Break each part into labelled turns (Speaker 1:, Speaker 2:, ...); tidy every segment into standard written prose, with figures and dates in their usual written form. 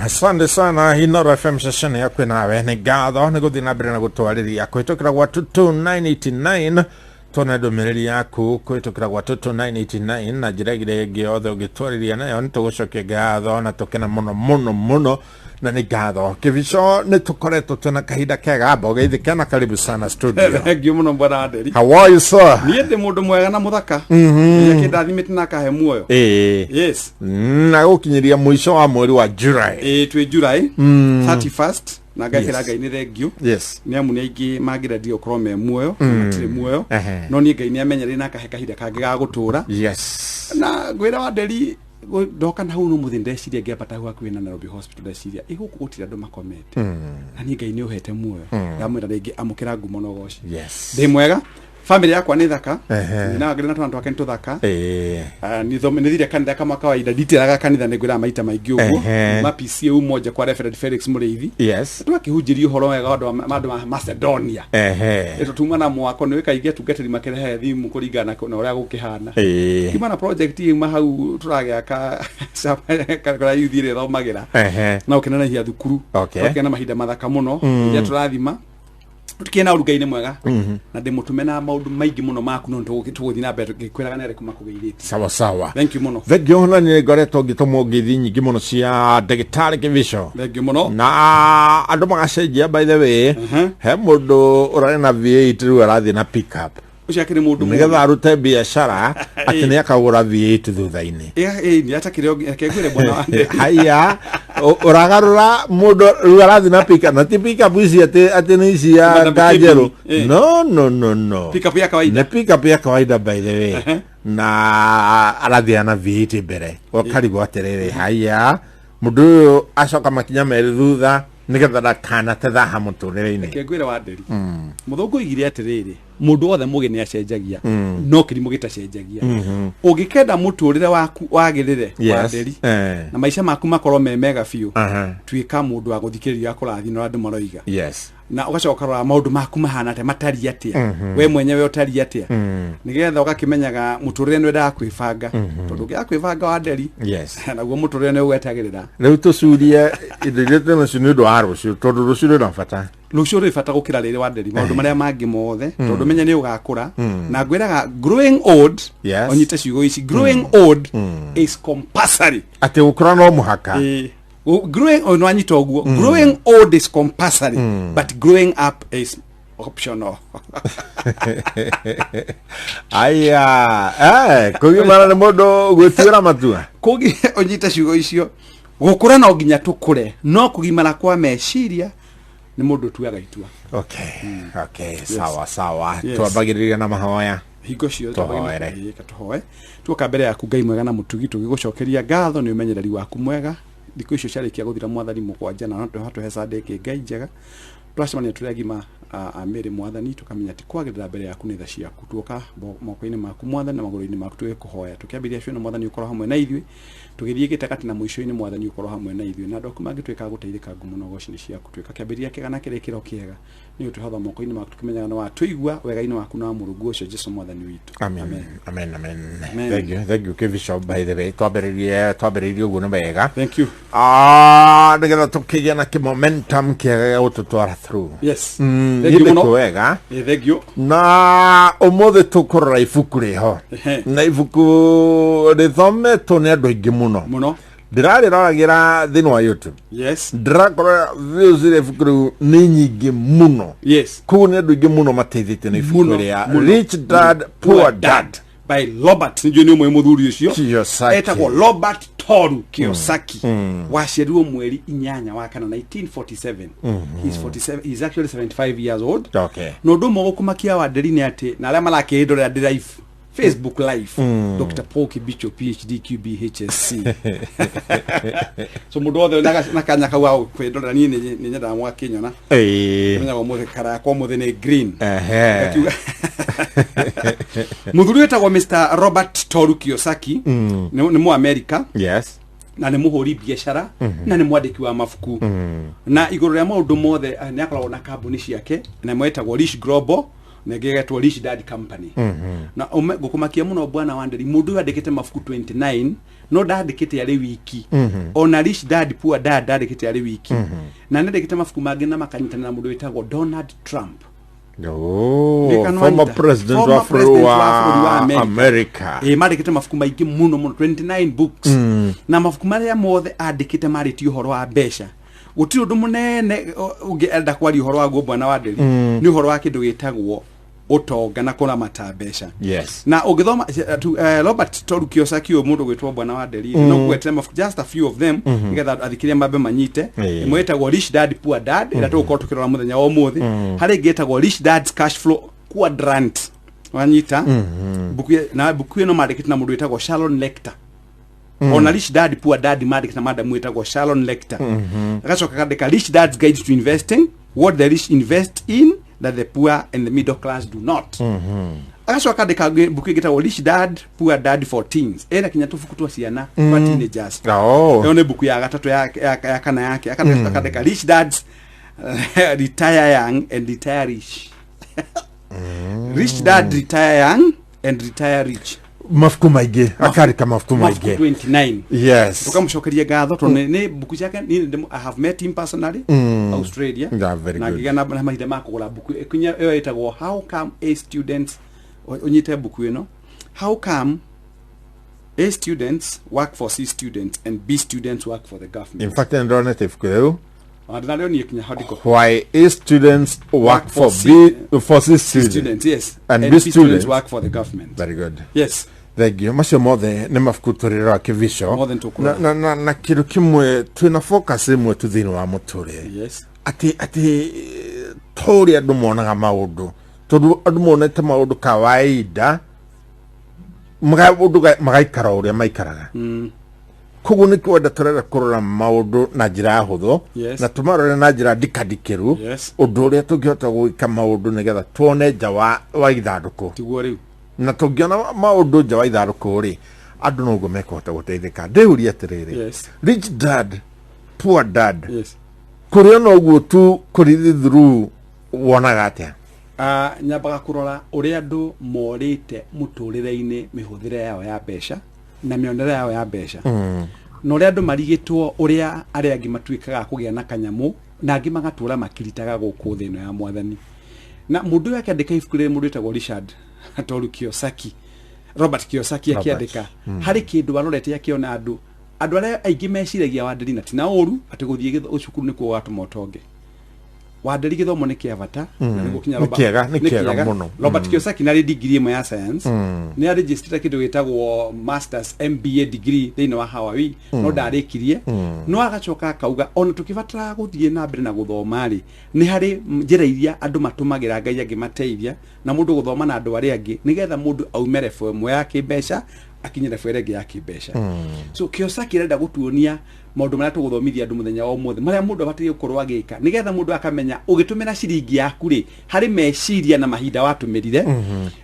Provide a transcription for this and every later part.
Speaker 1: Asante sana inooro FM session yako nawe ni gatho ni guthina mbere na gutwariria kwitokira gwa 989 tona domereri yaku kwitokira gwa 989 na jiragire giothe ugitwariria nayo nitugucokia gatho na tukena muno na ni gatho kivico ni tukoretwo tuna kahinda kega bogeithie kana karibu sana studio.
Speaker 2: Thank you muno bwana Adeli.
Speaker 1: How are you sir?
Speaker 2: Niĩ ndĩ mũndũ mwega na muthaka ndathimĩte na kahe muoyo. Yes.
Speaker 1: Na gukinyiria mwisho wa mweri wa July.
Speaker 2: Twĩ July 31st na ngakira Ngai ni thengiũ.
Speaker 1: Yes.
Speaker 2: Nĩ amu nĩ aingĩ mangĩrendio korwo me muoyo matirĩ muoyo no niĩ Ngai nĩ amenyerire na kahe kahinda kangĩ ga gũtũra.
Speaker 1: Yes.
Speaker 2: Na ngwĩra wa Adeli ndoka na hau no muthi ndeciria ngĩambata hau hakuhĩ na Nairobi Hospital ndeciria gũkũ gũtirĩ andũ makomete na niĩ Ngai nĩ ũhete muoyo ndamwĩra rĩngĩ amũkĩra ngumo no goci.
Speaker 1: Yes.
Speaker 2: Ndĩ mwega family yakwa nĩ thaka na ngĩrĩ na twana twake nĩ tũthaka nĩ thire kanitha kama kawaida nditiraga kanitha nĩ ngwĩra maita maingĩ ũguo ma PCU moja kwa Reverend Felix Mũrĩithi.
Speaker 1: Yes.
Speaker 2: Twakĩhunjĩria ũhoro wega andũ a Macedonia tũtuma na mwako nĩ wĩkaingĩ tungatĩri makĩrehe thimũ kũringana na ũrĩa gũkĩhana kima na project ima hau tũragĩaka kana youth ĩrĩa thomagĩra na ũkenanahia thukuru na mahinda mathaka mũno rĩrĩa tũrathima tukena urugaine mwega na ndimutume na maundu maingi muno maku no tuguthi na mbere gikwiraga nere kumakugeirite
Speaker 1: sawa.
Speaker 2: Thank you muno.
Speaker 1: Thank you na ni ngoretwo ngitomo ngithi nyingi muno cia ndagitari kivisho.
Speaker 2: Thank you muno.
Speaker 1: Na andu magacenjia by the way he mundu urari na V8 riu arathi na pickup
Speaker 2: uciakire mundu
Speaker 1: nigetha arute biashara ati ni akagura V8 thutha-ini
Speaker 2: ni atakire akegwire bwana wande
Speaker 1: haya uragarura mundu riu arathi na pickup na ti pickup ici ati ni cia ngajeru no
Speaker 2: pickup ya kawaida
Speaker 1: ni pickup ya kawaida by the way na arathi na V8 mbere wakarigo aterere haya mundu acoka makinya meri thutha nigetha ndakana tethaha muturire-ini
Speaker 2: akegwire wa Nderi muthungu igire atiriri mundu othe mugi ni acenjagia no kirimo gitacenjagia ungikenda muturire waku wagirire wa Nderi na maisha maku makorwo me mega fiu twika mundu wa guthikiriria akurathi no andu maroiga na ugacoka rora maundu maku mahana te matari atia we mwenyewe utari atia nigetha ugakimenyaga muturire nwe ndakwibanga tondu ngiakwibanga wa Nderi naguo muturire nwe ugwetagirira
Speaker 1: riu tucurie idirite no cinu wa rucio tondu rucio na fata
Speaker 2: rucio ri fata gukira riri wa Nderi maundu maria mangi mothe tondu menya ni ugakura na ngwiraga growing old onyite ciugo ici growing old is compulsory
Speaker 1: ati ukura no muhaka
Speaker 2: growing old no anyita oguo growing old is compulsory but growing up is optional.
Speaker 1: Aya kugi mara mundu gwitira matua
Speaker 2: kugi onyita ciugo icio gukura no nginya tukure no kugimara kwa meciria ni mundu tuaga itua.
Speaker 1: Okay sawa twambagiriria na mahoya
Speaker 2: hingo cio tuhoe tuoka mbere yaku Ngai mwega na mutugi tugigucokeria ngatho ni umenyereri waku mwega thikũ icio ciarĩkia gũthira mwathani mũgwanja na no hatu heca ndĩngĩ Ngai njega twacemania tũrĩ agima amĩrĩ mwathani tukamenya ati kwagĩrĩra mbere yaku nĩ tha ciaku tuoka moko-inĩ maku mwathani na magũrũ-inĩ maku tũgĩkũhoya tũkĩambĩrĩria cio na mwathani ũkorwo hamwe na ithuĩ tũgĩthiĩ gĩtakati na mũico-inĩ mwathani ũkorwo hamwe na ithuĩ na ndoku mangĩtwĩka gũteithĩka ngumo na goci-inĩ ciaku twĩka kĩambĩrĩria kĩega na kĩrĩkĩro kĩega nĩ ũtũhotha moko-inĩ maku tũkĩmenyaga no watũigua wega-inĩ waku na mũrungu ũcio Jesũ mwathani witũ
Speaker 1: amen. Thank you kivisho by the way twambĩrĩrie ũguo nĩ wega
Speaker 2: thank you
Speaker 1: nigetha tũkĩgĩa na kĩmomentum kĩega gũtũtwara through
Speaker 2: thank you muno
Speaker 1: wega
Speaker 2: thank you
Speaker 1: na umuthi tukurora ibuku riho na ibuku rithometwo ni andu aingi muno ndirariragira thini wa YouTube ndirakora views ire ibuku riu ni nyingi muno kugu ni andu aingi muno mateithĩtie na ibuku ria Rich Dad Poor Dad
Speaker 2: by Robert nijue ni umwe muthuri ucio etagwo Robert Toru Kiyosaki waciarirwo mweri 8 wa kana 1947 he's actually 75 years old no ndu mo gukumakia wa Nderi ni ati na aria marakĩndorera ndi live Facebook live Dr. Paul Kibicho PhD QB HSC so mundu othe na kanya kau au kwendorera ni nyenda mwa kinyona menya wa muthe kara kwa muthe ni green muthuri etagwo Mr. Robert Toru Kiyosaki ni mu America na ni muhuri biashara na ni mwandiki wa mafuku na iguru ria maundu mothe ni akoragwo na kambuni ciake na mwetagwo Rich Global negegetwo Rich Dad Company na gukumakia muno bwana wa Nderi mundu andikite mafuku 29 no ndandikite ari wiki ona rich dad poor dad ndandikite ari wiki na ndandikite mabuku mangĩ na makanyitana na mũndũ wĩtagwo Donald Trump.
Speaker 1: Former president wa America.
Speaker 2: Mandikite mabuku maingĩ mũno 29 books na mabuku marĩa mothe andikite marĩtio ũhoro wa mbeca. Gũtirĩ ũndũ mũnene ũngĩenda kwaria ũhoro wa Bwana Wanderi nĩ ũhoro wa kĩndũ gĩtagwo utonga na kũramata mbeca. Na ũngĩthoma Robert Toru Kiyosaki mũndũ gwĩtwo Bwana Wanderi no gwetera mabuku just a few of them nĩgetha athikiria mambe manyite. Ĩmwe ĩtagwo Rich Dad Poor Dad ĩrĩa tũgũkorwo tũkĩrora mũthenya wa ũmũthĩ. Harĩ ĩngĩ ĩtagwo Rich Dad's Cash Flow Quadrant wanyita buku ĩno mandĩkĩte na mũndũ wĩtagwo Sharon Lecter. Ona Rich Dad Poor Dad mandĩkĩte na madam wĩtagwo Sharon Lecter. Agacoka kandĩka Rich Dad's Guide to Investing, What the Rich Invest in that the poor and the middle class do not. Agacoka kandĩka buku ĩgĩtagwo Rich Dad Poor Dad for Teens. Ĩna kinya tũbuku twa ciana twa teenagers. Ĩyo nĩ buku ya gatatũ ya kana yake. Akandĩka Rich Dads Retire Young and Retire Rich. Rich Dad Retire Young and Retire Rich.
Speaker 1: Mafuku maingĩ akarika mafuku maingĩ
Speaker 2: 29.
Speaker 1: Yes,
Speaker 2: tukamcokeria gatho tondu ni buku ciake ni I have met him personally Australia na ngigana na mahinda ma kugura buku ikunya yo etagwo How Come A Students onyite buku ino How Come A Students Work for C Students and B Students Work for the Government.
Speaker 1: In fact, in the fuku
Speaker 2: why
Speaker 1: A students work for C students,
Speaker 2: yes,
Speaker 1: and B students
Speaker 2: work for the government.
Speaker 1: Very good.
Speaker 2: Yes.
Speaker 1: Thank you. Macio mothe nĩ mabuku tũrĩrora kĩvicio na kĩndũ kĩmwe twĩna focus ĩmwe tu thĩinĩ wa mũtũrĩre.
Speaker 2: Yes.
Speaker 1: Ati tũrĩa andũ monaga maũndũ tondũ andũ monete maũndũ kawaida magaikara ũrĩa maikaraga. Koguo nĩ kwenda tũrera kũrora maũndũ na njĩra hũthũ na tũmarore na njĩra ndikandikĩru ũndũ ũrĩa tũngĩhota gwĩka maũndũ nĩgetha tuone nja wa ithandũkũ.
Speaker 2: Tiguo rĩu
Speaker 1: Na tũngĩona maũndũ nja wa ithandũkũ rĩ andũ no ũguo mekũhota gũteithĩka. Ndĩũria atĩrĩrĩ, Rich Dad Poor Dad kũrĩ ona ũguo tu kũrĩ through wonaga atĩa?
Speaker 2: Nyambaga kũrora ũrĩa andũ morĩte mũtũrĩre-inĩ mĩhũthĩre yao ya mbeca na mĩonere yao ya mbeca. Na ũrĩa andũ marigĩtwo ũrĩa arĩa angĩ matuĩkaga kũgĩa na kanyamũ na angĩ magatũra makiritaga gũkũ thĩ ĩno ya Mwathani. Na mũndũ ũyũ akĩandĩka ibuku rĩrĩ mũndũ wĩtagwo Richard Toru Kiyosaki, Robert Kiyosaki akĩandĩka harĩ kĩndũ warorete akĩona andũ arĩa aingĩ meciragia Wanderi na tina ũru atĩ gũthiĩ cukuru nĩ kuo gatũma ũtonge. Wanderi gĩthomo nĩ kĩa bata na nĩ gũkinya
Speaker 1: kĩega mũno.
Speaker 2: Robert Kiyosaki na degree ĩmwe ya science nĩ registered kĩndũ gĩtagwo masters MBA degree thĩinĩ wa Hawaii no ndarĩkirie no agacoka akauga ona tũkĩbatara gũthiĩ na mbere na gũthoma rĩ nĩ harĩ njĩra iria andũ matũmagĩra Ngai angĩmateithia na mũndũ gũthoma na andũ arĩa angĩ nĩgetha mũndũ aume level ĩmwe ya kĩmbeca akinyire level ĩngĩ ya kĩmbeca. So Kiyosaki arenda gũtuonia maũndũ marĩa tũgũthomithia andũ mũthenya wa ũmũthĩ marĩa mũndũ abatiĩ gũkorwo agĩka nĩgetha mũndũ akamenya ũgĩtũmĩra ciringi yaku rĩ harĩ meciria na mahinda watũmĩrire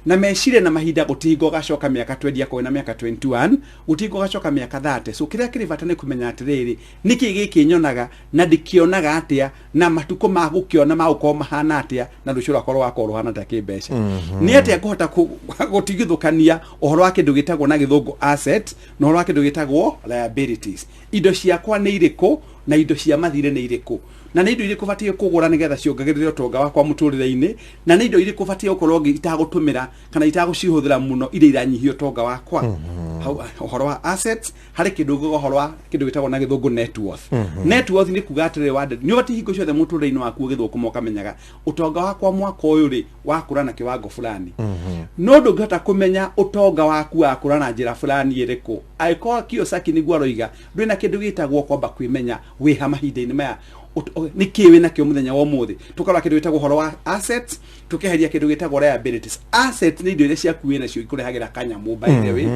Speaker 2: na meciria na mahinda gũtingo gacoka mĩaka 20 akoi na mĩaka 21 gũtingo gacoka mĩaka 30. So kĩrĩa kĩrĩ bata nĩ kũmenya atĩrĩrĩ nĩkĩ gĩkĩ nyonaga na ndĩkĩonaga atĩa na matukũ ma gũkĩona magũkorwo mahana atĩa na rũciũ rwakorwo wakorwo hana ta kĩmbeca. Nĩ atĩa ngũhota gũtigithũkania ũhoro wa kĩndũ gĩtagwo na gĩthũngũ asset na ũhoro wa kĩndũ gĩtagwo liabilities. Indo ciakwa nĩ irĩkũ na indo cia mathire nĩ irĩkũ na nĩ indo irĩkũ batiĩ kũgũra nĩgetha ciongagĩrĩre ũtonga wakwa mũtũrĩre-inĩ na nĩ indo irĩkũ batiĩ gũkorwo itagũtũmĩra kana itagũcihũthĩra mũno iria iranyihia ũtonga wakwa. Ũhoro wa assets harĩ kĩndũ ũhoro wa kĩndũ gĩtagwo na gĩthũngũ net worth. Net worth nĩ kuga atĩrĩrĩ Wanderi nĩ ũbatiĩ hingo ciothe mũtũrĩre-inĩ waku ũgĩthũkũma ũkamenyaga ũtonga wakwa mwaka ũyũ rĩ wakũra na kĩwango fulani. No ndũngĩhota kũmenya ũtonga waku wakũra na njĩra fulani ĩrĩkũ angĩkorwo Kiyosaki nĩguo aroiga ndwĩ na kĩndũ gĩtagwo kwamba kwĩmenya wĩha mahinda-inĩ maya nĩ kĩwĩ nakĩo mũthenya wa ũmũthĩ. Tũkarora kĩndũ gĩtagwo ũhoro wa assets tũkeheria kĩndũ gĩtagwo liabilities. Assets nĩ indo iria ciakuĩ nacio ikũrehagĩra kanyamũ by the way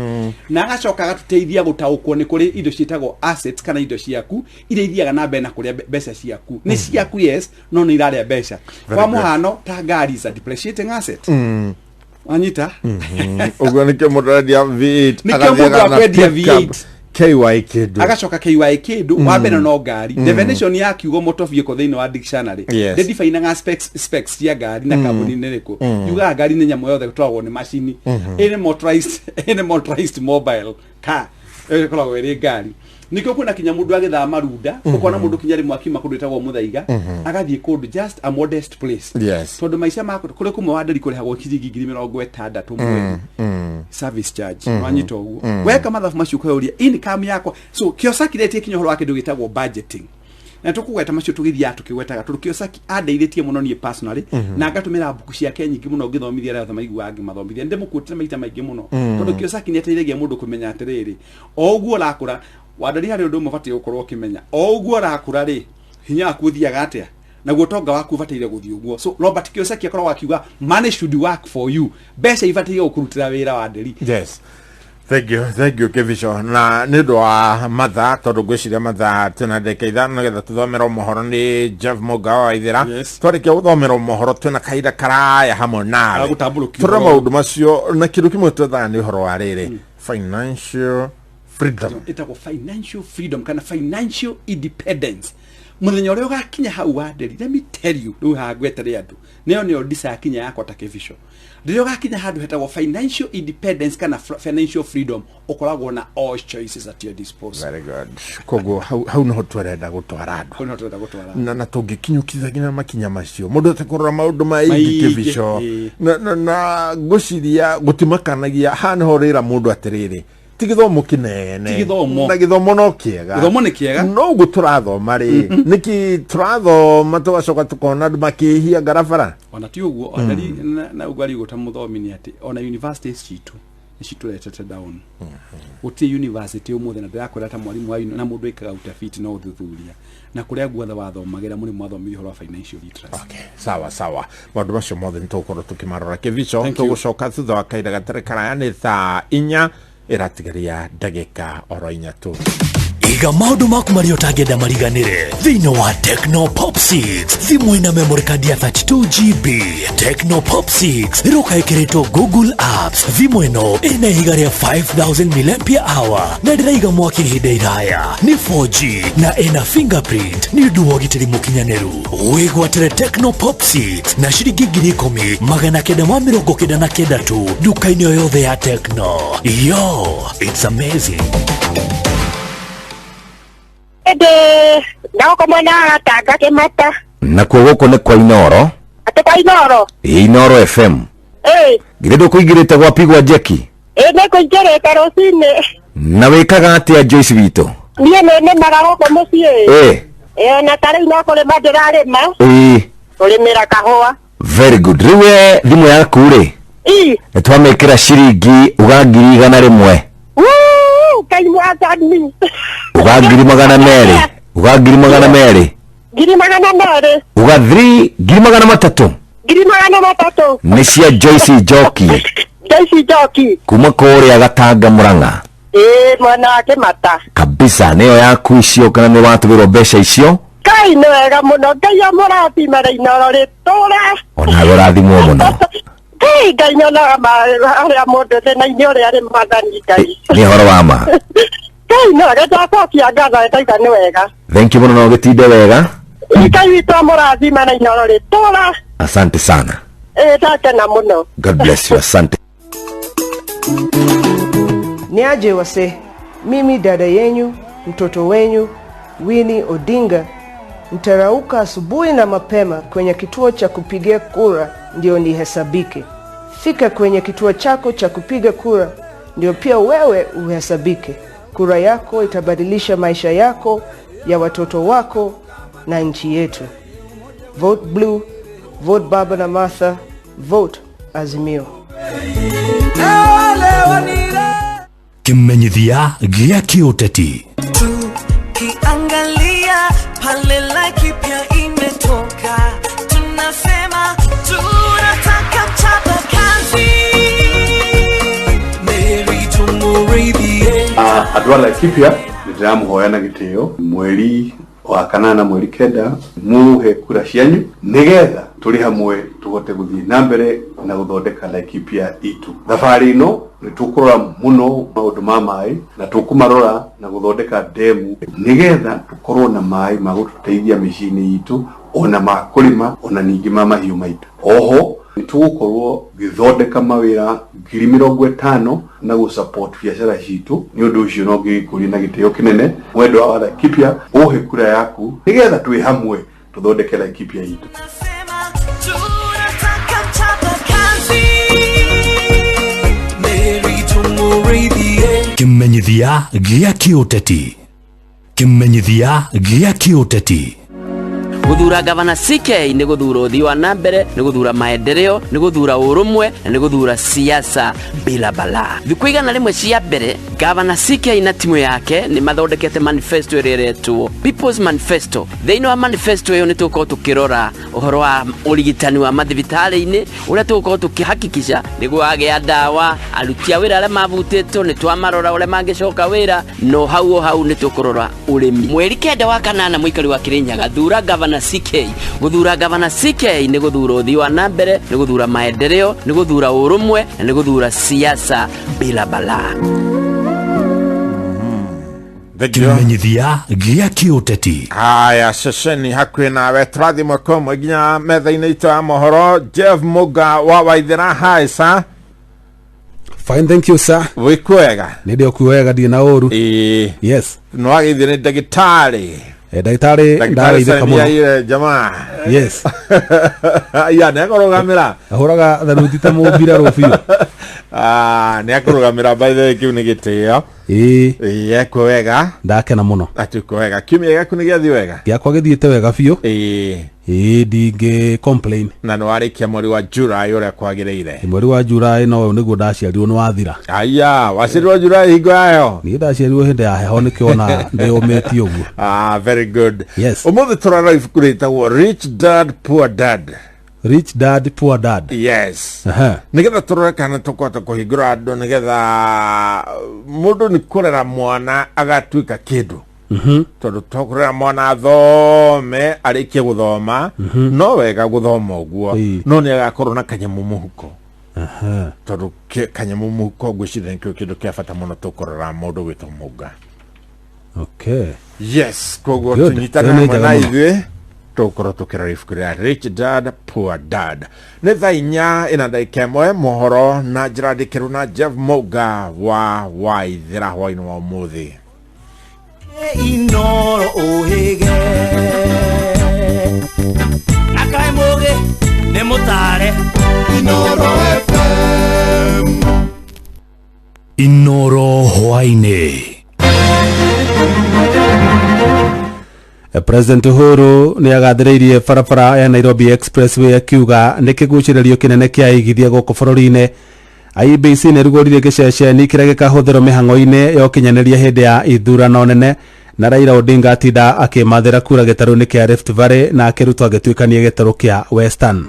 Speaker 2: na agacoka agatũteithia gũtaũkwo nĩ kũrĩ indo ciĩtagwo assets kana indo ciaku iria ithiaga na mbere na kũrĩa mbeca ciaku nĩ ciaku yes no nĩ irarĩa mbeca. Kwa mũhano ta ngari is a depreciating asset. Wanyita
Speaker 1: ũguo nĩkĩo mũndũ arendia V8
Speaker 2: nĩkĩo mũndũ akwendia V8
Speaker 1: KY kĩndũ
Speaker 2: agacoka KY kĩndũ wa mbere no ngari. Definition ya kiugo motor vehicle thĩinĩ wa dictionary define specs cia ngari na kambuni nĩ rĩkũ. Yuga ngari nĩ nyamũ yothe twagwo nĩ macini any motorized mobile car Koragwo iri ngari nikio kuna kinya mundu agithama runda ukona mundu kinyari mwaki makundu itagwo muthaiga agathie kundu just a modest place
Speaker 1: yes
Speaker 2: tondu maica mako kuri kumwe wa ndari kurihagwo ciringi 60,000 mweri service charge wanyita uguo weka mathafu macio ukauria income yako so Kiyosaki retie kinyo horo wake ndugitagwo budgeting na tukugweta macio tugithia tukigwetaga tondu Kiyosaki andeithĩtie muno nie personally na ngatumira mbuku ciake nyingi muno ngithomithia arĩa maigua angi mathomithia ndimukutire maita maingi muno tondu Kiyosaki ni ateithagia mundu kumenya atiriri o uguo rakura wadari hari undu mubati ukorwo kimenya o uguo rakura ri hinya akuthiaga atia naguo tonga waku bataire guthii uguo so Robert Kiyosaki akorwo akiuga money should work for you beca ibataire gukurutira wira wa nderi
Speaker 1: yes thank you Kevisho na nido wa matha tondu gwiciria matha tena ndeke ithano getha tuthomera mohoro ni Jeff Mugawa ithira twarike uthomera mohoro twina kaida karaya hamwe nawe tura maundu macio na kindu kimwe twethaga ni horo wa riri financial freedom
Speaker 2: itako financial freedom kana financial independence muthenya uria ugakinya hau wa nderi let me tell you ru ha gwetere andu neo neo ndisa kinya yakwa ta Kevisho ndiyo gakinya handu hetagwo financial independence kana financial freedom ukoragwo na all choices at your disposal.
Speaker 1: Very good. Kogo how no twerenda gutwara na tungikinyukithagia na makinya macio mundu atakorora maundu maingi Kevisho na guciria gutimakanagia hana horira mundu atiriri tigithomo kinene na githomo no kiega
Speaker 2: githomo ni kiega
Speaker 1: no guturathoma ri niki turathoma tugacoka tukona andu makihia garabara
Speaker 2: ona ti uguo ondari na ugari guta muthomi ni ati ona universities citu niciturete down uti university umuthe na ndirakwira ta mwalimu wa na mundu ikaga utafiti no uthuthuria na kuria guothe wathomagira muri mwathomithio horo financial literacy.
Speaker 1: Okay, sawa maundu macio mothe nitukorwo tukimarora Kevisho tugucoka thutha wa kaida gatere karaya ni thaa 4 iratigaria ndagika oro 4 tu
Speaker 3: iga maundu maku mari utangenda mariganire thĩinĩ wa Tecno Pop 6 thimũ ina memory card ya 32GB Tecno Pop 6 iroka ikiritwo Google Apps thimũ ino ina ihiga ria 5000 mAh na ndiraiga mwaki ihinda iraya ni 4G na ina fingerprint ni ũndũ wa ũgitĩri mũkinyanĩru wĩgwatĩre Tecno Pop 6 na ciringi 10,999 tu duka-inĩ o yothe ya Tecno. Yo, it's amazing.
Speaker 4: Nako mwana atanga kimata
Speaker 5: na kuogoko ne kwa Inooro
Speaker 4: ate kwa Inooro
Speaker 5: Inooro FM giredo kuigirite gwa pigwa jeki
Speaker 4: ne kuigirite rocine
Speaker 5: na wekaga atia Joyce wito
Speaker 4: niye ne magaro ko mucie na tare ino ko le madira ma ole mera kahwa
Speaker 5: very good riwe thimu yaku ri twamekira ciringi ugangiri igana rimwe
Speaker 4: kaimu atani
Speaker 5: ugangiri magana meri
Speaker 4: giri magana meri
Speaker 5: uga 3 giri magana matatu ni cia Joyce Joki kuma kore gatanga Murang'a
Speaker 4: mwana ake mata
Speaker 5: kabisa neo yaku icio kana ni watugirwo mbeca icio
Speaker 4: kai no wega muno ngai amurathi mara Inooro ri tora
Speaker 5: ona gorathimwo muno
Speaker 4: kai ngai nyona ma aria mundu te na inyo ri ari mathani ngai
Speaker 5: ni horo wa ma
Speaker 4: kai no geta kokia ngatha taiga ni wega
Speaker 5: thank you muno no gitinde wega
Speaker 4: kai wito amurathi mara Inooro ri tora
Speaker 5: asante sana
Speaker 4: tata na muno
Speaker 5: God bless you asante
Speaker 6: Niaje wase, mimi dada yenyu, mtoto wenyu, Winnie Odinga, mtarauka asubuhi na mapema kwenye kituo cha kupigia kura ndio nihesabike. Fika kwenye kituo chako cha kupiga kura ndio pia wewe uhesabike. Kura yako itabadilisha maisha yako, ya watoto wako na nchi yetu. Vote blue, vote Baba na Martha, vote Azimio.
Speaker 3: Kimenyithia gia kiuteti
Speaker 7: tukiangalia pale like pia imetoka tunasema tunataka chapa kazi Mary tumuridhie
Speaker 8: adwala kipya niramuhoya na gitio mweri wa kanana mweri kenda muhe kura cianyu nigetha turi hamwe tugote guthii na mbere na guthondeka Laikipia itu thabari no nitukurora muno maundu ma mai na tukumarora na guthondeka demu nigetha tukorwo na mai ma gututeithia micini itu ona ma kulima ona ningi ma mahiu maitu oho nitugukorwo githondeka mawira 50,000 na gu support biashara citu ni undu ucio no ngikuri na gitio kinene wendo wa Laikipia uhe kura yaku nigetha twi hamwe tuthondeke Laikipia yitu.
Speaker 3: Kimenyithia gia kiuteti. Kimenyithia gia kiuteti.
Speaker 9: Guthura gavana CK ni guthura uthii wa nambere, ni guthura maendeleo, ni guthura urumwe, ni guthura siasa bila bala. Thiku igana rimwe cia mbere gavana CK na timu yake ni mathondekete manifesto ireretwo People's Manifesto. Thiini wa manifesto iyo ni tuko tukirora uhoro wa urigitani wa mathibitari-ini uria tuko tukihakikisha ni gwagea dawa aruti a wira aria mavutitwo ni twamarora uria mangicoka wira no hau ni tukurora urimi. Mweri kenda wa kanana muikari wa Kirinyaga thura gavana CK. Guthura gavana CK ni guthura uthii wa nambere, ni guthura maendeleo, ni guthura urumwe, ni guthura siasa bila bala.
Speaker 3: Kimenyithia gia kiuteti.
Speaker 1: Haya, ceceni hakuhi nawe turathimwe komwe nginya metha-inĩ itũ ya mohoro. Jeff Muga wa Waithĩra, hi sir.
Speaker 10: Fine, thank you sir.
Speaker 1: Wikwega?
Speaker 10: Ndio kuwega ndi na oru. Yes.
Speaker 1: No ageithie ni ndagĩtarĩ.
Speaker 10: Ndagĩtarĩ
Speaker 1: Samia ile jamaa.
Speaker 10: Yes.
Speaker 1: Ya ne kũrũgamĩra.
Speaker 10: Ahoraga tharuti ta mũmbira rũbiũ.
Speaker 1: Nĩ akũrũgamĩra by the way kiu nĩ gĩtĩo. Kwega.
Speaker 10: Ndakena mũno.
Speaker 1: Ati kwega. Kiumia gĩaku nĩ gĩathiĩ wega?
Speaker 10: Gĩakwa gĩthiĩte wega biũ. Ndingĩ complain.
Speaker 1: Na nĩ warĩkia mweri wa July ũrĩa kwagĩrĩire.
Speaker 10: Mweri wa July no nĩguo ndaciarirwo nĩ wathira.
Speaker 1: Aya, waciarirwo July hingo yayo?
Speaker 10: Niĩ ndaciarirwo hĩndĩ ya heho nĩkĩona ndĩũmĩtie ũguo.
Speaker 1: Very good.
Speaker 10: Yes.
Speaker 1: Ũmũthĩ tũrarora ibuku rĩtagwo Rich Dad Poor Dad.
Speaker 10: Rich Dad Poor Dad.
Speaker 1: Yes. Nigetha tũrore kana tũkũhota kũhingũra andũ nigetha mũndũ nĩ kũrera mwana agatuĩka kĩndũ. Tondũ tũkũrera mwana athome arĩkie gũthoma no wega gũthoma ũguo no nĩ agakorwo na kanyamũ mũhuko. Tondũ kanyamũ mũhuko ngwĩciria nĩkĩo kĩndũ kĩa bata mũno tũkũrora mũndũ gwĩtwo Muga.
Speaker 10: Okay.
Speaker 1: Yes, koguo tũnyitana hamwe na ithuĩ tũkorwo tũkĩrora ibuku rĩa Rich Dad Poor Dad. Nĩ thaa 4:01 mohoro na njĩra ndĩkĩru na Jeff Muga wa Waithĩra hwaĩ-inĩ wa ũmũthĩ.
Speaker 7: Inooro ohege Nakai moge ne mutare Inooro FM
Speaker 3: Inooro hwaĩ-inĩ.
Speaker 10: President Uhuru nĩ agathĩrĩirie barabara ya Nairobi Expressway akiuga nĩ kĩgucĩrĩrio kĩnene kĩa igithia gũkũ bũrũri-inĩ. IEBC nĩ rugũrire gĩceceni kĩrĩa gĩkahũthĩrwo mĩhang'o-inĩ ya ũkinyanĩria hĩndĩ ya ithurano nene na Raila Odinga atinda akĩmathĩra kura gĩtarũ-inĩ kĩa Rift Valley na akĩrutwo agĩtuĩkania gĩtarũ kĩa Western.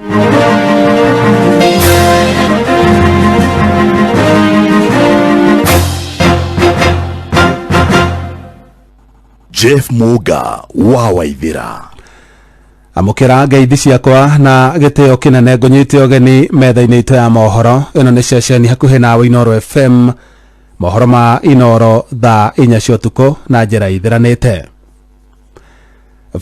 Speaker 3: Jeff Muga wa Waithĩra.
Speaker 10: Amũkĩra ngeithi ciakwa na gĩtĩo kĩnene ngũnyite ũgeni metha-inĩ itũ ya mohoro. Ĩno nĩ ceceni hakuhĩ nawe Inooro FM, mohoro ma Inooro thaa 4 cia ũtukũ na njĩra ithiranĩte.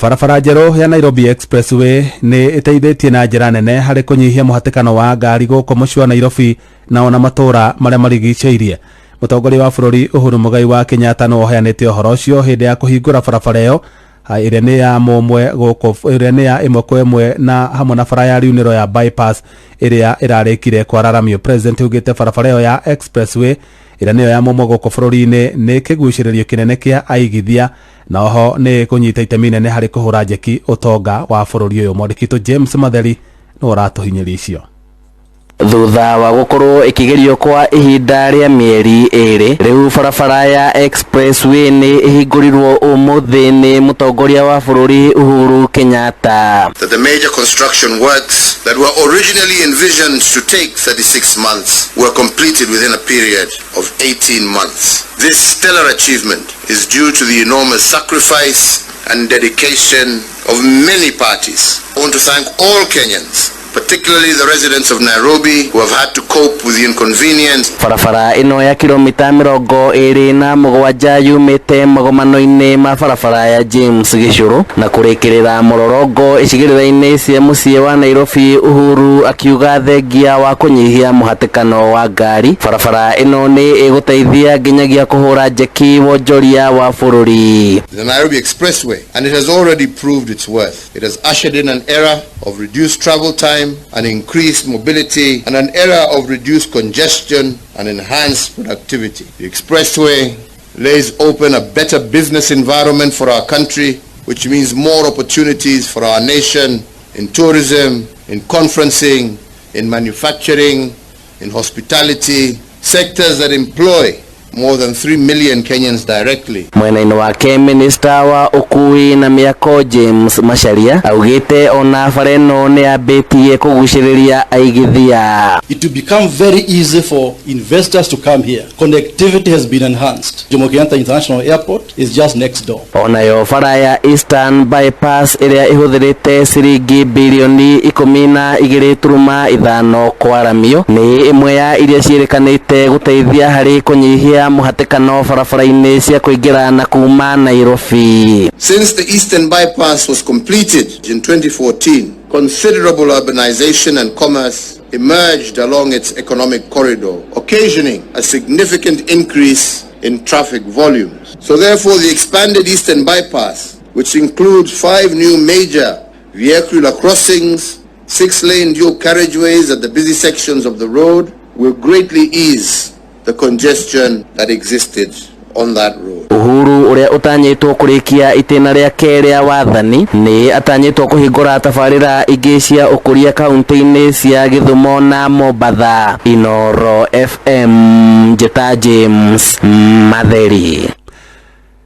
Speaker 10: Barabara njerũ ya Nairobi Expressway nĩ ĩteithĩtie na njĩra nene harĩ kũnyihia mũhatĩkano wa ngari gũkũ mũciĩ wa Nairobi na ona matũũra marĩa marigicĩirie. Mũtongoria wa bũrũri Uhuru Mugai wa Kenyatta nĩ oheanĩte ũhoro ũcio hĩndĩ ya kũhingũra barabara ĩyo ĩrĩa nĩ ya mũmwe gũkũ ĩrĩa nĩ ya ĩmwe kwa ĩmwe na hamwe na bara ya Inooro ya bypass ĩrĩa ĩrarĩkire kwararamio. President ugĩte barabara ĩyo ya Expressway ĩrĩa nĩyo ya mũmwe gũkũ bũrũri-inĩ nĩ kĩgucĩrĩrio kĩnene kĩa aigithia na oho nĩ kũnyita itemi inene harĩ kũhũra njeki ũtonga wa bũrũri ũyũ. Mwandĩki James Matheri nĩ ũratũhinyĩria icio.
Speaker 9: Thutha wa gukorwo ikigerio kwa ihinda rĩa mieri ĩrĩ, riu barabara ya Expressway ni ihingũrirwo umuthi ni mutongoria wa bũrũri Uhuru Kenyatta.
Speaker 11: That the major construction works that were originally envisioned to take 36 months were completed within a period of 18 months. This stellar achievement is due to the enormous sacrifice and dedication of many parties. I want to thank all Kenyans, particularly the residents of Nairobi who have had to cope with the inconvenience.
Speaker 9: Barabara ino ya kilomita 27 yumite magomano-ini ma barabara ya James Gishuru na kurekerera Mororongo icigirira-ini cia mucii wa Nairobi. Uhuru akiuga thengia wa kunyihia muhatikano wa ngari, barabara ino ni iguteithia nginyagia kuhura njeki wonjoria wa bururi.
Speaker 11: The Nairobi Expressway, and it has already proved its worth. It has ushered in an era of reduced travel time and increased mobility, and an era of reduced congestion and enhanced productivity. The expressway lays open a better business environment for our country, which means more opportunities for our nation in tourism, in conferencing, in manufacturing, in hospitality, sectors that employ more than 3 million Kenyans directly.
Speaker 9: Mwena-ini wake Minister wa ukui na miako James Macharia augite ona fareno ni abetie kuguciriria aigithia.
Speaker 12: It will become very easy for investors to come here. Connectivity has been enhanced. Jomo Kenyatta International Airport is just next door.
Speaker 9: Ona yo bara ya Eastern Bypass iria ihuthirite ciringi bilioni 12.5 kwaramio ni imwe ya iria ciirikanite guteithia hari kunyihia muhatikano barabara-ini cia kuingira na kuma Nairobi.
Speaker 11: Since the Eastern Bypass was completed in 2014, considerable urbanization and commerce emerged along its economic corridor, occasioning a significant increase in traffic volumes. So therefore, the expanded Eastern Bypass, which includes 5 new major vehicular crossings, 6-lane dual carriageways at the busy sections of the road, will greatly ease the congestion that existed on that road.
Speaker 9: Uhuru uria utanyitwo kurikia itena riake ria wathani ni atanyitwo kuhingura tabarira ingi cia ukuria kaunti-ini cia Githumo na Mombatha. Inooro FM, Jeta James Matheri.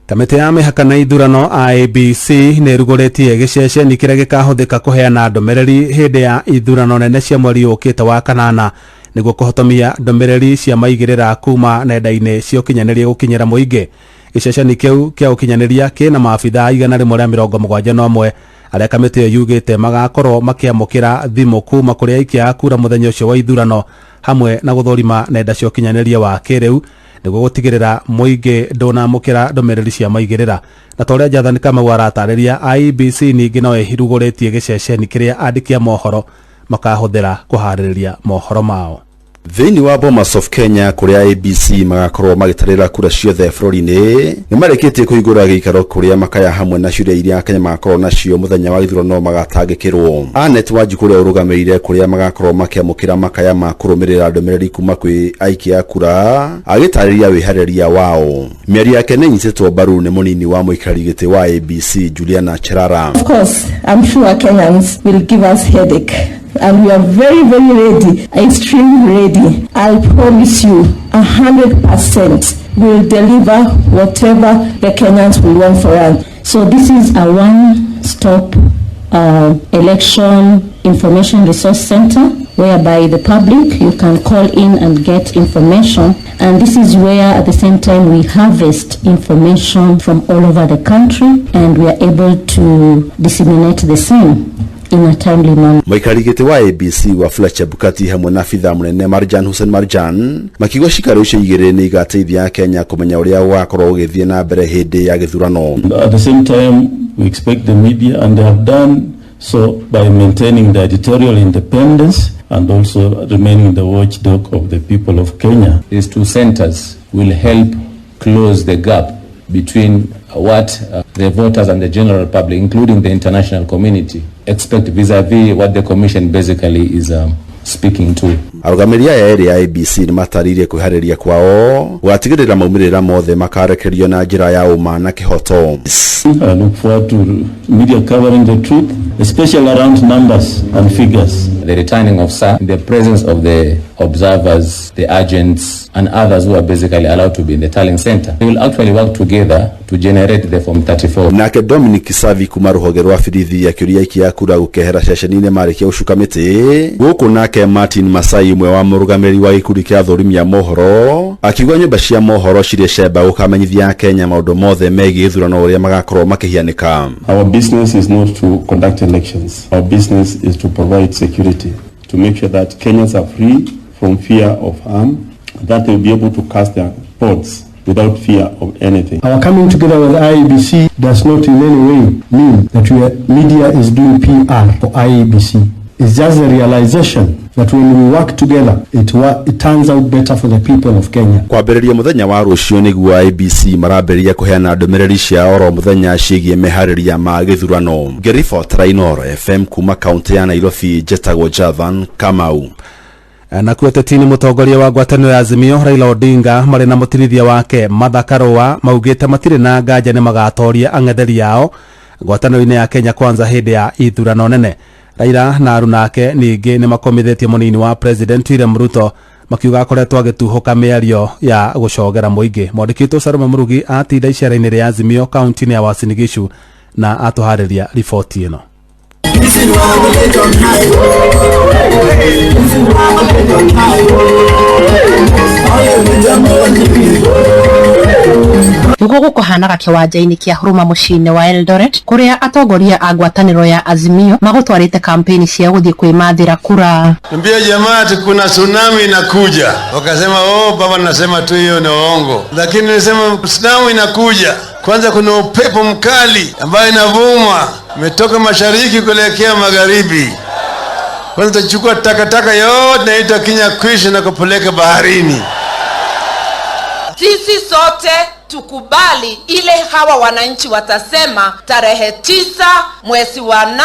Speaker 10: Kamiti ya mihaka na ithurano IEBC ni rugoretie giceceni kiria gikahuthika kuheana ndomereri hindi ya ithurano nene cia mweri ukite wa kanana niguo kuhotomia ndomereri cia maigirira kuma nenda-ini cia ukinyaniria gukinyira muingi. Giceceni kiu kia ukinyaniria kina maabitha 171 aria kamiti iyo yugite magakorwo makiamukira thimu kuma kuria ikia kura muthenya ucio wa ithurano hamwe na guthorima nenda cia ukinyaniria wa kiriu niguo gutigirira muingi ndunamukira ndomereri cia maigirira. Na toria Jathani Kamau aratariria, IEBC ningi no ihiruguretie giceceni kiria andiki a mohoro makahuthira kuhaririria mohoro mao.
Speaker 13: Thiini wa Bomas of Kenya kuria IEBC magakorwo magitarira kura ciothe bururi-ini ni mareketie kuhingura giikaro kuria makaya hamwe na ciuria iria Kenya magakorwo nacio muthenya wa ithurano magatangikirwo. Anet Wanjiku uria urugamirire kuria magakorwo makiamukira makaya ma kurumirira ndomereri kuma kwi aikia a kura agitariria wihariria wao. Miario yake ni nyititwo mbaru ni munini wa muikarari giti wa IEBC Juliana Cherara.
Speaker 14: Of course, I'm sure Kenyans will give us headache. And we are very, very ready, extremely ready. I'll promise you 100% we'll deliver whatever the Kenyans will want for us. So this is a one-stop election information resource center whereby the public, you can call in and get information. And this is where at the same time we harvest information from all over the country and we are able to disseminate the same in a timely manner.
Speaker 13: Muikarari giti wa IEBC wa Fletcher Bukati hamwe na afitha munene Marjan Hussein Marjan makigwa cikaro icio igiri ni igateithia Kenya kumenya uria wakorwo ugithie na mbere hindi ya githurano.
Speaker 15: At the same time, we expect the media, and they have done so by maintaining the editorial independence and also remaining the watchdog of the people of Kenya.
Speaker 16: These two centers will help close the gap between what the voters and the general public, including the international community, expect vis-a-vis what the commission basically is speaking to.
Speaker 13: Arugamiria ya area IEBC ni mataririe kwihariria kwao watigirira maumirira mothe makarekerio na njira ya uma na kihoto.
Speaker 15: I look forward to media covering the truth, especially around numbers and figures.
Speaker 16: The returning of SAR in the presence of the observers, the agents and others who are basically allowed to be in the tallying center. They will actually work together to generate the Form 34.
Speaker 13: Nake Dominic Savi kuma ruhoge rwa birithi akiuria ikia kura gukehera ceceni-ini marikia ucukamiti guku nake Martin Masai mwe wa murugamiri wa gikundi kia thorimi ya mohoro akigwa nyumba cia mohoro ciria cemba gukamenyithia Kenya maundu mothe megie ithurano uria magakorwo makihianika.
Speaker 15: Our business is not to conduct elections. Our business is to provide security. to make sure that Kenyans are free from fear of harm, that they will be able to cast their votes without fear of anything.
Speaker 17: Our coming together with IEBC does not in any way mean that media is doing PR for IEBC. It's just a realization that when we work together, it turns out better for the people of Kenya.
Speaker 13: Kwambĩrĩria mũthenya wa rũciũ nĩguo IEBC marambĩrĩria kũheana ndũmĩrĩri cia oro mũthenya ciĩgiĩ meharĩria ma gĩthurano. Ngĩribotera Inooro FM kuma kaunti ya Nairobi, njĩtagwo Javan Kamau.
Speaker 10: Na kuetetini mũtongoria wa ngwatanĩro ya Azimio Raila Odinga marĩ na mũtirithia wake Martha Karũa maugĩte matirĩ na nganja nĩ magatoria ang'etheri yao ngwatanĩro-inĩ ya Kenya Kwanza hĩndĩ ya ithurano nene. Raila na aruna ake ningĩ nĩ makomithitie mũnini wa President William Ruto makiuga akoretwo agĩtuhũka mĩario ya gũcogera mũingĩ. Mwandĩki Salome Murugi atinda icera-inĩ rĩa Azimio kaunti-inĩ ya Uasin Gishu na atũharĩria riboti ĩno.
Speaker 18: Niguo gukuhanaga kiwanja-ini kia Huruma muciĩ-inĩ wa Eldoret kuria atongoria a ngwatanĩro ya Azimio magutwarite kampeni cia guthii kwimathira kura.
Speaker 19: Mbia jamaa kuna tsunami inakuja. Wakasema baba nasema tu hiyo ni uongo. Lakini nilisema tsunami inakuja. Kwanza kuna upepo mkali ambayo inavuma umetoka mashariki kuelekea magharibi. Kwanza tutachukua takataka yote naita Kenya kwisha na kupeleka baharini.
Speaker 20: Sisi sote tukubali ile hawa wananchi watasema tarehe 9 mwezi wa 8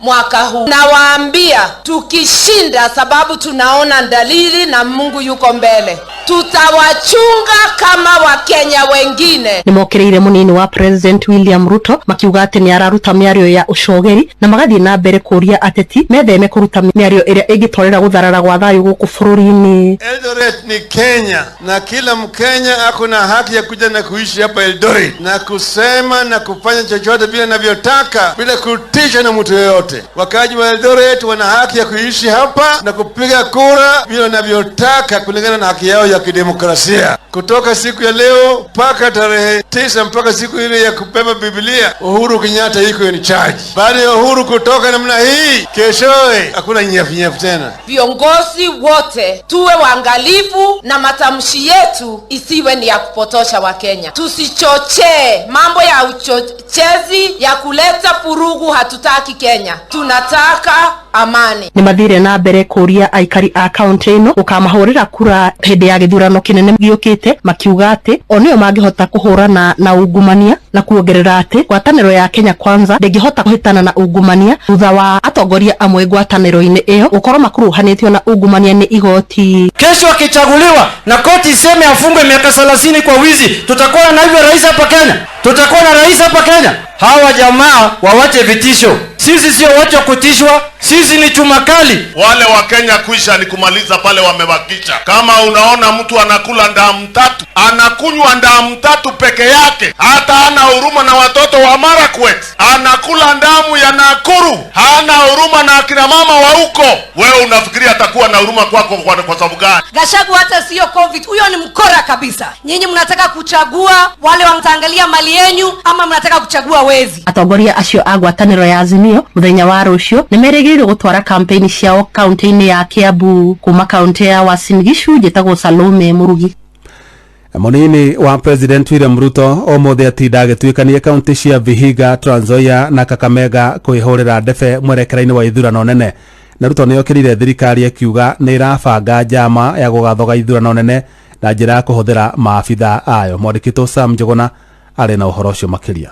Speaker 20: mwaka huu. Nawaambia tukishinda, sababu tunaona dalili na Mungu yuko mbele, tutawachunga kama Wakenya wengine.
Speaker 18: Nimokereire munini wa President William Ruto makiuga ati ni araruta mĩario ya ucogeri na magathii na mbere kuria ateti metheme kuruta mĩario ĩrĩa ĩngĩtwarĩra gũtharara gwa thayũ gũkũ bũrũri-inĩ.
Speaker 19: Eldoret ni Kenya na kila Mkenya ako na haki ya kuja na kuishi hapa Eldoret na kusema na kufanya chochote bila anavyotaka bila kutishwa na mtu yeyote. Wakaji wa Eldoret wana haki ya kuishi hapa na kupiga kura bila wanavyotaka kulingana na haki yao ya kidemokrasia. Kutoka siku ya leo mpaka tarehe 9 mpaka siku ile ya kubeba Biblia, Uhuru Kenyatta yuko in charge. Baada ya Uhuru kutoka namna hii, keshoe hakuna nyafu tena.
Speaker 20: Viongozi wote tuwe waangalifu na matamshi yetu isiwe ni ya kupotosha Wakenya. Tusichochee mambo ya uchochezi ya kuleta furugu. Hatutaki Kenya, tunataka amani.
Speaker 18: Ni mathire na mbere kuria aikari a kaunti ino ukamahurira kura hindi ya githurano kinene giukite makiuga ati onio mangihota kuhurana na ungumania na kuongerera ati ngwatanĩro ya Kenya Kwanza ndĩngĩhota kuhitana na ungumania thutha wa atongoria amwe ngwatanĩro-inĩ iyo gukorwo makuruhanĩtio na ungumania ni igoti.
Speaker 21: Kesho akichaguliwa na koti iseme afungwe miaka 30 kwa wizi, tutakuwa na hivyo rais hapa Kenya? Tutakuwa na rais hapa Kenya? Hawa jamaa wawache vitisho. Sisi sio watu kutishwa, sisi ni chuma kali.
Speaker 22: Wale wa Kenya kuisha ni kumaliza pale wamebakisha. Kama unaona mtu anakula ndamu 3, anakunywa ndamu 3 peke yake, hata hana huruma na watoto wa Marakwet, anakula ndamu ya Nakuru, hana huruma na akina mama wa huko, wewe unafikiria atakuwa na huruma kwako kwa sababu gani?
Speaker 23: Gachagua hata sio COVID, huyo ni mkora kabisa. Nyinyi mnataka kuchagua wale wanaangalia mali yenu ama mnataka kuchagua wezi?
Speaker 18: Atongoria acio a ngwatanĩro ya Azimio muthenya wa rũciũ nimerĩgĩrĩirwo gũtwara kampeni ciao kaunti-inĩ ya Kiambu. Kuma kaunti ya Uasin Gishu, njĩtagwo Salome Murugi.
Speaker 10: Munini wa President William Ruto ũmũthĩ atinda agĩtuĩkania kaunti cia Vihiga, Trans Nzoia na Kakamega kwĩhũrĩra ndebe mwerekera-inĩ wa ithurano nene. Na Ruto nĩokĩrire thirikari akiuga nĩ irabanga njama ya gũgathoga ithurano nene na njĩra ya kũhũthĩra maabitha ayo. Mwandĩki Sam Njuguna arĩ na ũhoro ũcio makĩria.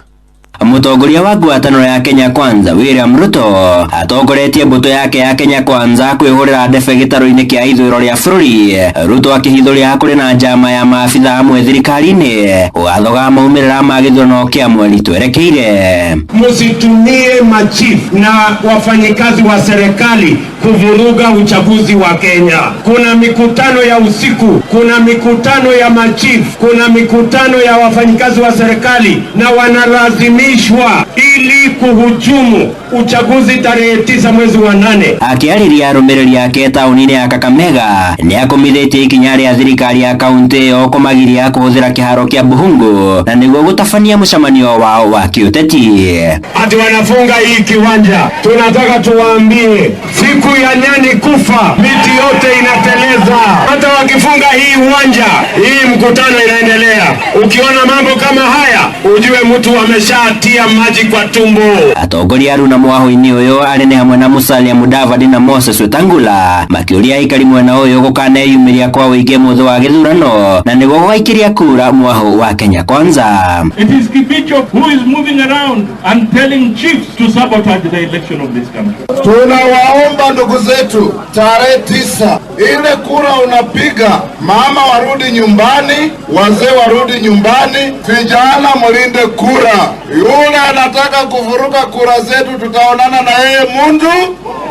Speaker 24: Mutongoria wa ngwatanĩro ya Kenya Kwanza William Ruto atongoretie mbuto yake ya Kenya Kwanza kwĩhũrĩra ndebe gĩtaro-inĩ kĩa ithurano rĩa bũrũri. Ruto akĩhithũria kũrĩ na njama ya maabitha amwe thirikari-inĩ gũgathoga maumĩrĩra ma gĩthurano kĩa mweri twerekeire.
Speaker 25: Msitumie machief na wafanyikazi wa serikali kuvuruga uchaguzi wa Kenya. Kuna mikutano ya usiku, kuna mikutano ya machief, kuna mikutano ya wafanyikazi wa serikali na wanalazimia wameunganishwa ili kuhujumu uchaguzi tarehe 9 mwezi wa 8.
Speaker 24: Akiariria arumiriri yake taunini ya Kakamega ni akomithitie ikinya ria thirikari ya kaunti yo kumagiria kuhuthira kiharo kia Buhungu na niguo gutafania mucemanio wao wa kiuteti.
Speaker 25: Ati wanafunga hii kiwanja. Tunataka tuwaambie siku ya nyani kufa miti yote inateleza. Hata wakifunga hii uwanja, hii mkutano inaendelea. Ukiona mambo kama haya, ujue mtu ameshatia maji kwa tumbo.
Speaker 24: Atongoria Aruna Mwaho-ini uyu ari ni hamwe na Musalia Mudavadi na Moses Wetangula makiuria aikari mwena uyu gukaneyumiria kwa uingi mutho wa githurano na niguo gwaikiria kura Mwaho wa Kenya Kwanza.
Speaker 2: It is Kibicho who is moving around and telling chiefs to sabotage the election of this country.
Speaker 25: Tunawaomba ndugu zetu, tarehe 9 ile kura unapiga, mama warudi nyumbani, wazee warudi nyumbani, vijana mulinde kura. Yule anataka kuvuruga kura zetu tutaonana na yeye mundu.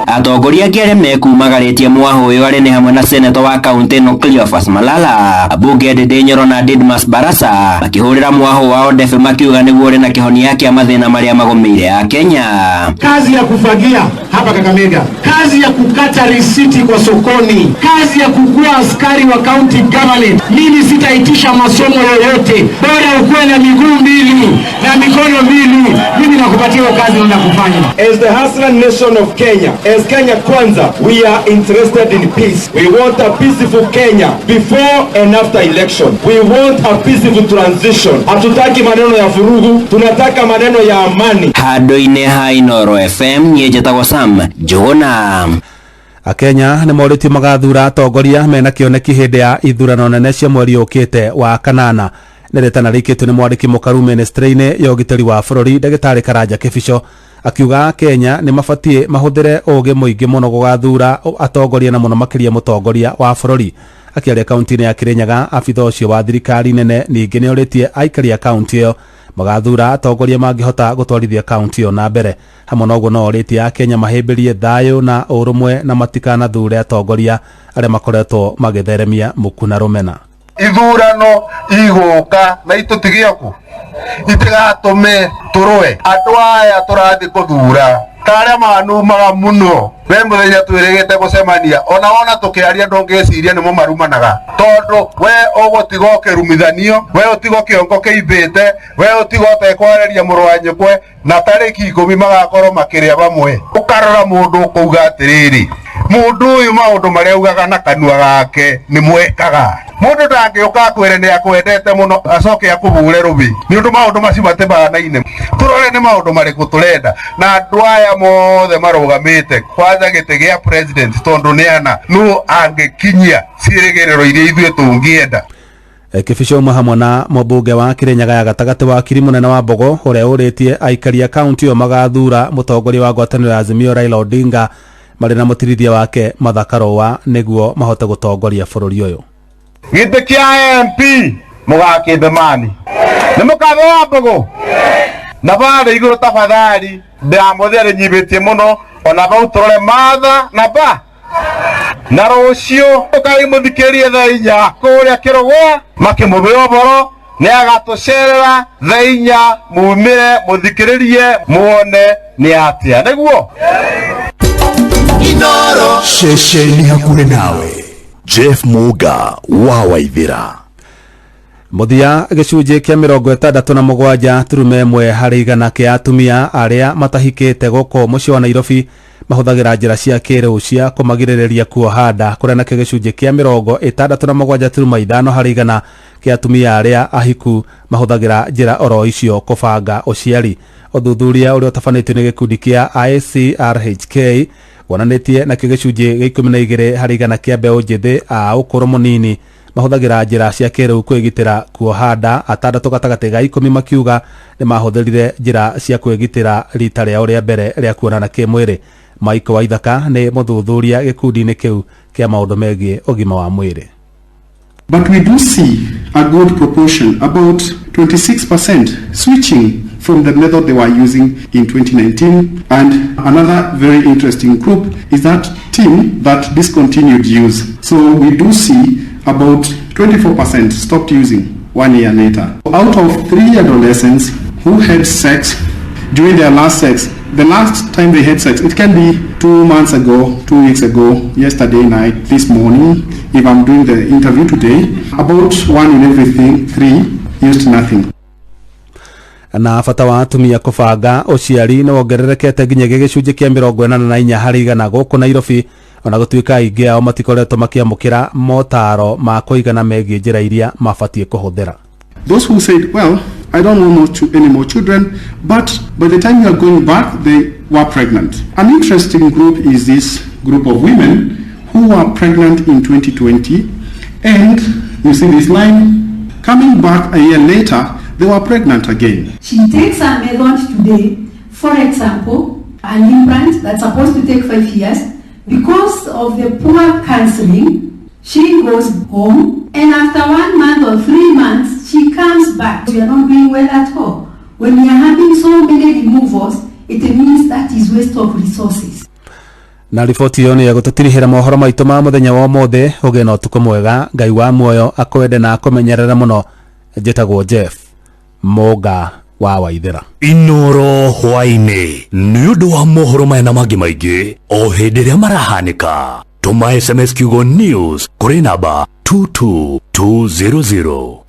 Speaker 24: Atongoria kiare mekumagaritie Mwaho uyu ari ni hamwe na senator wa kaunti no Cleophas Malala, abunge Ndindi Nyoro na Didmas Barasa makihurira Mwaho wao ndefe makiuga niguo ri na kihonia kia mathina maria magomire a Kenya.
Speaker 25: Kazi ya kufagia hapa Kakamega, kazi ya kukata risiti kwa sokoni, kazi ya kukua askari wa county government. Mimi sitaitisha masomo yoyote, bora ukuwe na miguu mbili na mikono mbili, mimi nakupatia kazi na kufanya. As the hustler nation of Kenya, as Kenya Kwanza, we are interested in peace. We want a peaceful Kenya before and after election. We want a peaceful transition. Hatutaki maneno ya vurugu, tunataka maneno ya amani.
Speaker 24: Handu-ini ha Inooro FM nie njĩtagwo Sam Njũgũna.
Speaker 10: Akenya nĩ morĩtio magathura atongoria mena kĩoneki hĩndĩ ya ithurano nene cia mweri ũkĩte wa kanana. Nĩ rĩtana rĩikĩtwo nĩ mwandĩki mũkaru ministry-inĩ ya ũgitĩri wa bũrũri Ndagĩtarĩ Karanja Kĩbico akiuga Kenya nĩ mabatie mahũthĩre ũũgĩ mũingĩ mũno gũgathura atongoria na mũno makĩria mũtongoria wa bũrũri. Akiaria kaunti-inĩ ya Kirinyaga, abitha ũcio wa thirikari nene ningĩ nĩ orĩtie aikari a kaunti ĩyo magathura atongoria mangĩhota gũtwarithia kaunti ĩyo na mbere. Hamwe na ũguo no orĩtie Akenya mahĩmbĩrie thayũ na ũrũmwe na matikanathure atongoria arĩa makoretwo magĩtheremia mũkuna rũmena.
Speaker 4: Ithurano igũka na itũtigĩoku itigatũme tũrũe andũ aya tũrathiĩ kũthura karĩa manumaga mũno we mũthenya twĩrĩgĩte gũcemania ona wona tũkĩaria ndũngĩciria nĩmo marumanaga tondũ we ũgũtiga ũkĩrumithanio we ũtiga kĩongo kĩimbĩte we ũtiga ũtekwareria mũrũ wa nyũkwe na tarĩki 10 magakorwo makĩrĩa bamwe ũkarora mũndũ ũkauga atĩrĩrĩ mũndũ ũyũ maũndũ marĩa ugaga na kanua gake nĩ mwekaga mũndũ ndangĩũka kwĩre nĩ akwendete mũno acoke akũbure rũbi nĩ ũndũ maũndũ macio matibanaine tũrore nĩ maũndũ marĩkũ tũrenda na andũ aya mothe marũgamĩte kwanza gĩtĩ gĩa president tondũ nĩ ana nũ angĩkinyia ciĩrĩgĩrĩro iria ithuĩ tũngĩenda.
Speaker 10: Kĩbico ũmwe hamwe na mũmbunge wa Kirinyaga ya gatagatĩ wa Kiri mũnene wa Mbogo ũrĩa ũrĩtie aikari a kaunti ĩyo magathura mũtongoria wa ngwatanĩro ya Azimio Raila Odinga marĩ na mũtirithia wake Martha Karũa nĩguo mahote gũtongoria bũrũri ũyũ.
Speaker 4: Gĩtĩ kĩa MP mũgakĩmbe mani nĩ mũkabe wa Mbogo na barĩ igũrũ tafadhali ndamũthia rĩnyibĩtie mũno ona bau tũrore Martha na ba na rũciũ ũkari mũthikĩrie thaa 4 kũrĩa Kĩrũgwa makĩmũbĩ ũboro nĩ agatũcerera thaa 4 mumĩre mũthikĩrĩrie muone nĩ atĩa nĩguo
Speaker 3: Inooro shesheni hakuhĩ nawe. Jeff Muga wa Waithira.
Speaker 10: Muthia gĩcunjĩ kĩa 67 turume 1 harĩ igana kĩa atumia arĩa matahikĩte gũkũ mũciĩ wa Nairobi mahũthagĩra njĩra cia kĩrĩu cia kũmagirĩrĩria kuoha nda kũrĩa nakĩo gĩcunjĩ kĩa 67.5 harĩ igana kĩa atumia arĩa ahiku mahũthagĩra njĩra oro icio kũbanga ũciari. Ũthuthuria ũrĩa ũtabanĩtio nĩ gĩkundi kĩa ICRHK wonanĩtie nakĩo gĩcunjĩ gĩa 12 harĩ igana kĩa mbeũ njĩthĩ a ũkũrũ mũnini mahũthagĩra njĩra cia kĩrĩu kwĩgitĩra kuoha nda. 6 gatagatĩ ga 10 makiuga nĩ mahũthĩrire njĩra cia kwĩgitĩra rita rĩao rĩa mbere rĩa kuonana kĩmwĩrĩ. Mike Waithaka nĩ mũthuthuria gĩkundi-inĩ kĩu kĩa maũndũ megiĩ ũgima wa mwĩrĩ.
Speaker 5: But we do see a good proportion, about 26% switching from the method they were using in 2019. And another very interesting group is that team that discontinued use. So we do see about 24% stopped using 1 year later. Out of 3 adolescents, who had sex during their last sex. The last time they had sex, it can be 2 months ago, 2 weeks ago, yesterday night, this morning, if I'm doing the interview today. About 1 in every 3 used nothing.
Speaker 10: Na bata wa atumia kubanga uciari no wongererekete nginya gicunji kia 44 harĩ 100 gũkũ Nairobi, ona gũtuĩka aingĩ ao matikoretwo makiamũkĩra motaro ma kũigana megie njĩra iria mabatie kũhũthĩra.
Speaker 5: Those who said, well, I don't want any more children, but by the time you are going back, they were pregnant. An interesting group is this group of women who were pregnant in 2020, and you see this line, coming back a year later, they were pregnant again.
Speaker 1: She takes a method today, for example, an implant that's supposed to take 5 years, because of the poor counseling, she goes home, and after 1 month or 3 months, she comes back. We are not doing well at all. When we are having so many removals, it means that is waste of resources.
Speaker 10: Na riboti iyo ni gũtũtirihĩra mohoro maitũ ma mũthenya wa ũmũthĩ. Ũgĩe na ũtukũ mwega, Ngai wa muoyo akwende na akũmenyerere mũno. Njĩtagwo Jeff Moga wa Waithĩra.
Speaker 3: Inooro hwainĩ nĩ ũndũ wa mohoro maya na mangĩ maingĩ o hĩndĩ ĩrĩa marahanĩka. Tuma SMS kiugo news kũrĩ namba 22200.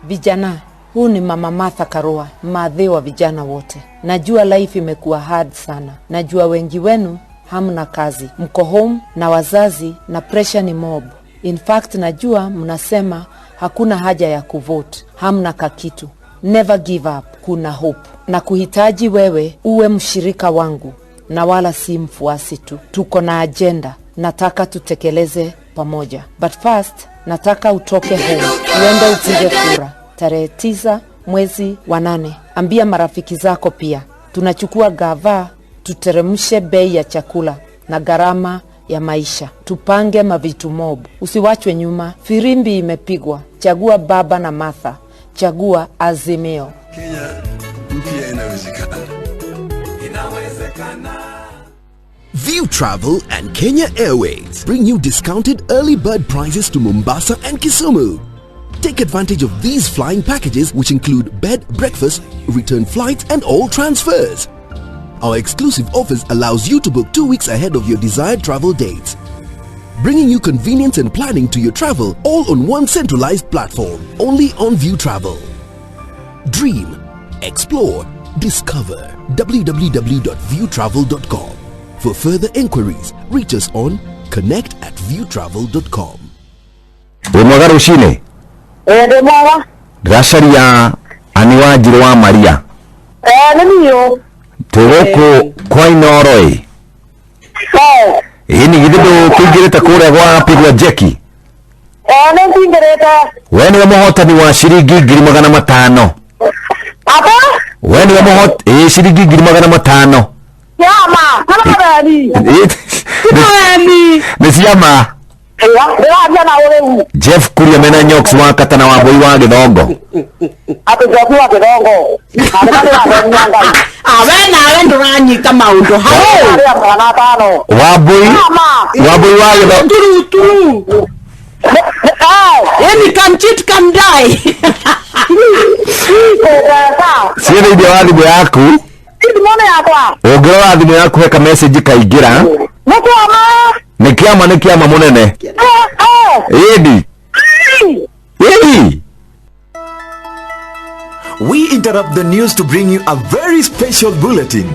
Speaker 20: Vijana, huu ni Mama Martha Karua, madhe wa vijana wote. Najua life imekuwa hard sana. Najua wengi wenu hamna kazi, mko home na wazazi na pressure ni mob. In fact, najua mnasema hakuna haja ya kuvote, hamna kakitu. Never give up, kuna hope. Na kuhitaji wewe uwe mshirika wangu na wala si mfuasi tu. Tuko na agenda, nataka tutekeleze pamoja. But first, nataka utoke home, uende upige kura. Tarehe 9 mwezi wa 8. Ambia marafiki zako pia. Tunachukua gava, tuteremshe bei ya chakula na gharama ya maisha. Tupange mavitu mob. Usiwachwe nyuma. Firimbi imepigwa. Chagua Baba na Martha. Chagua Azimio.
Speaker 6: Kenya mpya inawezekana. Inawezekana.
Speaker 7: View Travel and Kenya Airways bring you discounted early bird prices to Mombasa and Kisumu. Take advantage of these flying packages which include bed, breakfast, return flights and all transfers. Our exclusive offers allows you to book 2 weeks ahead of your desired travel dates, bringing you convenience and planning to your travel all on one centralized platform, only on View Travel. Dream, explore, discover. www.viewtravel.com. For further inquiries, reach us on connect@viewtravel.com.
Speaker 8: Umagaru shine.
Speaker 12: Mama.
Speaker 8: Rasharia aniwa jirwa Maria.
Speaker 12: Naniyo.
Speaker 8: Tegoko kwa Inooro. Ini gidido kugireta kure gwa pigwa Jeki.
Speaker 12: Ningireta.
Speaker 8: Weni wa muhotani wa shiringi 500.
Speaker 12: Apa?
Speaker 8: Weni wa shiringi 500.
Speaker 12: Yama, kama bani.
Speaker 8: Nisiyama. Jeff Kuria mena nyoks wa katana wa boy wa Githongo.
Speaker 12: Ati Jeff wa Githongo. Awena nduranyita maundu hao.
Speaker 8: Wa boy wa Githongo.
Speaker 12: Any come cheat come die.
Speaker 8: Sio ndio wadi yaku?
Speaker 12: Mbona yakwa?
Speaker 8: Ogera thimu yaku heka message kaingira. Nikiama munene. Edi.
Speaker 26: We interrupt the news to bring you a very special bulletin.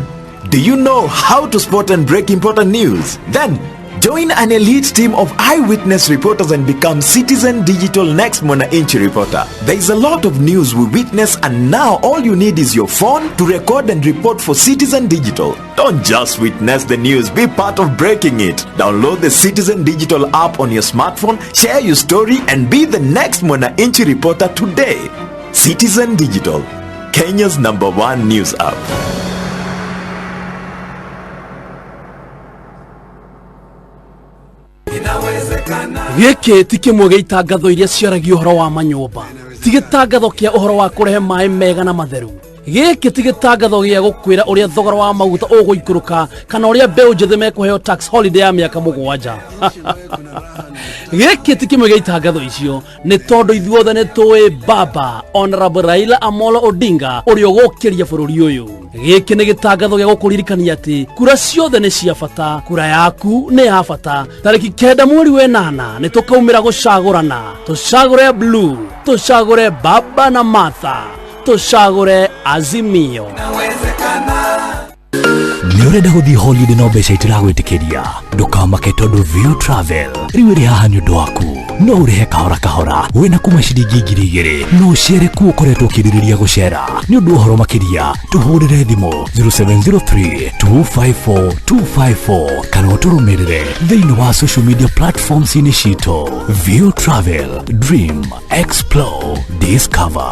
Speaker 26: Do you know how to spot and break important news? Then join an elite team of eyewitness reporters and become Citizen Digital Next Mwananchi reporter. There is a lot of news we witness, and now all you need is your phone to record and report for Citizen Digital. Don't just witness the news, be part of breaking it. Download the Citizen Digital app on your smartphone, share your story, and be the next Mwananchi reporter today. Citizen Digital, Kenya's #1 news app.
Speaker 27: Gĩkĩ ti kĩmwe gĩa itangatho iria ciaragia ũhoro wa manyũmba, ti gĩtangatho kĩa ũhoro wa kũrehe maĩ mega na matheru. giki tigitangatho gia gukwira uria thogora wa maguta uguikuruka kana uria mbeu njithe mekuheo tax holiday ya miaka 7 giki tikimwe itangatho icio ni tondu ithuothe ni tuwi baba Honorable Raila Amolo Odinga uria gukiria bururi uyu. Giki ni gitangatho gia gukuririkania ati kura ciothe ni cia bata, kura yaku ni ya bata. Tariki 9 mweri wa 8 ni tukaumira gucagurana, tucagure Blue, tucagure Baba na Martha, tucagure Azimio.
Speaker 3: Ni urenda guthii holiday no mbeca itiragwitikiria ndukamake tondu Vio Travel riu iri haha ni undu waku. No urehe kahora kahora wena kuma ciringi 2,000 no ucere kuo ukoretwo ukiririria gucera. Ni undu uhoro makiria tuhurire thimu 0703 254 254 kana uturumirire thiini wa social media platforms ini cito. Vio Travel, dream, explore, discover.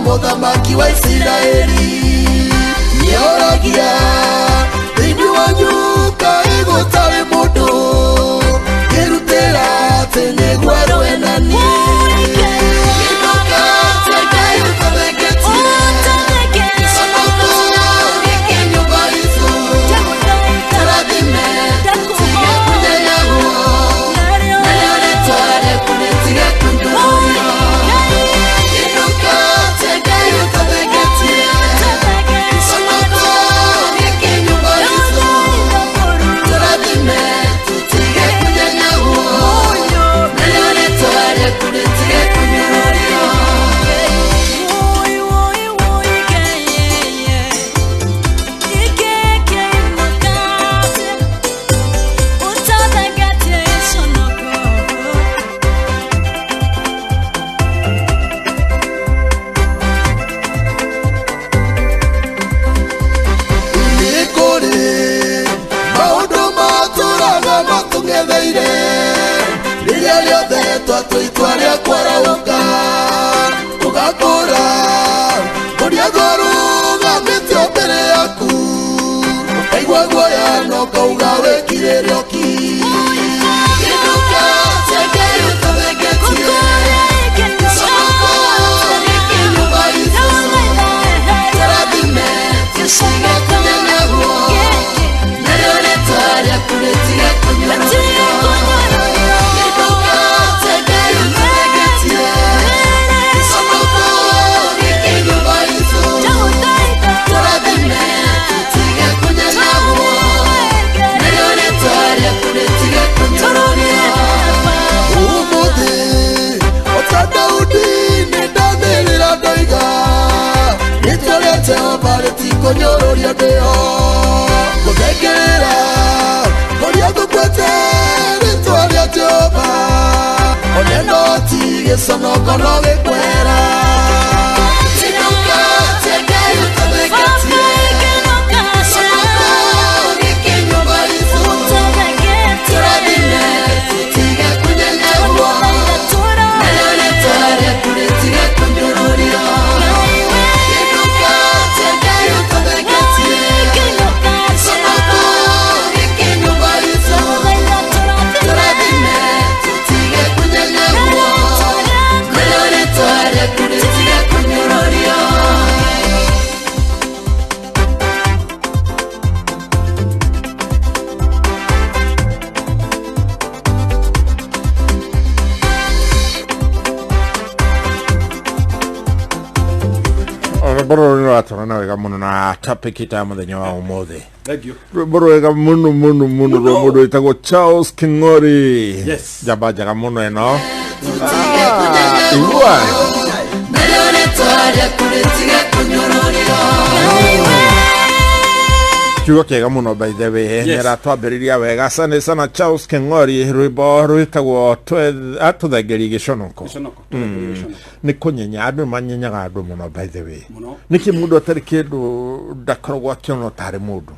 Speaker 9: Muthamaki wa Israeli nioragia thiini wa nyuka igutari mundu kirutira tene gwarwe nani Tuitwaria kwarauka tugakora uria goruga mitio mbere yaku ukaigua guoya no kauga wekire rioki kiduka chake utabegetie somoko nyumba hizo tarathime tushige kunyanyaguo narione twaria kuretia kunyororia Konyororia deo kuthekera koria gukwete ritwaria Jehova oneno tige sonoko no gikwera tinuka tege utabegetie sonoko gikinyumba izu turadine tige kunyanyaguo nayone tware
Speaker 11: boro ni watu na wega muno na topic ita muthenya wa umuthi.
Speaker 13: Thank you.
Speaker 11: Boro wega muno robodo itago Charles Kingori.
Speaker 13: Yes.
Speaker 11: Jaba jaga muno eno. Igwa. Kiugo kiega muno by the way. Nera twambiriria wega sana Charles Kingori rwimbo rwitagwo atuthengeria giconoko. Ni kunyenya andu manyenyaga andu muno by the way. Niki mundu atari kindu ndakoragwo akiono tari mundu.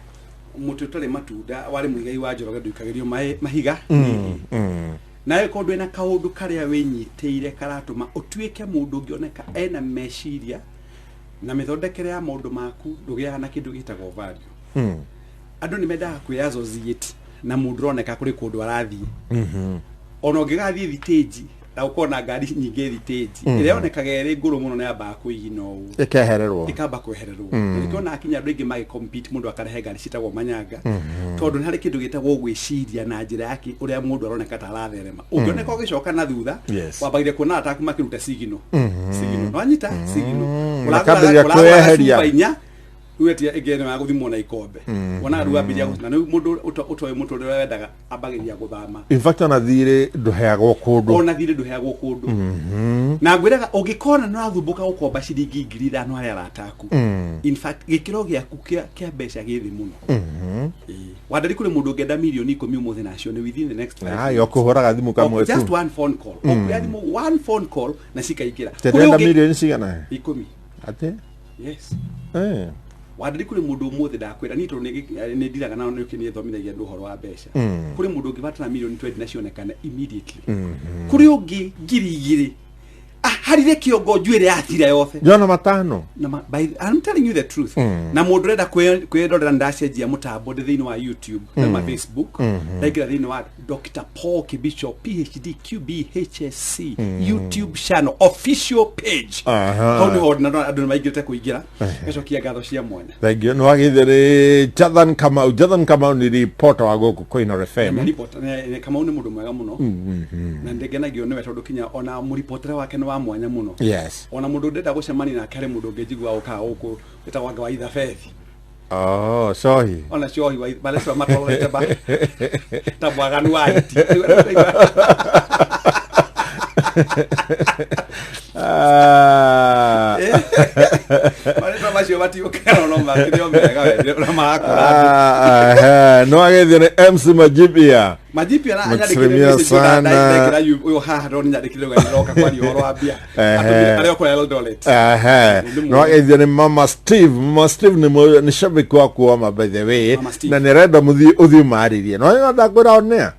Speaker 13: Mutu utari matunda wari muigai wa njoroge nduikagirio mahiga. Nawe kondu ena kaundu karia winyiteire karatuma utuike mundu ungioneka ena meciria na mithondekere ya maundu maku ndugiaga na kindu gitagwo value. Andu ni mendaga kwiyazociate na mundu roneka kuri kundu arathie. Ona ungigathie thiteji na ukona ngari nyingi thiteji ire onekaga iri nguru muno na amba kuigina u ikamba kwehererwo nikiona akinya andu ingi magi compete mundu akarehe ngari citagwo manyanga tondu hari kindu gitagwo gwiciria na njira yake uria mundu aroneka ta aratherema ungioneka ugicoka na thutha wambagire kuona ataku makiruta sigino no anyita sigino
Speaker 11: urakambia kweheria
Speaker 13: uwetia egene ma guthimwo na ikombe wona ruwa bilia na mundu utoe mutu uri wendaga abagiria guthama
Speaker 11: in fact ona thire nduheagwo kundu
Speaker 13: na ngwiraga ungikona no athumbuka gukomba ciringi 5,000 ari arataku in fact gikiro giaku kia mbeca githi muno wadari kuri mundu ngenda milioni 10 umuthi nacio ni within the next 5
Speaker 11: yo kuhuraga thimu kamwe tu
Speaker 13: just one phone call okuya thimu one phone call na cikaikira
Speaker 11: kuri milioni cigana
Speaker 13: 10
Speaker 11: ate
Speaker 13: yes wadari kuri mundu umuthi ndakwira ni tondu ni ndiraga na no kini thomithagia ndu horo wa mbeca kuri mundu ungibatana milioni 20 nacionekana immediately kuri ungi ngiri igiri harire kiongo njuire athira yothe
Speaker 11: jona matano
Speaker 13: I'm telling you the truth na mundu renda kwirorera ndacenjia mutambo thiini wa YouTube na Facebook ndaikira thiini wa Dr. Paul Kibicho PhD QBHSC YouTube channel official page how ni ordinary andu maigirite kuingira gacokia ngatho cia mwanya
Speaker 11: thank you no agithire Jathan Kamau ni reporter wa goku Koino FM
Speaker 13: reporter ne Kamau ni mundu mwega muno na ndegenagio niwe tondu kinya ona mu reporter wake wa mwanya muno
Speaker 11: yes
Speaker 13: ona mundu ndenda gucemani na kare mundu ngejigwa uka uku eta wanga wa itha fethi
Speaker 11: sorry
Speaker 13: ona shohi wa baleswa matolete ba tabwaganu waiti
Speaker 11: no agethire MC Majipia
Speaker 13: na anyandikire sana uyo haha ndo nyandikire gairoka kwa horo abia atari okora Eldoret
Speaker 11: no agethire Mama Steve ni shabiki wako wa by the way na nirenda muthi maririe no ndakwira onea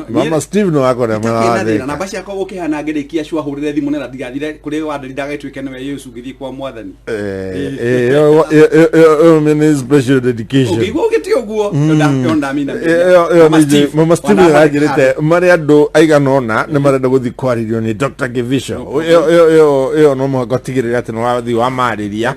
Speaker 11: Mama Steve no akora mwana
Speaker 13: na bashi akwo ukihana ngirikia shwa hurire thimu na ndigathire kuri wadari ndagaitwike niwe Yesu githi kwa mwathani
Speaker 11: mini special dedication
Speaker 13: ugigo gitio guo ndakionda mina
Speaker 11: Mama Steve agirite mari andu aiganona ni marenda guthi kwaririo ni Dr. Givisho yo no mo gotigirira ati no wathi wa mariria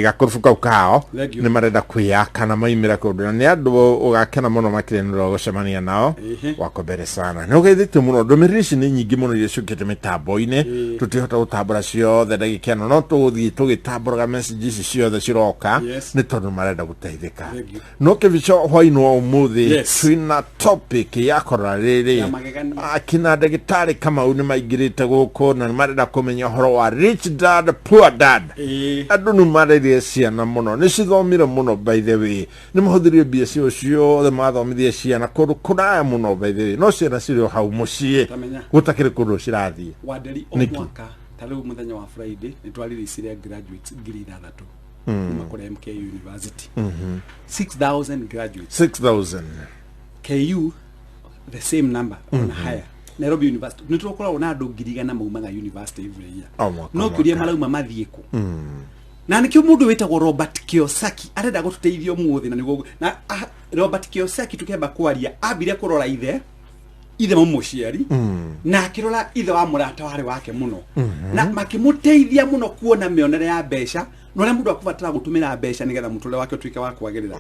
Speaker 11: gakurufuka ukao ni marenda kuyaka na maimira kundu ni andu ugakena muno makirenero gucemania nao wako bere sana no geithite muno ndomiririci ni nyingi muno irecukite mitambo-ine tutihota gutambura ciothe ndagikeno no tugitamburaga messages ciothe ciroka ni tondu marenda guteithika no Kibicho hwaino umuthi twina topic yakora riri akina ndagitari Kamau ni maigirite guku na marenda kumenya horo wa rich dad poor dad andu ni marenda ciana muno ni cithomire muno by the way ni muhuthirie bia cio the mathomithie ciana kundu kunaya muno by the way no ciana cirio hau mucie gutakire kundu cirathie
Speaker 13: wadari omwaka tariu muthenya wa Friday ni twariricire graduates 6,000 kuma kuri MK University 6,000 graduates
Speaker 11: 6,000
Speaker 13: KU the same number on higher Nairobi University nitokora ona andu 1,000 maumaga university every year no kuria marauma mathieko na nikio mundu witagwo Robert Kiyosaki arenda gututeithio muthi na niguo na Robert Kiyosaki tukemba kwaria ambire kurora ithe mumuciari na akirora ithe wa murata wari wake muno na makimuteithia muno kuona mionere ya mbeca no le mundu akubatara gutumira mbeca nigetha mutule wake tuike wa kwagirira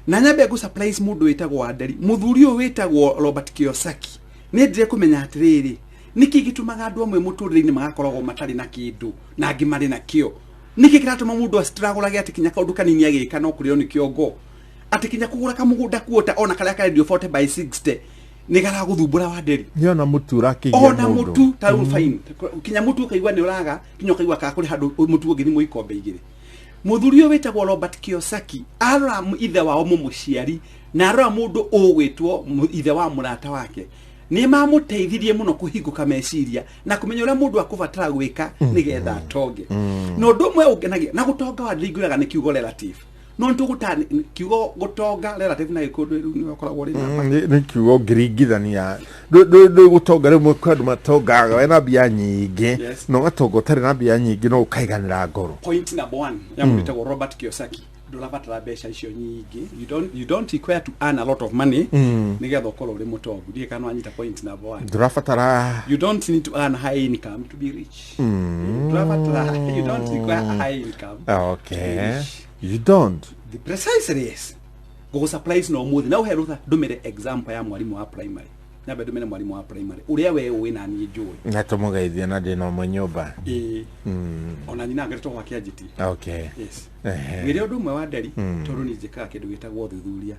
Speaker 13: na nyabe gu supplies mundu witagwo Waderi muthuri uyu witagwo Robert Kiyosaki ni ndire kumenya atiriri niki gitumaga andu amwe muturire-ini magakoragwo matari na kindu na angi mari na kio niki kiratuma mundu struggle age atikinya kaundu kanini agika no kurio ni kiongo atikinya kugura kamugunda kuota ona karia ka radio 40 by 60 ni gara guthumbura wa nderi
Speaker 11: yona mutura kigia
Speaker 13: ona mutu ta fine kinya mutu kaigwa ni uraga kinyo kaigwa ka kuri handu mutu ungithi mu ikombe igire muthurio wetagwo Robert Kiyosaki arora ithe wao mumuciari na arora mundu ugwitwo ithe wa murata wake ni mamuteithirie muno kuhinguka meciria na kumenya uria mundu akubatara gwika nigetha atonge no ndumwe ungenagia na gutonga wa ndinguraga ni kiugo relative no ntugutani kiugo gutonga relative na ikundu riu ni wakoragwo ri namba
Speaker 11: ni kiugo ngirigithania ndu gutonga rimwe kwandu matongaga wena bia nyingi no gatonga utari na bia nyingi no ukaiganira ngoro.
Speaker 13: Point number 1 ya mwitagwo Robert Kiyosaki ndurabatara mbeca icio nyingi you don't require to earn a lot of money nigetha ukorwo uri mutongu ndie kana anyita point number 1
Speaker 11: ndurabatara
Speaker 13: you don't need to earn high income to be rich ndurabatara you don't require high income
Speaker 11: okay you don't
Speaker 13: the precisely yes go supplies no muthi na uherutha ndumire example ya mwalimu wa primary na bedo mena mwalimu wa primary uria we wina ni njui
Speaker 11: na tumugeithia na ndino mwenyoba
Speaker 13: ona nyina ngaretwo kwa kiajiti
Speaker 11: okay
Speaker 13: yes wire undu mwe wa nderi tondu ni njikaga kindu gitagwo thuthuria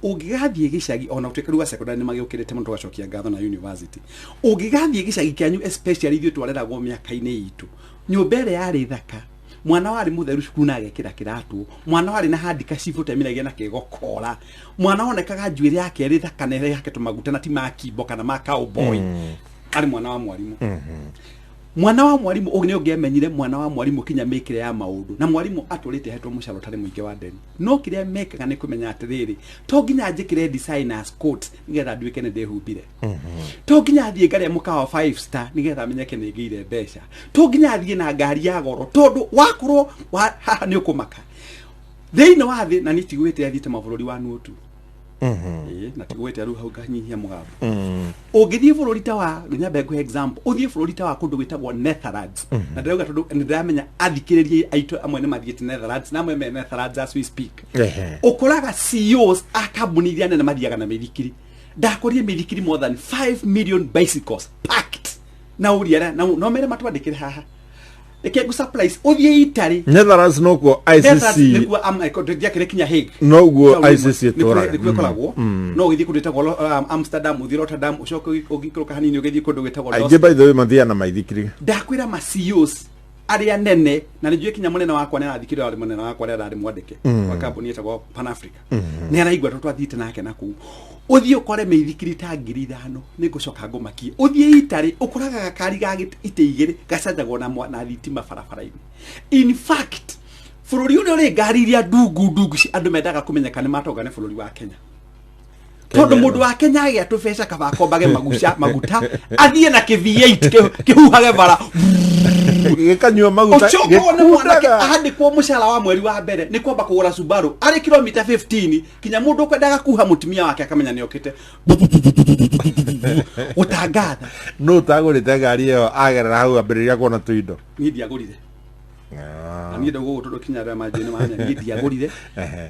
Speaker 13: ungigathie gicagi ona utekaruga secondary ni magiukirite mundu gacokia ngatho na university ungigathie gicagi kyanyu especially ithu twareragwo miaka-ini itu nyumbere yari thaka mwana wari mutheru cukuru na agekira kiratu mwana wari na handika cibu temiragia na kigokora mwana onekaga njuire yake ri thaka nere yake tumaguta na ti makimbo kana ma cowboy ari mwana wa mwalimu mwana wa mwalimu ugne ungemenyire mwana wa mwalimu kinya mekire ya maundu na mwalimu atulite hetwo mucaro tari muingi wa ndeni no kiria mekaga ni kumenya atiriri to nginya njikire designers coat nigetha nduike ne ndehumbire to nginya thie ngare mukawa 5 star nigetha menyeke ni ngire mbeca to nginya thie na ngari ya goro tondu wakorwo haha ni ukumaka theino wa thi na nitigwite athite mabulori wa nutu na tigwete aru hau ganyihia mugambo ungithie bururi ta wa nyambe go example uthie bururi ta wa kundu gwitagwo Netherlands na ndauga tondu ndamenya athikiririe aito amwe ni mathiete Netherlands na amwe me Netherlands as we speak ukuraga CEOs a kambuni iria nene mathiaga na mithikiri ndakorie mithikiri more than 5 million bicycles packed na uria no mere matwandikire haha eke go supplies uthie Italy
Speaker 11: Netherlands no ko ICC
Speaker 13: nikuo dia kire kinya Hague
Speaker 11: no go ICC tora
Speaker 13: nikuo kolagwo no githie kundu gwo Amsterdam uthie Rotterdam ucoke ugikruka hanini ugithie kundu gwitagwo
Speaker 11: Aige by the way mathia na maithikiri
Speaker 13: ndakwira ma CEOs aria nene na nijue kinya munene wakwa ni arathikire ari munene wakwa ni arari mwandike wa company etagwo Pan Africa ni araigwa twathite nake naku uthie ukore meithikiri ta 5,000 ni gucoka ngumakie uthie Italy ukuraga gakari ga ite igiri gacanjagwo na thitima barabara-ini in fact bururi uri uri ngari iria ndungu ci andu mendaga kumenyeka ni matonga ni bururi wa Kenya tondu mundu wa Kenya agia tubeca kabakombage maguta athie na V8 kihuhage bara
Speaker 11: gikanywa maguta
Speaker 13: gikone mwanake ahandikwo mucara wa mweri wa mbere ni kwamba kugura Subaru ari kilomita 15 kinya mundu kwendaga kuha mutumia wake akamenya ni okite utangatha
Speaker 11: no tagurite ngari iyo agerera hau ambiriria kuona tuindo
Speaker 13: ni ndiagurire na ni ndogo tondu kinya ra majini manya ni ndiagurire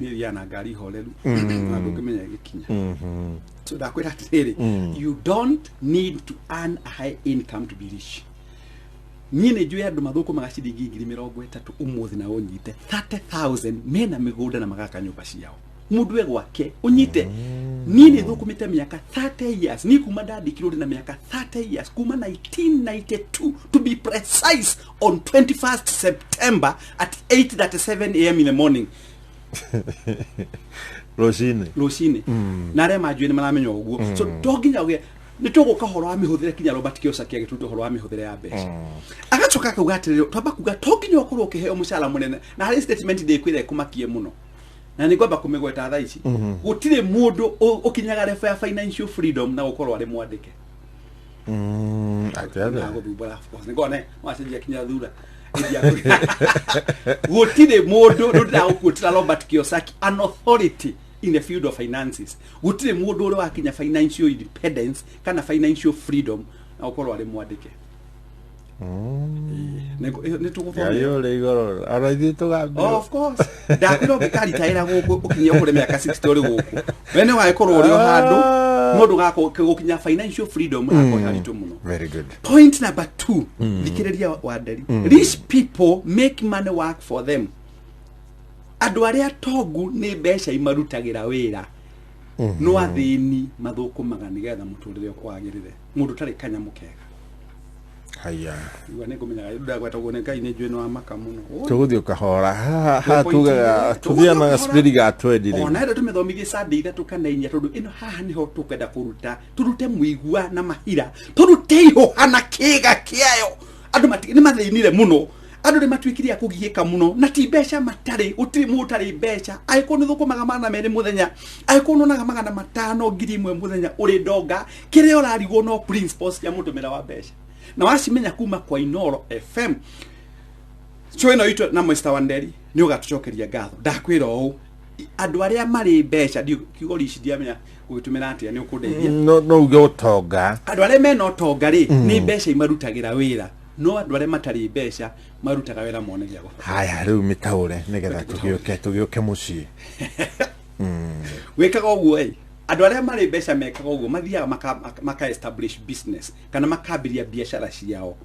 Speaker 13: ni yana ngari horeru na ndukimenya gikinya so ndakwira atiriri you don't need to earn a high income to be rich nyine juu ya andu mathuku magaciringi 30 umuthi na unyite 30,000 mena migunda na magaka nyumba ciao mundu we gwake unyite nini thukumite miaka 30 years ni kuma ndandikirwo na miaka 30 years kuma 1992 to be precise on 21st September at 8:37 am in the morning Rosine na re majue ni maramenya uguo so toginya uge ni tuguka horo wa mihuthire kinya Robert Kiyosaki agitutu horo wa mihuthire ya mbeca agacoka kuga atiriro twamba kuga toginya ukorwo ukiheo mucara munene na hari statement de kwire kumakie muno na ni kwamba kumegweta thaa ici gutire mundu ukinyaga level ya financial freedom na ukorwo ari mwandike
Speaker 11: atenda
Speaker 13: ngobura ni ngone wacenjia kinya thura gutire mundu nda ukutira Robert Kiyosaki an authority in the field of finances gutire mundu uri wakinya financial independence kana financial freedom na ukorwo ari mwandike ne tukuthomera
Speaker 11: yo le igoro arathi tugambira
Speaker 13: of course ndakwira ngikari taira guku ukinya kure miaka 60 uri guku wene wa ikorwo uri handu no ndugako gukinya financial freedom nako haritu muno.
Speaker 11: Very good.
Speaker 13: Point number 2 thikiriria wa ndari. Rich people make money work for them. Andu aria tongu ni mbeca imarutagira wira. No athini mathukumaga nigetha muturire kwagirire. Mundu tari kanya mukega.
Speaker 11: Haya.
Speaker 13: Iwa ne kumenya ndagweta kuone kai ne jwe no amaka muno.
Speaker 11: Tuguthi ukahora ha tugaga tuthia na spirit ga twendire.
Speaker 13: Ona ndo tumethomithie Sunday ithatu kana inya tondu ino haha niho tukenda kuruta turute muigua na mahira turute iho ana kiga kiayo andu matini mathinire muno andu ni matwikiria kugihika muno na ti mbeca matari utiri mutari mbeca aiko ni thukumaga mana meri muthenya aiko nonaga magana matano ngiri imwe muthenya uri ndonga kire urarigwo no principles ya mutumira wa mbeca na wacimenya kuma kwa Inooro FM so ino itu na Mr. Wanderi ni ugatucokeria ngatho ndakwira o andu aria mari mbeca ndio kigori ici ndiamenya gugitumira atia ni ukundeithia
Speaker 11: no uge utonga
Speaker 13: andu aria mena utonga ri ni mbeca imarutagira wira no andu aria matari mbeca marutaga wira monegia go
Speaker 11: haya riu mitaure nigetha tugioke mucii
Speaker 13: wekaga oguo andu aria mari mbeca mekaga oguo mathiaga maka establish business kana makambiria biashara ciao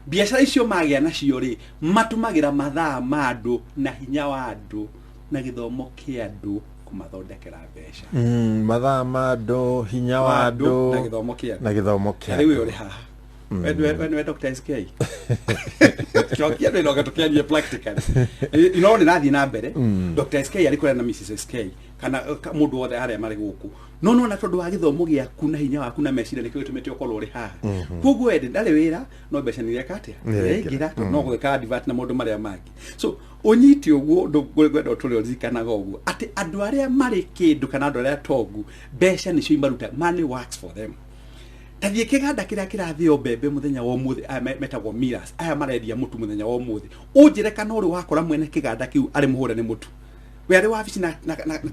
Speaker 13: biashara icio magia nacio ri matumagira mathaa ma andu na hinya wa andu na githomo kia andu kumathondekera mbeca
Speaker 11: mathaa ma andu hinya wa andu na githomo kia
Speaker 13: riu uri haha when Dr. SK Chokia no gatukiania practically ino ni nathi na mbere Dr. SK alikuwa na Mrs. SK kana mundu wothe aria mari guku no na tondu wa githomo giaku na hinya waku na meciria nikio tumete okolo uri haha kugu ende ndale wira no mbeca ni rekate ngira no gwika advert na mundu maria mangi so onyiti oguo ndugwenda uturi ozikana goguo ati andu aria mari kindu kana andu aria tongu mbeca nicio imaruta money works for them. Tathie kiganda kiria kirathio mbembe muthenya wa umuthi metagwo miras aya marendia mutu muthenya wa umuthi unjire kana uri wakora mwene kiganda kiu ari muhure ni mutu we ari wabici na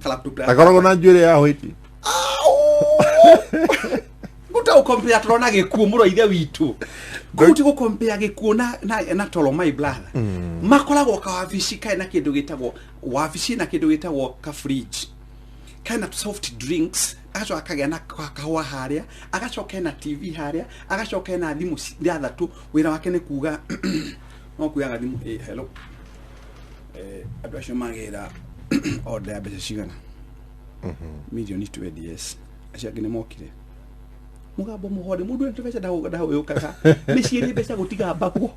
Speaker 13: laptop
Speaker 11: akoragwo na njuire ya hoiti
Speaker 13: guta ukompea turona gikuo muro ithe witu guti gukompea gikuo na tolo my brother makoragwo ka wabici kai na kindu gitagwo wabici na kindu gitagwo ka fridge kana soft drinks agacoka akagĩa na kahũa harĩa agacoka na TV harĩa agacoka na thimũ cia thatu wĩra wake nĩ kuga no kuyaga thimũ hello andũ acio magĩra order ya mbeca cigana milioni 20 yes acio angĩ nĩ mokire mugambo muhore mundu ente mbeca ndaho yukaga mĩciĩ nĩ mbeca gũtiga mbagwo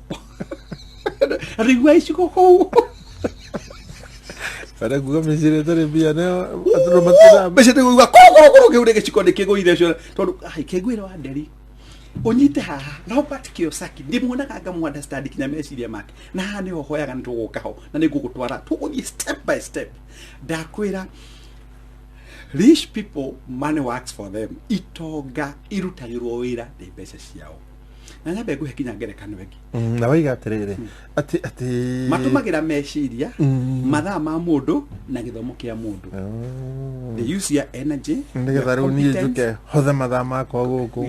Speaker 13: arigwa icigo kũu
Speaker 11: Para kuga mecire tare bia ne atro matira
Speaker 13: mbeca ndiguigua koro kiure gicikondi kiguire cio tondu ai kiguire wa nderi onyite haha Robert Kiyosaki ndimuonaga ngamu understand kinya meciria make na haha niho hoyaga nituguka ho na nigugutwara tuguthie step by step ndakwira rich people money works for them itonga irutagirwo wira ni mbeca ciao na nyabe guhekinya ngerekano wengi
Speaker 11: na waiga atiriri ati
Speaker 13: matumagira meciria mathaa ma mundu na githomo kia mundu they use your energy
Speaker 11: nigetha riu ni njuke hothe mathaa makwa guku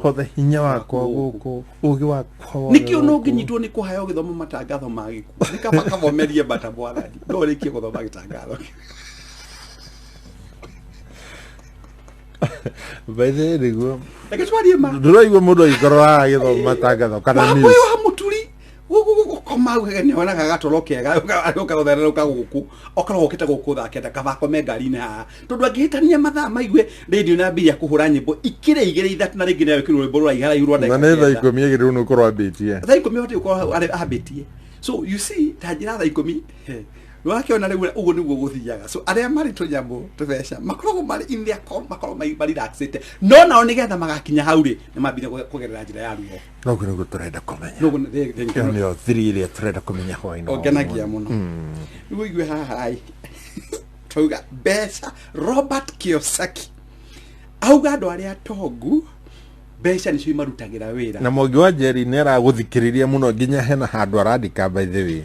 Speaker 11: hothe hinya wakwa guku ugi wakwa
Speaker 13: nikio no nginyitwo ni kuhayo githomo matangatho magiku nikaba kavomerie bata bwathani no rikie guthoma gitangatho
Speaker 11: Baithe riguo.
Speaker 13: Eketwari ma.
Speaker 11: Nduraigwa mundu aikorora agithoma matangatho kana news.
Speaker 13: Wapo wa muturi. Koma ugene wana gagatolokega ukagotherera guku okara okita guku thaketa kabako me ngari-ini haha tondu angihitania mathaa maigwe radio na mbia kuhura nyimbo ikire igire ithatu na ringi nayo kirwo rwimbo rwa igara irwa ndeka
Speaker 11: na thaa 10 agiriru no korwo ambitie
Speaker 13: thaa 10 hote ukorwo ambitie so you see tajira thaa 10 wakiona riu uguo niguo guthiaga so aria mari tunyamu tubeca makoragwo mari in their makoragwo mari relaxed no nao nigetha magakinya hau ri ni mambire kugerera njira ya ruo
Speaker 11: no kuno turenda kumenya no nio thirire turenda kumenya hwaino
Speaker 13: ogenagia muno riu igwe haha ai tuga beca Robert Kiyosaki auga andu aria tongu beca nicio imarutagira wira
Speaker 11: na Mwangi wa Njeri ni araguthikiriria muno nginya hena handu arandika by the way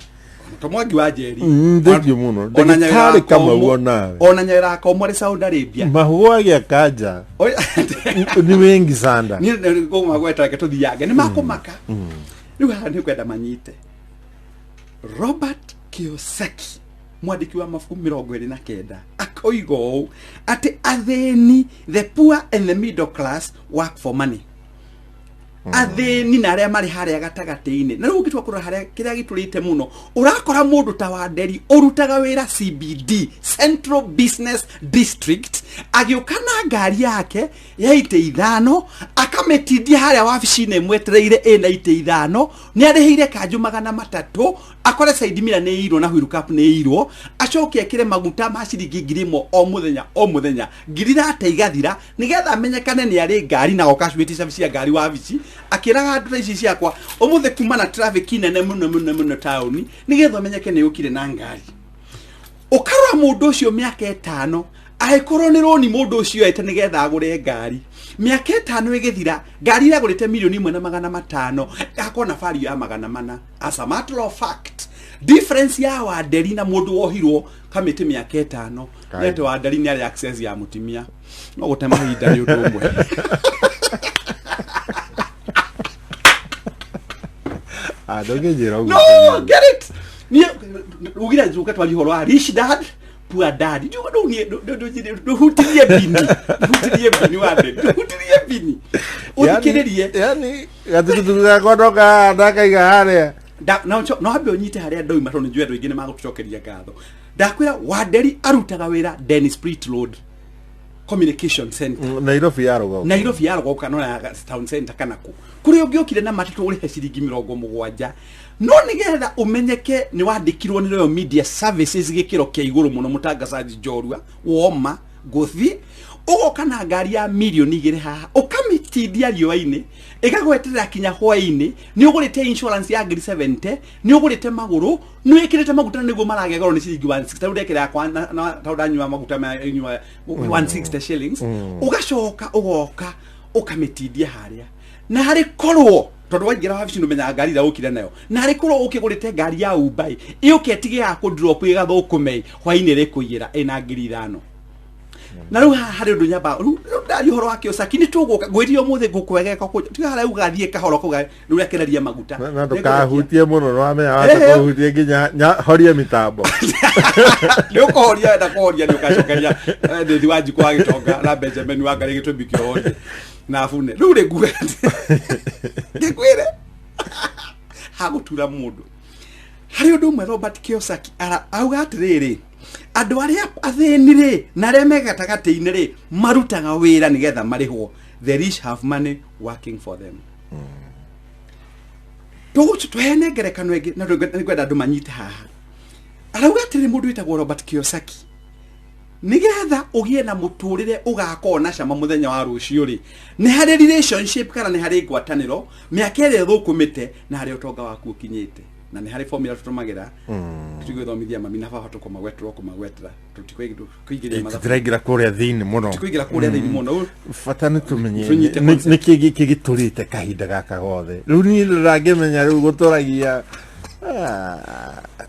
Speaker 13: Mwangi wa Njeri
Speaker 11: ndivyo muno ndagitari kama uona
Speaker 13: ona nyera ka omore Saudi Arabia
Speaker 11: mahuagia kaja ni wengi sana
Speaker 13: ni ngo magweta ke tuthiage ni makumaka riu ha ni kwenda manyite Robert Kiyosaki mwandiki wa mafuku 29 akoiga ũũ atĩ athĩni, the poor and the middle class work for money. Athĩni na arĩa marĩ harĩa gatagatĩ-inĩ. Na rĩu ũngĩtua kũrora harĩa kĩrĩa gĩtũrĩte mũno, ũrakora mũndũ ta wa Nderi ũrutaga wĩra CBD, Central Business District, agĩũka na ngari yake ya ite 5 akametindia harĩa wabici-inĩ mwetereire ĩna ite 5, nĩ arĩhĩire kanjũ 300, akore side mirror nĩ irwo na wheel cap nĩ irwo, acoke ekĩre maguta ma ciringi 1000 o mũthenya ngiri thate igathira, nĩgetha amenyekane nĩ arĩ ngari na okashwĩti service ya ngari wabici, akĩraga andũ ici ciakwa ũmũthĩ kuma na traffic nene mũno town, nĩgetha amenyeke nĩ ũkire na ngari. Ũkarora mũndũ ũcio mĩaka 5 agĩkorwo nĩ roni mũndũ ũcio ete nĩgetha agũre ngari, mĩaka 5 ĩgĩthira ngari iragũrĩte 1,500,000 akona na value ya 400,000. As a matter of fact, difference ya wa Nderi na mũndũ wohirwo kamĩtĩ mĩaka 5 nĩte wa Nderi nĩ arĩ access ya mũtimia, no gũtema hinda nĩ ũndũ ũmwe. No, get it. Ni ugira zuka twali horo wa rich dad, poor dad. Do hutilie bini wade. Hutilie bini. Ukirerie.
Speaker 11: Yani gatutuga kodoka ndakaiga haria.
Speaker 13: No habe onyite haria ndoi matone njwe ndo igine magucokeria gatho. Ndakwira wa Nderi arutaga wira Dennis Sprit Road Communication Center.
Speaker 11: Nairobi
Speaker 13: yarogo kana town center kana ku. Kuri ũngĩokire na matatu ũrĩhe ciringi 70. No nĩgetha ũmenyeke nĩ wandĩkirwo nĩ Royal Media Services gĩkĩro kĩa igũrũ mũno, mũtangazaji Njorua woma gũthi ũgoka na ngari ya milioni 2 haha ũkamĩtindia riũa-inĩ ĩgagweterera kinya hwaĩ-inĩ, nĩ ũgũrĩte insurance ya ngiri 70, nĩ ũgũrĩte magũrũ, nĩ wĩkĩrĩte maguta nĩguo maragegorwo nĩ ciringi 160. Tarĩu ndekĩra yakwa na taũdanyua maguta ma 160 shillings, ũgacoka ũgoka ũkamĩtindia harĩa na harĩ korwo tondu waingĩra wabici nũmenya ngari ĩrĩa ũkire nayo, na harĩ korwo ũkĩgũrĩte ngari ya Uber ĩũke ĩtige ya kũndrop ĩgathũkũme hwaĩ-inĩ ĩrĩkũiyĩra ĩna ngiri 5. Na rĩu harĩ ũndũ nyamba rĩu ndari ũhoro wa Kĩosaki nĩ tũgũka gwĩtia ũmũthĩ ngũkwegeka tiga harĩa ũgathiĩ kahoro kũga rĩu rekereria maguta
Speaker 11: na ndũkahutie mũno no amenya wata kũhutie nginya horie mitambo
Speaker 13: nĩ ũkũhoria na kũhoria nĩ ũkacokeria ndithi wa njiko wa Gĩtonga na Benjamin wa Ngari gĩtũmi kĩhorie na bune rĩu rĩ nguge ngĩkwĩre hagũtura mũndũ harĩ ũndũ ũmwe Robert Kĩosaki auga atĩrĩrĩ, andũ arĩa athĩni rĩ na arĩa me gatagatĩ-inĩ rĩ marutaga wĩra nĩgetha marĩhwo. The rich have money working for them. Tuhene ngerekano ĩngĩ na nĩngwenda andũ manyite haha. Arauga atĩrĩ mũndũ wĩtagwo Robert Kĩosaki, nĩgetha ũgĩe na mũtũrĩre ũgakorwo na cama mũthenya wa rũciũ rĩ, nĩ harĩ relationship kana nĩ harĩ ngwatanĩro mĩaka ĩrĩa thũkũmĩte na harĩ ũtonga waku ũkinyĩte. Na nĩ harĩ formula tũtũmagĩra tũgĩthomithia mami na baba kũmagwetera tũtikũingĩria mathabu
Speaker 11: tũtiraingĩra kũrĩa thĩinĩ mũno
Speaker 13: tũtikũingĩra kũrĩa thĩinĩ mũno
Speaker 11: bata nĩ tũmenye nĩkĩ gĩkĩ gĩtũrĩte kahinda gaka gothe rĩu niĩ ndĩrangĩmenya rĩu gũtũragia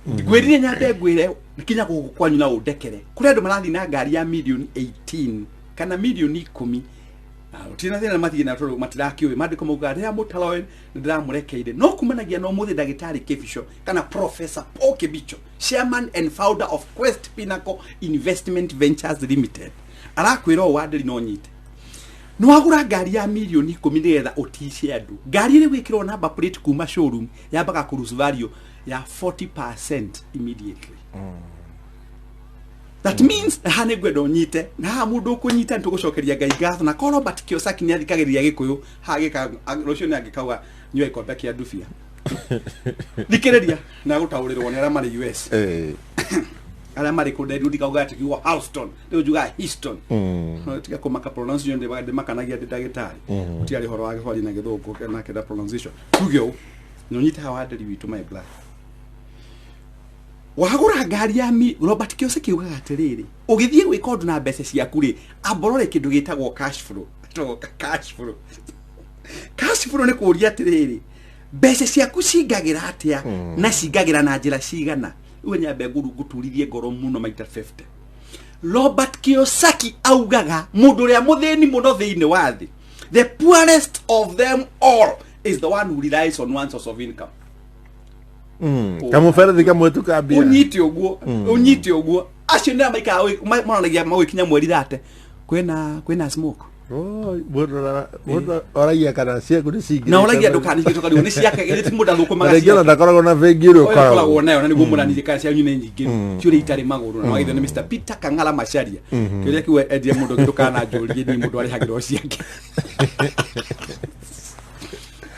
Speaker 13: ngwĩrire nyambe ngwĩre kinya gũkũ kwanyu na ũndekere kũrĩ andũ marathiĩ na ngari ya milioni 18 kana milioni 10 tina thina mathiĩ na toro matirakĩũĩ mandĩko mauga rĩrĩa mũtaloe ndĩramũrekeire no kumanagia no mũthĩ ndagĩtarĩ Kĩbicho kana Professor Paul Kĩbicho, chairman and founder of Quest Pinnacle Investment Ventures Limited, arakwĩra ũũ wa Nderi no nyite no wagũra ngari ya milioni 10 nĩgetha ũticie andũ. Ngari ĩrĩ gwĩkĩrwo number plate kuma showroom yambaga kũruce value ya 40% immediately. That means hane gwedo nyite na mundu kunyita ntugucokeria Ngai ngatho na Robert Kĩosaki ni athikagĩrĩria Gĩkũyũ hagika rũciũ ni angĩkauga nyua ikombe kĩa ndubia thikĩrĩria na gũtaũrĩrwo nĩ arĩa marĩ US arĩa marĩ kũndũ ndikauga ati kiugo Houston rĩu njuga Houston no tiga kũmaka pronunciation ndĩ makanagia ndagĩtarĩ utiarĩ horo wa Gĩbari na Gĩthũngũ na kenda pronunciation tugio no nyite hawa Nderi witũ my black wagũra ngari ya Robert Kĩosaki ugaga atĩrĩrĩ ũgĩthiĩ gwĩka ũndũ na mbeca ciaku rĩ amborore kĩndũ gĩtagwo cash flow nĩ kũria atĩrĩrĩ mbeca ciaku cingagĩra atĩa na cingagĩra na njĩra cigana. Uwe nyambe ngũturithie ngoro mũno maita 50. Robert Kĩosaki augaga mũndũ ũrĩa mũthĩni mũno thĩinĩ wa thĩ, the poorest of them all is the one who relies on one source of income.
Speaker 11: kamuberethi kamwe tukambia
Speaker 13: unyite oguo acio nä maika monanagia magwikinya mweri rate kwina smoke
Speaker 11: oragia kana ciaku nä cingä
Speaker 13: na oragia ndåkanigä toka nä ciake må ndå thå
Speaker 11: maga ndakoragwo na bengi ä rä
Speaker 13: koragwo nayo na nä guo må ranithä kana cianyu nä nyingä ciå rä itarä magå rå na wagithio nä Mr. Peter Kang'ala Macharia kä rä a kiuga endia må ndå ngä ndå kana njå rie ni må ndå arä hagä rwo ciake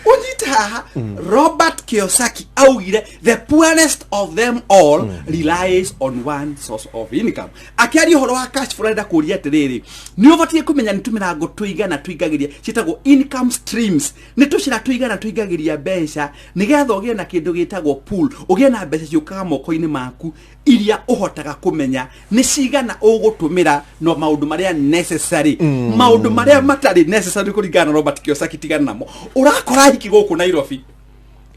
Speaker 13: unyite haha Robert Kiyosaki augire the poorest of them all relies on one source of income. Akiaria horo wa cash flow nda kuria atiriri ni ubatie kumenya ni tumirango tuigana tuigagiria citagwo income streams ni tucira tuigana tuigagiria mbeca nigetha ugie na kindu gitagwo pool ugie na mbeca ciukaga moko-ini maku iria uhotaga kumenya ni cigana ugutumira no maundu maria necessary maundu maria matari necessary kuringana Robert Kiyosaki tigana namo urakora hiki guku Nairobi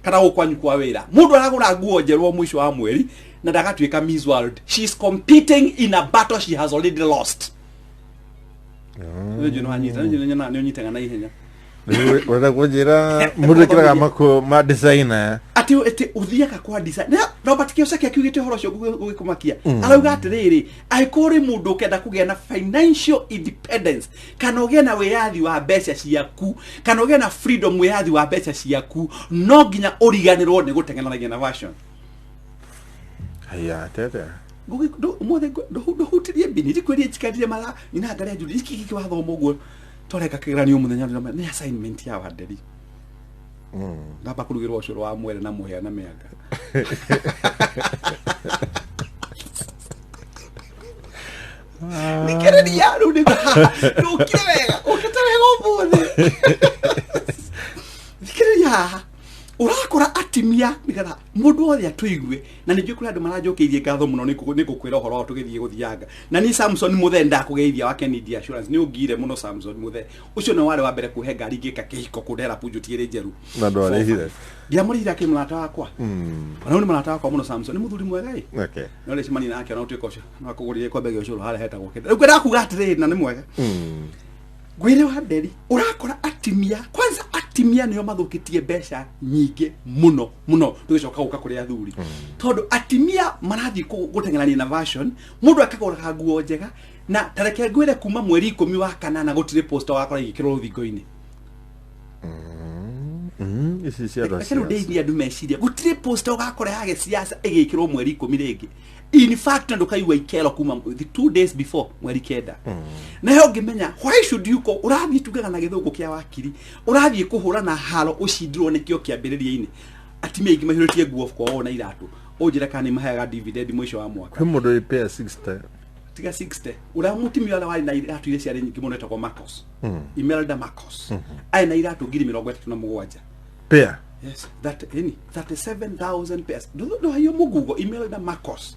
Speaker 13: kana gukwanyu kwa wira mundu aragura nguo njerwo mwisho wa mweri na ndagatuika Miss World. She is competing in a battle she has already lost. Wewe unanyita ni unyitenga na ihenya
Speaker 11: wenda kunjira mundu kiraga mako ma designer
Speaker 13: ati uthiaka kwa design na Robert Kiyosaki akiugite horo cio gugikumakia arauga atiriri aikore mundu kenda kugia na financial independence kana ugia na wiyathi wa mbeca ciaku kana ugia na freedom wiyathi wa mbeca ciaku no nginya uriganirwo ni gutengenanagia na version
Speaker 11: haya tete
Speaker 13: mothe hutirie bini tikwerie chikadire mara ina ngare njuri iki wathomo guo toreka kigeranio muthenya ni assignment ya waderi ngamba kurugirwo curu wa mwere na muhia na mianga nikere ya ru ni ukire wega ukitare nikere ya urakora atimia nigetha mundu othe atuigue na ningĩ kuri andu marajokeithie ngatho muno ni gukwira horo tugithie guthianga na ni Samson muthe ndakugeithia wa Kennedy Assurance ni ungire muno Samson muthe ucio no wale wa mbere kuhe ngari ngika kihiko kudera punjutiire njeru
Speaker 11: na ndo arehire
Speaker 13: dia murira ke mlata wakwa ona ni mlata wakwa muno Samson ni muthuri mwega
Speaker 11: okay
Speaker 13: no le cimani nake ona utiko cio no akugurire kwa bege ucio hale heta gukenda rĩu ndakuga atire na ni mwega gwire wa nderi urakora atimia kwanza atimia niyo mathukitie mbeca nyingi muno tugicoka guka kuri athuri tondu atimia marathi gutengerania na version mundu akagura nguo njega na tareke ngwire kuma mweri 10 wa kanana gutire poster wakora igikirwo ruthingo-ini
Speaker 11: isi cia ndo
Speaker 13: cia ndeithia andu meciria gutire poster wakora ya giciaca igikirwo mweri 10 ringi in fact ndukaigua ikero kuma the 2 days before mweri kenda na yo ngimenya why should you go urathi tugaga na githungu kia wakiri urathi kuhura na haro ucindirwo nikio kiambiriria-ini atimia ingi mahiritie nguo kwa ona iratu unjira kana mahaga dividend mwisho wa mwaka
Speaker 11: kwi mundu repair 60
Speaker 13: tiga 60 ura mutimia wala wali na iratu ile ciari nyingi muno etagwo Marcos Imelda Marcos ai na iratu 37
Speaker 11: pair
Speaker 13: yes that any 37,000 pairs do hayo mugugo Imelda Marcos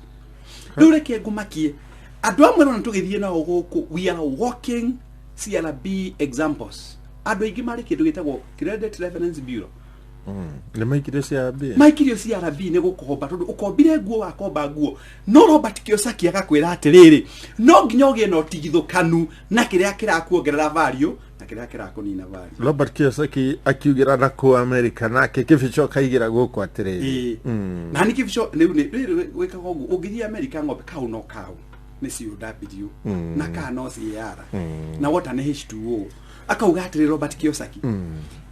Speaker 13: do reke ngumakie andu amwe no tugithie na guku we are walking CRB examples andu ingi mari kindu gitagwo credit reference bureau
Speaker 11: le maikire CRB
Speaker 13: maikirio CRB ni gukomba tondu ukombire nguo wakomba nguo no Robert Kiyosaki agakwira atiriri no nginya ugie no tigithukanu na kiria kirakuongerera value na kiria kirakunina value
Speaker 11: Robert Kiyosaki akiugira na ku America nake kibicho kaigira guku atiriri
Speaker 13: na ni kibicho ni wekaga ugu ugithia America ngombe kau no kau ni CW na kana CR na water ni H2O akauga atiriri Robert Kiyosaki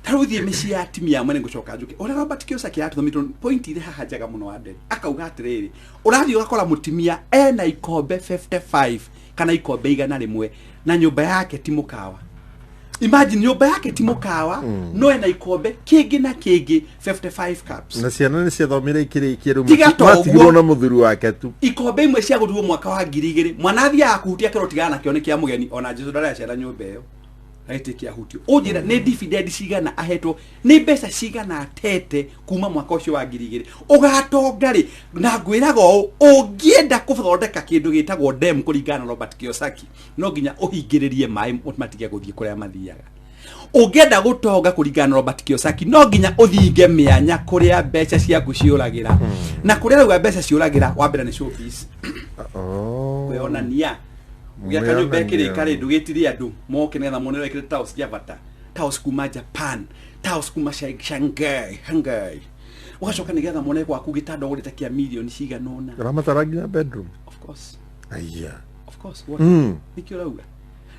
Speaker 13: taruthie mici ya atimia mwene ngucoka njuke ora Robert Kiyosaki athomitwo point ile haha njaga muno wa nderi akauga atiriri urathi ugakora mutimia ena ikombe 55 kana ikombe igana rimwe na nyumba yake ti mukawa imagine nyumba yake ti mukawa no ena ikombe kingi na kingi 55 cups
Speaker 11: na ciana ni ciathomire ikirikiru matigirwo na muthuru wake tu
Speaker 13: ikombe imwe cia gutuo mwaka wa 2000 mwanathi akuhutia kiro tigana kione kia mugeni ona Jesu ndare acera nyumba iyo aitikia hutio ujira ni dividend cigana ahetwo ni mbeca cigana atete kuma mwaka ucio wa 2000 ugatongari na ngwirago ungienda kuthondeka kindu gitagwo dem kuringana Robert Kiyosaki no nginya uhingiririe mai matige guthie kuria mathiaga ungienda gutonga kuringana Robert Kiyosaki no nginya uthinge mianya kuria mbeca ciaku ciuragira na kuria rauga mbeca ciuragira wambira ni showbiz kweonania Ugiaka nyumba kiri kare ndugitirie andu moke netha monero ikire taos ya bata taos kuma Japan taos kuma Shanghai ugacoka nigetha mone gwaku gitanda ugurite kia milioni ciganona
Speaker 11: ramataragia bedroom
Speaker 13: of course
Speaker 11: aiya
Speaker 13: of course what nikio rauga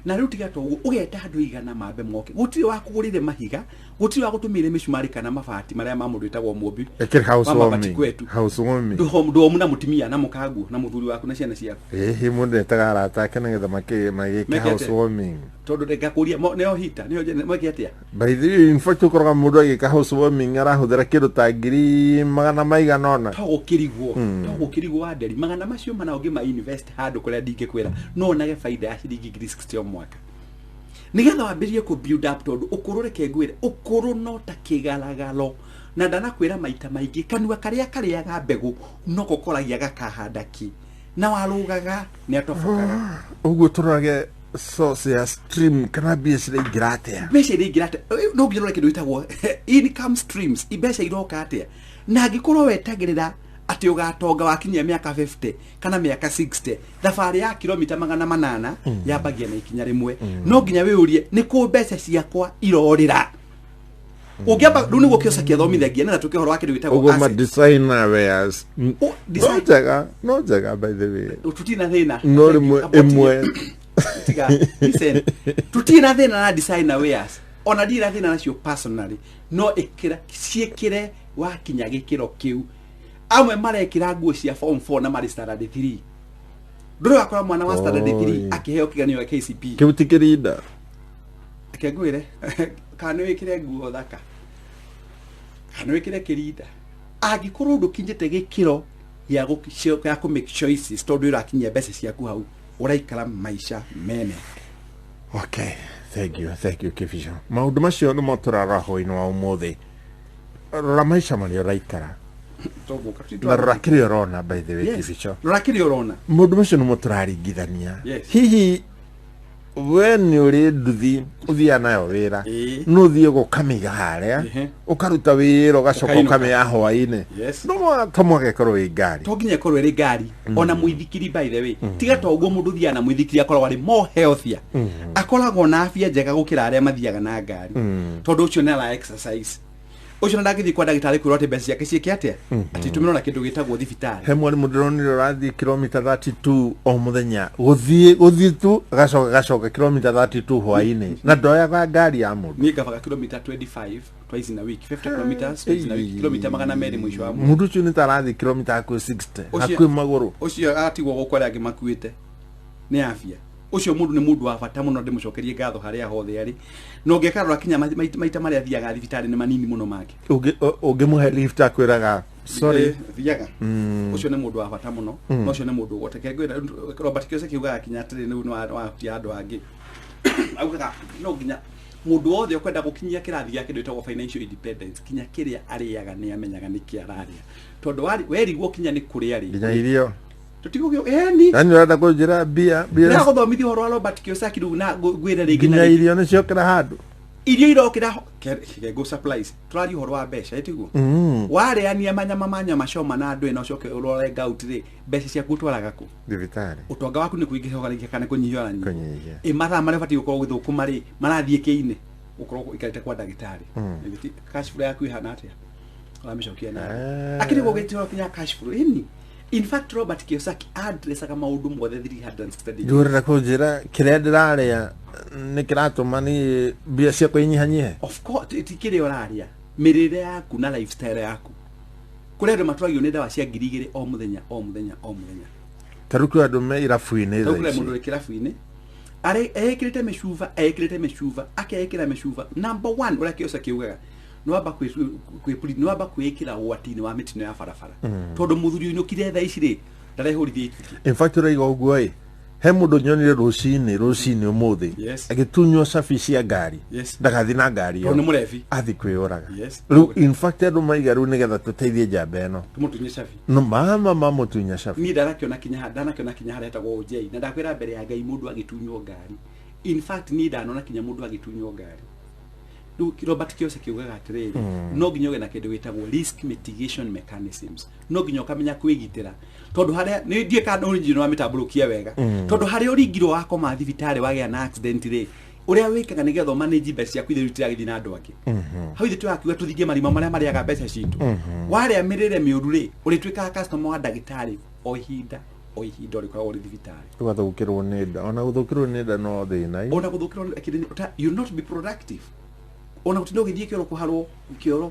Speaker 13: na riu tiga to ugeta andu igana mambe moke gutiri wa kugurire mahiga gutiri wa gutumire micumari kana mabati maria mamundu itagwo mumbi
Speaker 11: ekir house warming
Speaker 13: ndo muna mutimia na mukagu na muthuri waku na ciana ciaku
Speaker 11: mundu etaga arata ake nigetha magike house warming
Speaker 13: tondu ndegakuria neo hita neo mweke atia
Speaker 11: by the in fact ukoroga mundu agika house warming arahuthira kindu ta ngiri magana maiganona
Speaker 13: to gukirigwo wa nderi magana macio mana ungi ma invest handu kuria ndingikwira no nage faida ya ciringi 60 mwaka nigetha wambirie ku build up tondu ukuru reke ngwire ukuru no ta kigalagalo na ndanakwira maita maingi kanua karia kariaga mbegu no gukoragia gakahanda ki na warugaga ni atofokaga
Speaker 11: uguo turage source ya stream kana biacara ingira atia
Speaker 13: biacara ingira atia no ngirora kindu itagwo income streams ibeca iroka atia na ngikorwo wetagirira ati ugatonga wakinyia miaka 50 kana miaka 60 thabari ya kilomita 800 yambagia na ikinya rimwe no nginya wiurie ni ku mbeca ciakwa irorira ugiamba riu niguo kiosa kia thomithagia na tuke horo wake witagwo
Speaker 11: ugoma designer wares no jaga by the way
Speaker 13: tutina thina
Speaker 11: no rimwe imwe
Speaker 13: tiga listen tutina thina na designer wares ona dira thina nacio personally no ikira ciekire wakinya gikiro kiu amwe marekira nguo cia form 4 na mari standard 3 ndoro akora mwana wa standard 3 akiheo kiganio ya KCP
Speaker 11: kiutikirida
Speaker 13: kegwire kana wikire nguo thaka kana wikire kirida agikorwo ndukinyite gikiro ya ku make choices tondu irakinyia mbeca ciaku hau uraikara maisha mene.
Speaker 11: Okay, thank you Kifisho. Maundu macio no moturara hoino wa umuthi rora maisha mari uraikara na rakiri orona by the way Kifisho
Speaker 13: rakiri orona
Speaker 11: mundu macio no muturaringithania hihi when uri nduthi uthia nayo wira no thie gukamiga haria ukaruta wira ugacoka ukamia hwaine no tomwage korwo i ngari
Speaker 13: to nginya korwo ri ngari ona muithikiri by the way tiga to uguo mundu thia na muithikiri akorwo ari more healthier akoragwo na afya njega gukira aria mathiaga na ngari tondu ucio ni ala exercise ucio ndagithi kwa ndagitari kwirwo ati mbeca ciake cieke atia ati tumirona kindu gitagwo thibitari
Speaker 11: he mwari mundironire urathi kilomita 32 o muthenya guthie tu gacoka kilomita 32 hwaine na ndoya kwa ngari ya mundu
Speaker 13: ni gabaga kilomita 25 twice in a week 50 kilometers twice in a week kilomita magana meri mwisho wa
Speaker 11: mundu ucio ni tarathi kilomita 60 hakwi maguru
Speaker 13: ucio atigwo gukora agimakuite ni afya ucio mundu ni mundu wa bata muno ndimucokerie ngatho haria hothe ari no ngekarora kinya maita maria thiaga thibitari ni manini muno make
Speaker 11: ungimuhe lift akwiraga sorry
Speaker 13: thiaga ucio ni mundu wa bata muno no ucio ni mundu goteke gwira Robert Kiose kiuga kinya atiri ni wa tia andu angi augaga no nginya mundu wothe ukwenda gukinyia kirathi giake nditagwo financial independence kinya kiria ariaga ni amenyaga ni kiararia tondu werigwo kinya ni kuria ri
Speaker 11: nginya irio
Speaker 13: tutigugyo ni
Speaker 11: nani urenda kunjira bia
Speaker 13: na guthomithia horo wa Robert Kiose kiru na gwira ringi
Speaker 11: na irio ni ciokira handu
Speaker 13: irio irokira go supplies turari horo wa mbeca etiguo wareania manya macoma na andu ena ucoke urore gauti ri mbeca ciaku twaraga ku
Speaker 11: thibitari
Speaker 13: utonga waku ni kuingihogania kana kunyihia ranyi mathaa maria bati gukorwo githukuma ri marathie kiine ukorwo ikarite kwa ndagitari cash flow yaku ihana atia wameshokia na akiri gugitira kinya cash flow ini in fact Robert Kiose address kama maundu mothe 360
Speaker 11: ndurira kunjira kiria ndiraria ni kiratuma ni bia cia kuinyihanyihe
Speaker 13: of course tikire oraria mirire yaku na lifestyle yaku kurere matwagio ni dawa cia 2,000 o muthenya
Speaker 11: taruku andu me irafu-ini
Speaker 13: taruku mundu ikirafu-ini are ekirite meshuva akekira meshuva number 1 ura Kiose kiugaga nwamba kwikira watini wa mitino ya farafara tondu muthuri uyu nukire tha ici ri ndarehurithie
Speaker 11: in fact uraiga uguo he mundu nyonire rucini umuthi agitunywo cabi cia ngari ndagathi na ngari yo athi kwiyuraga riu in fact andu maiga riu nigetha tuteithie njamba ino
Speaker 13: tumutunye cabi
Speaker 11: no mama mutunya cabi
Speaker 13: ni ndanakiona kinya haria etagwo njei na ndakwira mbere ya Ngai mundu agitunywo ngari in fact ni ndanona kinya mundu agitunywo ngari Robert Kiose kiugaga atiriri no nginyoge na kindu gitagwo risk mitigation mechanisms no nginyo kamenya kwigitira tondu haria ni ndie kana urinjino wa mitamburukia wega tondu haria uringiro wako ma thibitari wagea na accident ri uria wikaga nigetha manage mbeca ciaku ithe rutira na andu angi hau ithe twakiuga tuthingie marima maria mariaga mbeca citu waria mirire miuru ri uritwika customer wa ndagitari o ihinda uri kwa uri thibitari
Speaker 11: ugathukirwo nenda ona guthukirwo nenda no thina
Speaker 13: ona guthukirwo you not be productive ona gutindo githie kioro kuharwo kioro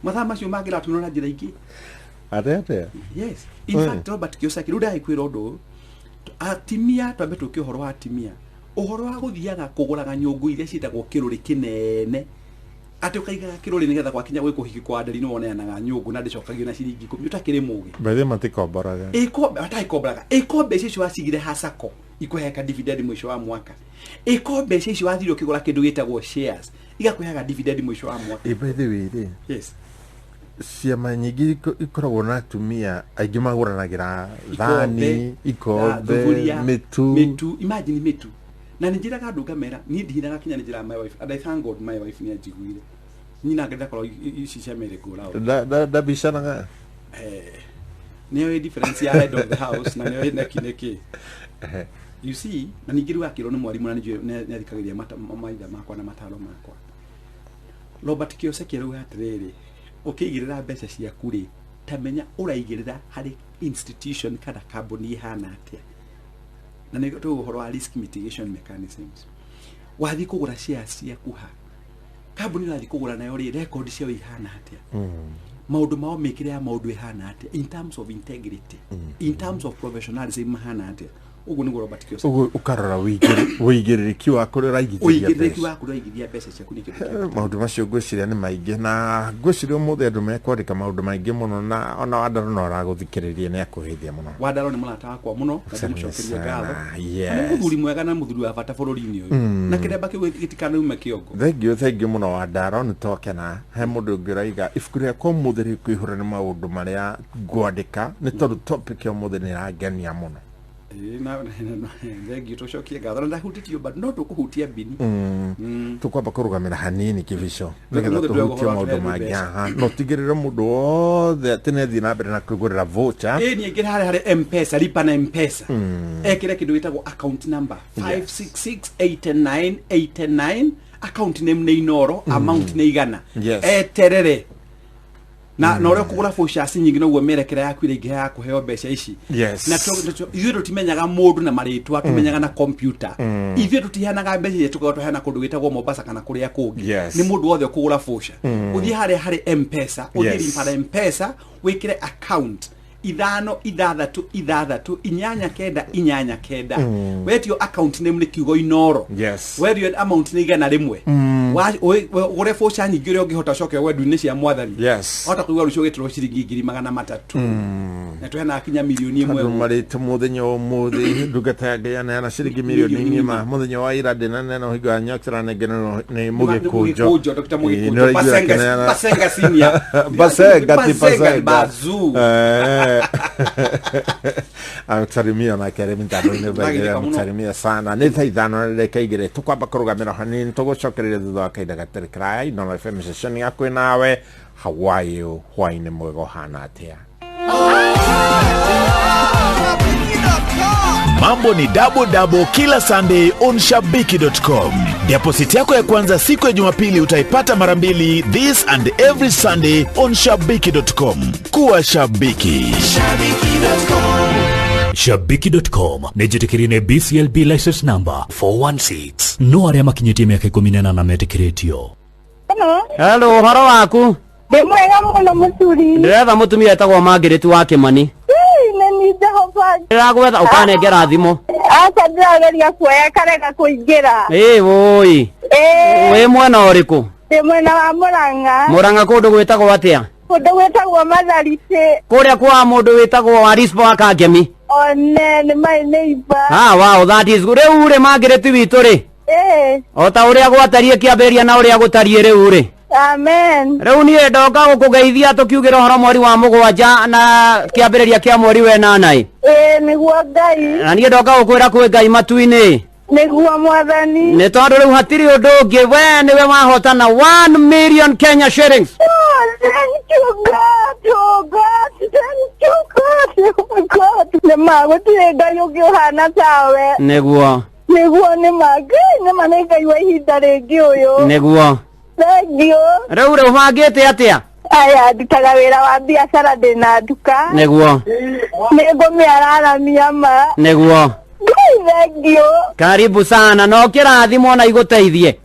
Speaker 13: mathaa macio mangira tuno na njira ingi
Speaker 11: ate
Speaker 13: yes in fact Robert Kiyosaki ruda ikwira undu atimia twambe tuki uhoro wa atimia uhoro wa guthiaga kuguraga nyungu iria ciitagwo kiruri kinene ati ukaigaga kiruri nigetha gwakinya gwi kuhiki kwa ndari no woneanaga nyungu na ndicokagio na ciringi 10 utakiri mugi
Speaker 11: bethe matikombaraga
Speaker 13: ataikombaraga ikombe cicio wacigire hasako ikuheka dividend mwisho wa mwaka ikombe cicio wathirio kigura kindu gitagwo shares igakuheaga dividend mwisho wa mwaka
Speaker 11: bethe wiri
Speaker 13: yes
Speaker 11: ciama nyingi ikoragwo na atumia aingĩ magũranagira thani ikombe mitu
Speaker 13: imagine mitu na njiraga andu ngamera ni ndihiraga kinya njira my wife and I thank God my wife ni ajiguire nyina ngenda korwo ici cia mere kura
Speaker 11: da bishanaga
Speaker 13: niyo difference ya head of the house na niyo neki you see na ningiru akiro ni mwarimu na ni athikagiria maitha makwa na mataro makwa Robert Kiyosaki rau atiriri ukigirira mbeca ciaku ri tamenya uraigirira hari institution kana company ihana atia na nĩ tu uhoro wa risk mitigation mechanisms wathi kugura shares ciaku ha company wathi kugura nayo ri record ciao ihana atia maundu mao mikire ya maundu ihana atia in terms of integrity in terms of professionalism ihana atia ugu ni Robert Kiyosaki
Speaker 11: ugu ukarora wigiriki wa kurira
Speaker 13: igithia mbeca ciaku ni kindu
Speaker 11: maundu macio ngwiciria ni maingi na ngwiciria umuthi andu mekwandika maundu maingi muno na ona Wandaro no araguthikiriria ni akuhithia muno
Speaker 13: Wandaro ni mulata wakwa muno na mucokeria ngatho ni muthuri mwega na muthuri wa bata bururi-ini uyu na kiremba kiu gitikana ume kiongo
Speaker 11: thank you muno Wandaro ni tokena he mundu ngiraiga ibuku riakwa umuthi rikwihura ni maundu maria ngwandika ni tondu topic ya umuthi ni rangenia muno
Speaker 13: na thank you tucokie ngatho na hutitio but no tukuhutia bini
Speaker 11: tukwamba kurugamira hanini kivisho nigetha tuhutie maundu mangi no tigirire mundu wothe atine thi na mbere na kwigurira voucher
Speaker 13: ni ingira hari M-Pesa lipa na M-Pesa ekire kindu gitagwo account number 5668989 account name ni inooro amount ni igana eterere na no kugura vouchers nyingi no merekera yaku ire ingi ya kuheo mbeca ici na ithuĩ tutimenyaga mundu na maritwa tumenyaga na computer ithuĩ tutihanaga mbeca ici tugatũheana kundu gwitagwo Mombasa kana kuria kungi ni mundu wothe kugura voucher uthii hari M-Pesa uthii lipa na M-Pesa wikire account 5668989 wetio account name ni kiugo inooro wetio amount ni igana rimwe ugure voucher nyingi uria ungihota coke wendu-ini cia mwathani hota kuigua rucio gitirwo ciringi 300,000 na tuhena kinya milioni imwe
Speaker 11: marite muthenya umuthi ndungata ya na ciringi milioni ngima muthenya wa ira ndina neno higa nyakira nengeno ni mugikujo
Speaker 13: Dr. Mugikujo Basenga senior
Speaker 11: Basenga
Speaker 13: bazu
Speaker 11: amsalimia na keremi ndano bagira amsalimia sana ni thaithano reke igire tukwamba kurugamira hanini tugucokerera thutha wa kaida gatari krai no FM session yakwe nawe Hawaii hwaine mwego hana atia
Speaker 3: Mambo ni double kila Sunday on shabiki.com. Deposit yako ya kwanza siku ya Jumapili utaipata mara mbili this and every Sunday on shabiki.com. Kuwa shabiki. Shabiki.com. Shabiki.com nejitikirine BCLB license number 416. No aria makinyitie miaka 18 na metikiretio.
Speaker 12: Hello, haro waku?
Speaker 14: Mwega muno muturi.
Speaker 12: Ndireva mutumia etagwo Margaret wa Kimani.
Speaker 14: Nĩ Jehova.
Speaker 12: Ndĩragwetha ũkanengera thimũ.
Speaker 14: Aca ndĩrageria kuoya karega kũingĩra.
Speaker 12: Woi. Wĩ mwena ũrĩkũ?
Speaker 14: Ndĩ mwena wa Mũrang'a.
Speaker 12: Mũrang'a kũndũ gwĩtagwo atĩa?
Speaker 14: Kũndũ gwĩtagwo Mathariti.
Speaker 12: Kũrĩa kwa mũndũ wĩtagwo Warispo wa Kangemi.
Speaker 14: One nĩ my neighbor.
Speaker 12: Wow, that is good. Rĩu rĩ Margaret witũ rĩ? O ta ũrĩa gwatarie kĩambĩrĩria na ũrĩa gũtariĩ rĩu rĩ?
Speaker 14: Amen.
Speaker 12: Rĩu niĩ ndoka gũkũgeithia tũkiugĩra ũhoro mweri wa mũgwanja na kĩambĩrĩria kĩa mweri wenana ĩ.
Speaker 14: Nĩguo Ngai. Na
Speaker 12: niĩ ndoka gũkwĩra kwĩ Ngai matu-inĩ.
Speaker 14: Nĩguo Mwathani.
Speaker 12: Nĩ tondũ rĩu hatirĩ ũndũ ũngĩ we nĩwe wahotana 1 million Kenya shillings.
Speaker 14: Thank you God, oh God, thank you God, oh God. Nĩmagũtirĩ Ngai ũngĩ ũhana tawe.
Speaker 12: Nĩguo.
Speaker 14: Niguo ni magene maneka iwa ihinda ringi uyu.
Speaker 12: Niguo.
Speaker 14: Thengio.
Speaker 12: Rĩu ũbangĩte atĩa?
Speaker 14: Aya ndutaga wĩra wa biacara ndĩna nduka.
Speaker 12: Niguo.
Speaker 14: Nĩngũmĩararamia ma.
Speaker 12: Niguo.
Speaker 14: Thengio.
Speaker 12: Karibu sana, no kĩrathimo na igũteithie.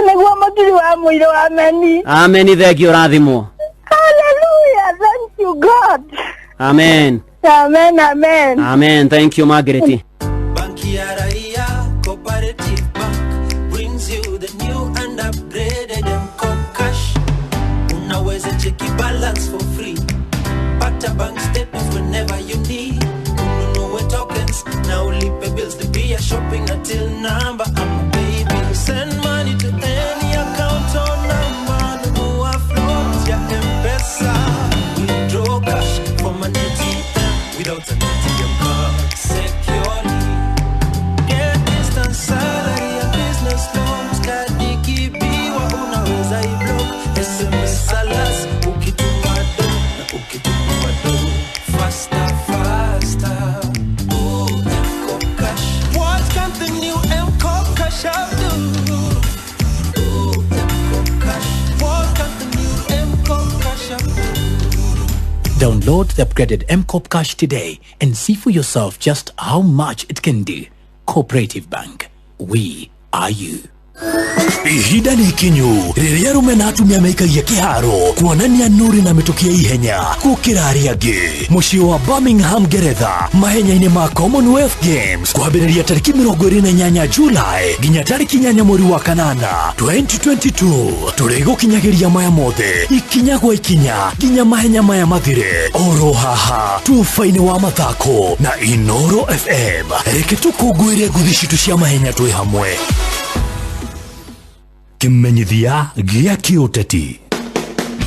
Speaker 14: Niguo mũturi wa mũiro wa Ameni.
Speaker 12: Ameni, thengio rathimo.
Speaker 14: Hallelujah, thank you God.
Speaker 12: Amen.
Speaker 14: Amen, amen.
Speaker 12: Amen, thank you Margaret.
Speaker 9: Banki ya Raia Cooperative Bank brings you the new and upgraded M-Cop Cash. Unaweza cheki balance for free. Pata bank statements whenever you need. Ununue tokens na ulipe bills to be a shopping until number. I'm baby. Send money to any account or number. Nunua float ya M-Pesa. Withdraw cash from an ATM without an ATM card. Securely. Get instant salary and business loans. Kadi kibiwa unaweza i-block. SMS alas ukituma do na ukituma do. Faster, faster. Ooh, M-Cop Cash. What can the new M-Cop Cash do? Ooh, M-Cop Cash. What can the new M-Cop Cash do?
Speaker 3: Download the upgraded M-Cop Cash today and see for yourself just how much it can do. Cooperative Bank. We are you. Ihinda ni kinyu riria rumena atumia maikagia kiharo kuonania nuri na mitukia ihenya gukira aria angi mucii wa Birmingham Ngeretha mahenya-ini ma Commonwealth Games kwambiriria tariki 28 July nginya tariki 8 mweri wa kanana 2022 turigukinyagiria maya mothe ikinya gwa ikinya nginya mahenya maya mathire oro haha tufaini wa mathako na Inooro FM reke tukungwire nguthi citu cia mahenya twi hamwe. Kimenyithia gia kiuteti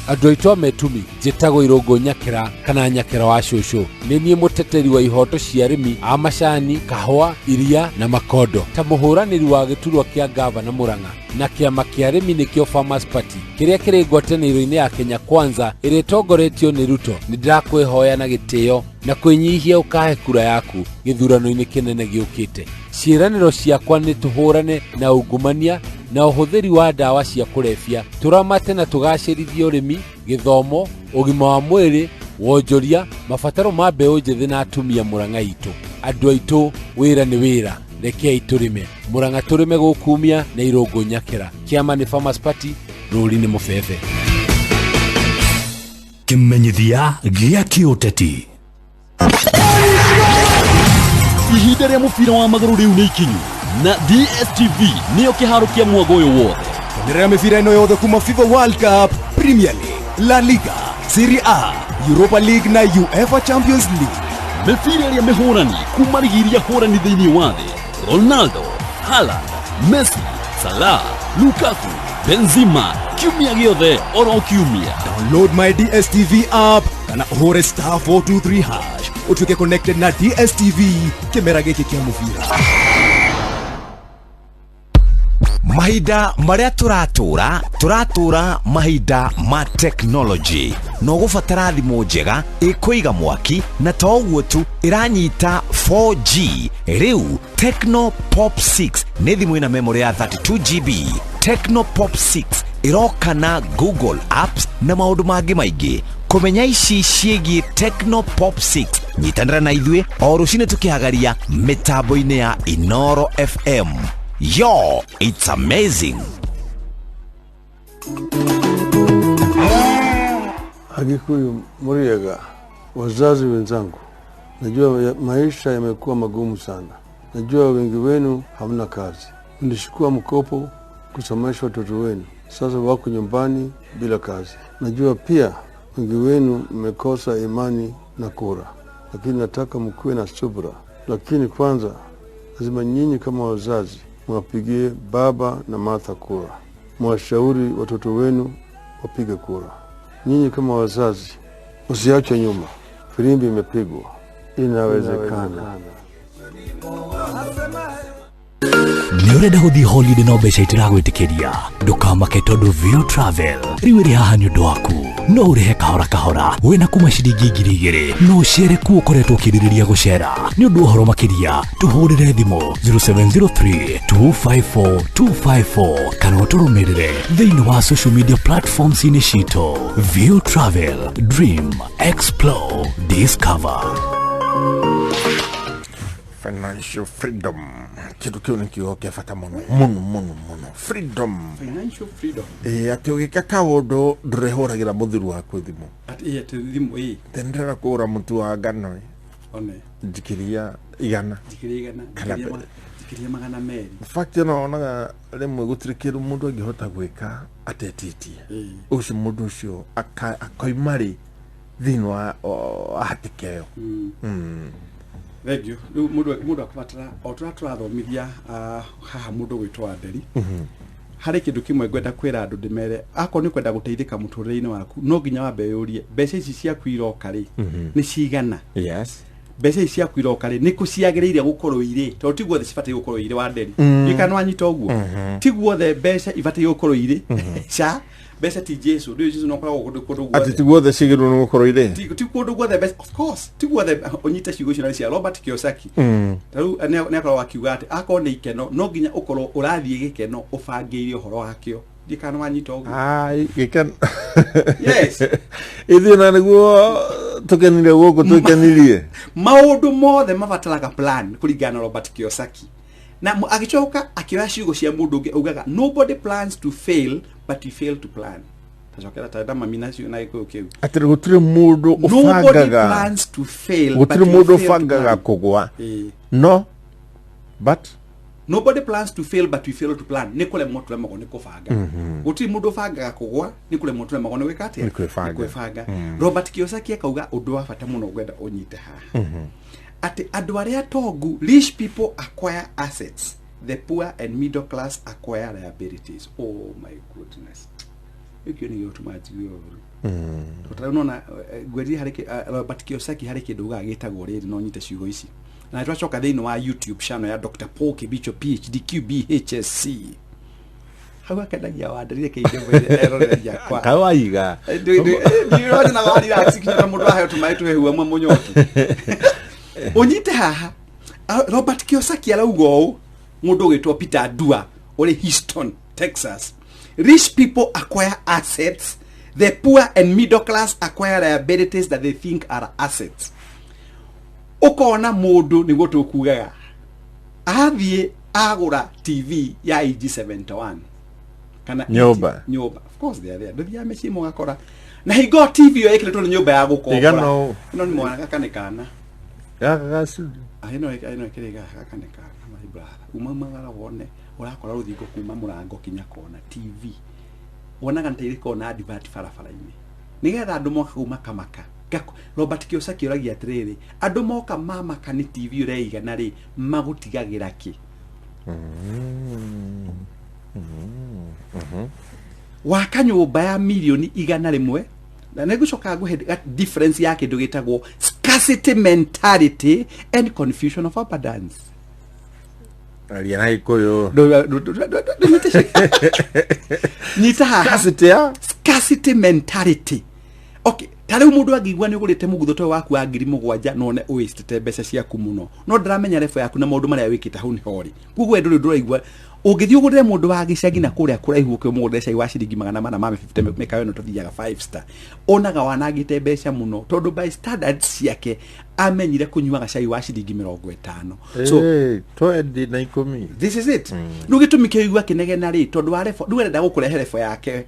Speaker 15: andũ aitũ ametumi njĩtagwo Irũngũ Nyakĩra kana Nyakĩra wa Cũcũ nĩ niĩ mũteteri wa ihoto cia arĩmi a macani, kahũa, iria na makondo ta mũhũranĩri wa gĩturwa kĩa ngavana Mũrang'a na kĩama kĩa arĩmi nĩkĩo Farmers Party kĩrĩa kĩrĩ ngwatanĩro-inĩ ya Kenya Kwanza ĩrĩa ĩtongoretio nĩ Ruto. Nĩ ndĩrakwĩhoya na gĩtĩo na kwĩnyihia ũkahe kura yaku gĩthurano-inĩ kĩnene gĩũkĩte. Ciĩranĩro ciakwa nĩ tũhũrane na ungumania na ũhũthĩri wa ndawa cia kũrebia, tũramate na tũgacĩrithie ũrĩmi, gĩthomo, ũgima wa mwĩrĩ, wonjoria, mabataro ma mbeũ njĩthĩ na atumia Mũrang'a itũ. Andũ aitũ, wĩra nĩ wĩra, rekei tũrĩme. Mũrang'a tũrĩme gũkumia na Irũngũ Nyakĩra. Kĩama nĩ Farmers Party, rũri nĩ mũbebe.
Speaker 3: Kimenyithia gia kiuteti.
Speaker 27: Ihinda rĩa mũbira wa magũrũ rĩu nĩ ikinyu na DSTV nĩyo kĩharo kĩa mwago ũyũ wothe.
Speaker 16: Onera mĩbira ĩno yothe kuma FIFA World Cup, Premier League, La Liga, Serie A, Europa League na UEFA Champions League.
Speaker 27: Mĩbira ĩrĩa mĩhũrani kuma ligi iria hũrani thĩinĩ wa thĩ: Ronaldo, Haaland, Messi, Salah, Lukaku, Benzema, kiumia gĩothe oro kiumia.
Speaker 16: Download my DSTV app kana ũhũre *423# utuke connected na DSTV kĩmera gĩkĩ kĩa mũbira.
Speaker 26: Mahinda maria tũratũra mahinda ma technology no gũbatara thimũ njega ĩkũiga mwaki na to ũguo tu ĩranyita 4G. Rĩu Tecno Pop 6 nĩ thimũ ĩna memory ya 32GB. Tecno Pop 6 ĩroka na Google Apps na maũndũ mangĩ maingĩ. Kũmenya ici ciĩgiĩ Tecno Pop 6 nyitanĩra na ithuĩ o rũcinĩ tũkĩhagaria mĩtambo-inĩ ya Inooro FM. Yo, it's amazing.
Speaker 17: Agikuyu Muriega, wazazi wenzangu, najua maisha yamekuwa magumu sana. Najua wengi wenu hamna kazi. Mlishukua mkopo kusomesha watoto wenu, sasa wako nyumbani bila kazi. Najua pia wengi wenu mmekosa imani na kura, lakini nataka mkuwe na subira. Lakini kwanza lazima nyinyi kama wazazi mwapigie baba na Martha kura. Mwashauri watoto wenu wapige kura. Nyinyi kama wazazi usiachwe nyuma. Filimbi imepigwa. Inawezekana.
Speaker 3: nĩ ũrenda gũthiĩ holiday no mbeca itiragwĩtĩkĩria ndũkamake tondũ Vio Travel rĩu ĩrĩ haha nĩ ũndũ waku no ũrĩhe kahora kahora wĩna kuma ciringi 2,000 no ũcere kuo ũkoretwo ũkĩrirĩria gũcera nĩ ũndũ ũhoro makĩria tũhũrĩre thimũ 0703 254 254 kana ũtũrũmĩrĩre thĩinĩ wa social media platforms inĩ citũ. Vio Travel, dream, explore, discover.
Speaker 11: Financial freedom. Kitu kiu nikio kia fata mono. Freedom.
Speaker 13: Financial freedom.
Speaker 11: Ati ugika kaundu ndurehuragira muthiru waku thimu.
Speaker 13: Ati thimu
Speaker 11: tendera kura mutu wa ngano
Speaker 13: one
Speaker 11: jikiria igana
Speaker 13: jikiria magana meri.
Speaker 11: Fact no onaga rimwe gutirikiru mundu angihota gwika atetitie ucio mundu ucio akoimari thino ahatikeyo.
Speaker 13: Thank you. Mundu akabatara turathomithia haha mundu gwitwa Nderi. Hari kindu kimwe ngwenda kwira andu ndimere akon ni kwenda guteithika muturire-ini waku no nginya wambe yurie mbeca ici ciaku iroka ri ni cigana.
Speaker 11: Yes.
Speaker 13: Mbeca ici ciaku iroka ri ni kuciagiriire gukorwo iri to ti guothe cibatie gukorwo iri wa Nderi ikana wanyita uguo ti guothe mbeca ibatie gukorwo iri cha mbeca ti Jesu ndio Jesu no koragwo kundu guothe
Speaker 11: ati ti guothe cigirwo no gukorwo iri
Speaker 13: ti kundu guothe of course ti guothe onyita ciugo cia cia Robert Kiyosaki taru ne akorwo akiuga ati akoo ni ikeno no nginya ukorwo urathie gikeno ubangiire uhoro wakio dikana wanyita uguo
Speaker 11: gikeno
Speaker 13: yes
Speaker 11: ithi na niguo tukenire guko tukenirie
Speaker 13: maundu mothe mabataraga plan kuringana na Robert Kiyosaki na agichoka akioya ciugo cia mundu ungi ugaga nobody plans to fail but you fail to plan. Tachokera tada mamina cio na iko kiu
Speaker 11: atiri gutire mundu ufangaga
Speaker 13: nobody plans to fail
Speaker 11: gutire mundu ufangaga kugwa no but
Speaker 13: nobody plans to fail but we fail to plan nikole motu lemo ne kufanga gutire mundu ufangaga kugwa nikole motu lemo ne wekate
Speaker 11: ni kwefanga
Speaker 13: Robert Kiyosaki akauga undu wa bata muno gwenda unyite haha ati andu aria tongu rich people acquire assets, the poor and middle class acquire liabilities. Oh my goodness. Ikyo ni yotu majigyo. Unaona gweri hariki Robert Kiyosaki hariki nduga agitagwo riri no nyite ciugo ici. Na twacoka thiini wa YouTube channel ya Dr. Paul Kibicho PhD QB HSC. Hawa kadagia wadarire keide mwere ya kwa.
Speaker 11: Kawaiga.
Speaker 13: Ndio na wali asikinya mundu ahe tumaitu hehu amwe munyotu. Onyite haha Robert Kiyosaki araugo mundu gitwa Peter Dua ore Houston, Texas. Rich people acquire assets, the poor and middle class acquire liabilities that they think are assets. Ukona mundu niguo tukugaga athie agura TV ya EG71 kana
Speaker 11: nyoba
Speaker 13: of course they are there ndio mecimu gakora na he got TV yo ekiletwo nyoba ya gukora no ni mwana gakanekana
Speaker 11: gasu
Speaker 13: aino kiriga gakanekana my brother umamagara wone urakora ruthingo kuma murango kinya kona TV wonaga ntairiko na advert farafara-ini nigetha andu moka kuma kamaka Robert Kiyosaki oragia atiriri andu moka mamaka ni TV ureiga na ri magutigagira ki waka nyumba ya milioni 100 na negucoka guhe difference yake ndugitagwo scarcity mentality and confusion of abundance.
Speaker 11: Aliana ikoyo
Speaker 13: nita scarcity mentality. Okay, tare mundu agigwa ni gurite mugutho to waku wa 7,000 none waste te mbeca ciaku muno no ndramenya refu yaku na maundu maria wikita hu ni hori gugu ndu nduraigwa ugithii ugurire mundu wa gicagi na kuria kuraihu ke mundu cai wa ciringi 450 mekayo no tuthiaga 5 star onaga wanagite mbeca muno tondu by standards ciake amenyire kunyuaga cai wa ciringi 50
Speaker 11: so to endi na ikomi
Speaker 13: this is it nugitumike igwa kinegena ri tondu wa refo nduerenda gukurehe refo yake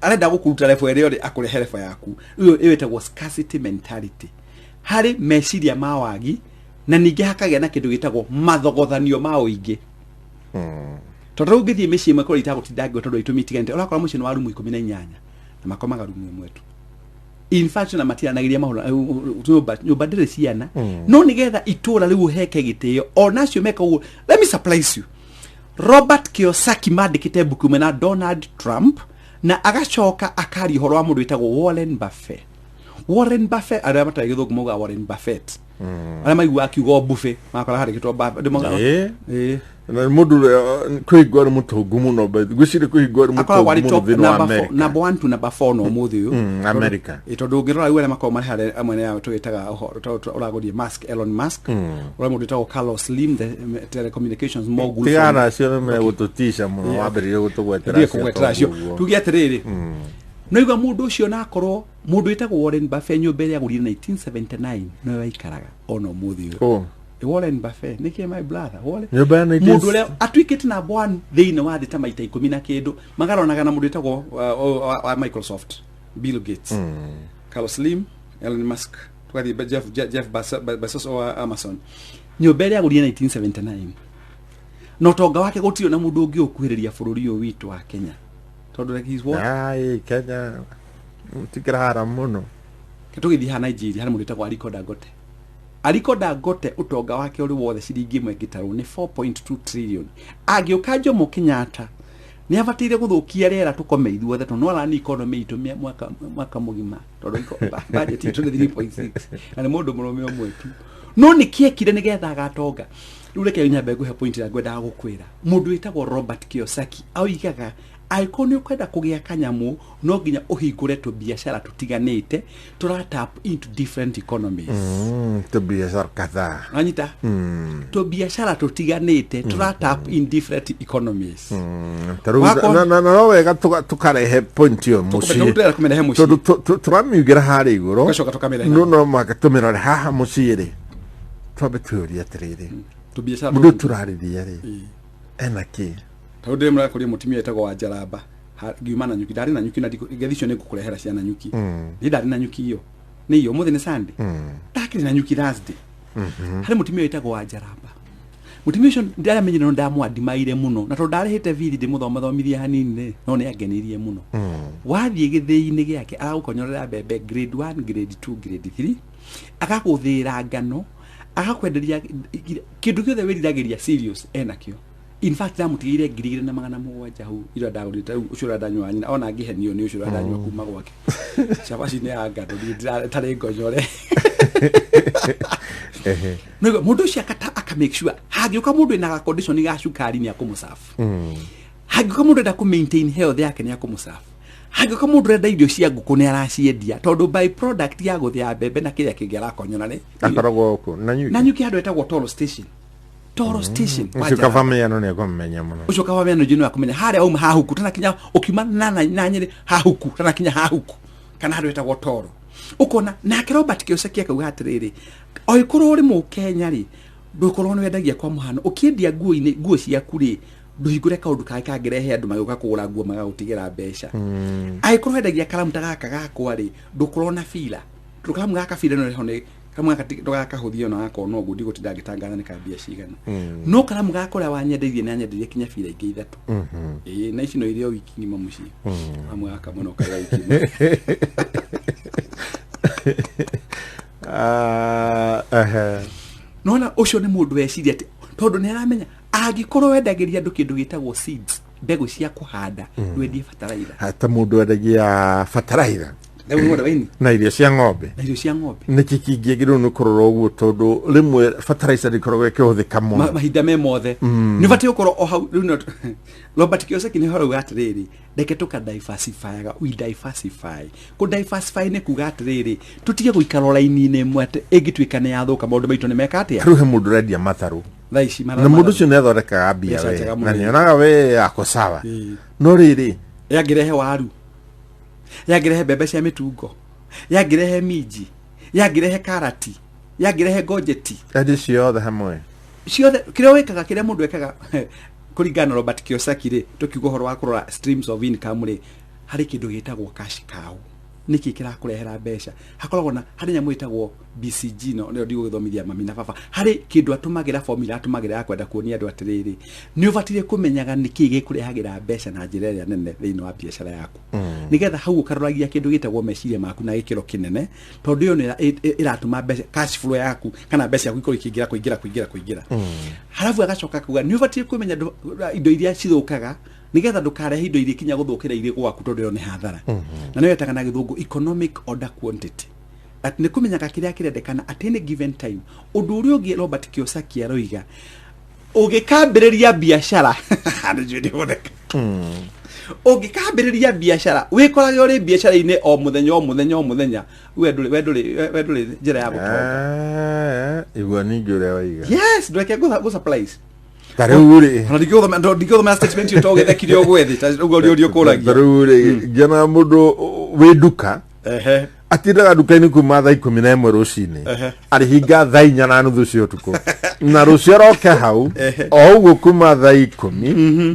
Speaker 13: arenda gukuruta refo ere yori akurehe refo yaku iyo iwetagwo scarcity mentality hari meciria ma wagi na ningi hakagia na kindu gitagwo mathogothanio ma uingi tondu ungithie mecii makoro itagutindagio tondu itumi itiganite urakora mucii wa rumu 18 na makomaga rumu imwetu in fact na matianagiria mahura nyumba ndire ciana no nigetha itura riu heke gitio onacio meka uguo. Let me surprise you. Robert Kiyosaki mandikite buku mena Donald Trump na agacoka akari horo wa mundu witagwo Warren Buffett. Warren Buffett aria matari githungu muga Warren Buffett Ala maigua akiugo buffet makora hari kitwa baba
Speaker 11: na mundu kuigwa mutungu muno gwicire kuigwa mutungu muno thini wa America
Speaker 13: number 1 to number 4 no muthi uyu
Speaker 11: America
Speaker 13: tondu ngirora iwe makao mari hari amwe ya twitaga uragorie Musk Elon Musk ura mundu tagwo Carlos Slim the telecommunications mogul
Speaker 11: tigana cio me gututisha muno wambere gutugwetera
Speaker 13: cio tugi atiriri no igwa mundu ucio na akorwo mundu itagwo Warren Buffett nyumba ya gurire 1979 no waikaraga ono muthi uyu Warren Buffett niki my brother mundu ule atwikite na bwan thini wa thita maita 10 na kindu magaronaga na mundu itagwo wa Microsoft Bill Gates Carlos Slim Elon Musk twari Jeff Bezos wa Amazon nyumba ya gurire 1979 no tonga wake gutio na mundu ungi ukuhiriria bururi uyu witu wa Kenya tondu like his what
Speaker 11: Kenya tikirahara muno
Speaker 13: kitugithi ha Nigeria hari mundu itagwo Aliko Dangote utonga wake uri wothe ciringi imwe ngitaru ni 4.2 trillion agiuka Jomo Kenyatta ni abatire guthukia rera tukome ithuothe tondu no rani economy itu mwaka mugima tondu budget itu 3.6 na mundu murume omwe tu no ni kiekire ni getha gatonga riu reke nyambe guhe point ya gwenda gukwira mundu witagwo Robert Kiyosaki auigaga aikoni ukwenda kugia kanyamu no nginya uhingure tu biashara tutiganite tap into different economies
Speaker 11: to biashara kadhaa
Speaker 13: anyita to biashara tutiganite tap in different economies
Speaker 11: no wega tukarehe point yo muci turamiugira hari iguru no magatumira haha muciri twabeturi atiriri
Speaker 13: to biashara
Speaker 11: mundu turariria ri enaki
Speaker 13: tondu mra kuri mutimia etagwo wa Jaraba giuma na nyuki ndari na nyuki na gethicio ni gukurehera ciana nyuki ni ndari na nyuki iyo ni iyo muthi ni Sunday ndakiri na nyuki Thursday hari mutimia etagwo wa Jaraba mutimia ucio ndari amenyire no ndamwadimaire muno na tondu ndarehete vidi ndimuthomithomithia hanini no ni agenirie muno wathie githii-ini giake agagukonyorera mbembe grade 1 grade 2 grade 3 agakuthira ngano agakwenderia kindu kiothe wiriragiria serious enakio in fact amutigire ngirigire na magana mugwanja hu ira ndagurite ucio radanywa nyina ona ngihenio ni ucio radanywa kuma gwake shabashi ni angado tare ngonyore no mundu cia kata aka make sure hagiuka mundu ina condition ga cukari ni akumusafu hagiuka mundu nda ku maintain health yake ni akumusafu hagiuka mundu renda irio cia nguku ni araciendia tondu by product ya guthia mbembe na kiria kingera konyona ni
Speaker 11: akoragwo ku
Speaker 13: na nyuki handu etagwo Toro Station
Speaker 11: ucio kavamia no ne kumenya muno
Speaker 13: ucio kavamia no jinu akumenya haria uma hahuku tana kinya ukiuma na nyiri hahuku tana kinya hahuku kana handu etagwo Toro ukona na Robert Kiyosaki akauga atiriri oikuru uri mu Kenya ri ndukorwo no wendagia kwa muhano ukiendia nguo ciaku ri nduhingure kaundu kae kangirehe andu magioka kugura nguo magagutigira mbeca aikuru wendagia karamu gaka gakwa ri ndukorwo na fila tukaramu gaka fila no rehone kamwe gakahuthio na gako no gundi gutinda gitangatha ni kambia cigana no karamu gako ria wanyendeirie na nyenderie kinya fila ingi ithatu na ici no irio wiki ngima muci amwe gaka muno kaya wiki nona ucio ni mundu weciria ati tondu ni aramenya agikorwo wendagiria andu kindu gitagwo seeds mbegu cia kuhanda wendie fertilizer
Speaker 11: hata mundu wendagia fertilizer na irio cia ng'ombe nä kä kingä gä rä nä kå rora å guo tondå rä mwe fertilizer ikoragwo ä kä hå thä ka må
Speaker 13: mahinda me mothe nä batä gå korwo o hau rä u Robert Kiyosaki nä horauga atä rä rä reke tå ka diversifyaga kå diversify nä kuga atä rä rä tå tige gå ikara raini-inä ĩmwe atä ä ngä tuä ka nä yathå ka maå ndå maitå nä meka atä
Speaker 11: rä u he må ndå rendia matharå na må ndå å cio nä athondekaga mbia we na nä onaga we ako sawa no rä rä
Speaker 13: yangä rehe waru yangirehe mbembe cia mitungo yangirehe minji yangirehe karati yangirehe gojeti
Speaker 11: edi ciothe hamwe
Speaker 13: ciothe kiria wikaga kiria mundu ekaga kuringana Robert Kiyosaki ri tukiuga horo wa kurora streams of income ri hari kindu gitagwo cash cow niki kirakurehera mbeca hakoragwo na hari nyamu itagwo BCG no ndio ndigo githomithia mami na baba hari kindu atumagira formula atumagira ya kwenda kuonia andu atiriri ni ubatire kumenyaga niki gikurehagira mbeca na njira iria nene thiini wa biashara yaku nigetha hau ukaroragia kindu gitagwo meciria maku na gikiro kinene tondu yo ni iratuma mbeca cash flow yaku kana mbeca yaku ikoro ikingira kuingira halafu agacoka kuga ni ubatire kumenya indo iria cithukaga nigetha ndukarehe indo iria kinya guthukira iria gwaku tondu yo ni hathara na niyo yetagana githungu economic order quantity at nä kå menyaga kä rä a kä rendekana at any given time å ndå å rä å ngä Robert Kiyosaki aroiga å gä kambä rä ria biacara å gä kambä rä ria biacara wä korage å rä biacara-inä o må thenya we ndå rä njä ra ya gå tonga
Speaker 11: igua ningä å rä a waiga
Speaker 13: yes ndå reke gå supplies
Speaker 11: tarĩu rĩ
Speaker 13: ndingĩthoma statement ĩyo togethekire o gwethe ũguo ũrĩa ũkũragia
Speaker 11: tarĩu rĩ ngĩona mũndũ wĩ nduka atindaga nduka-inĩ kuma thaa 11 rũcinĩ arĩhinga thaa 4:30 cia ũtukũ na rũcio aroke hau o ũguo kuma thaa 10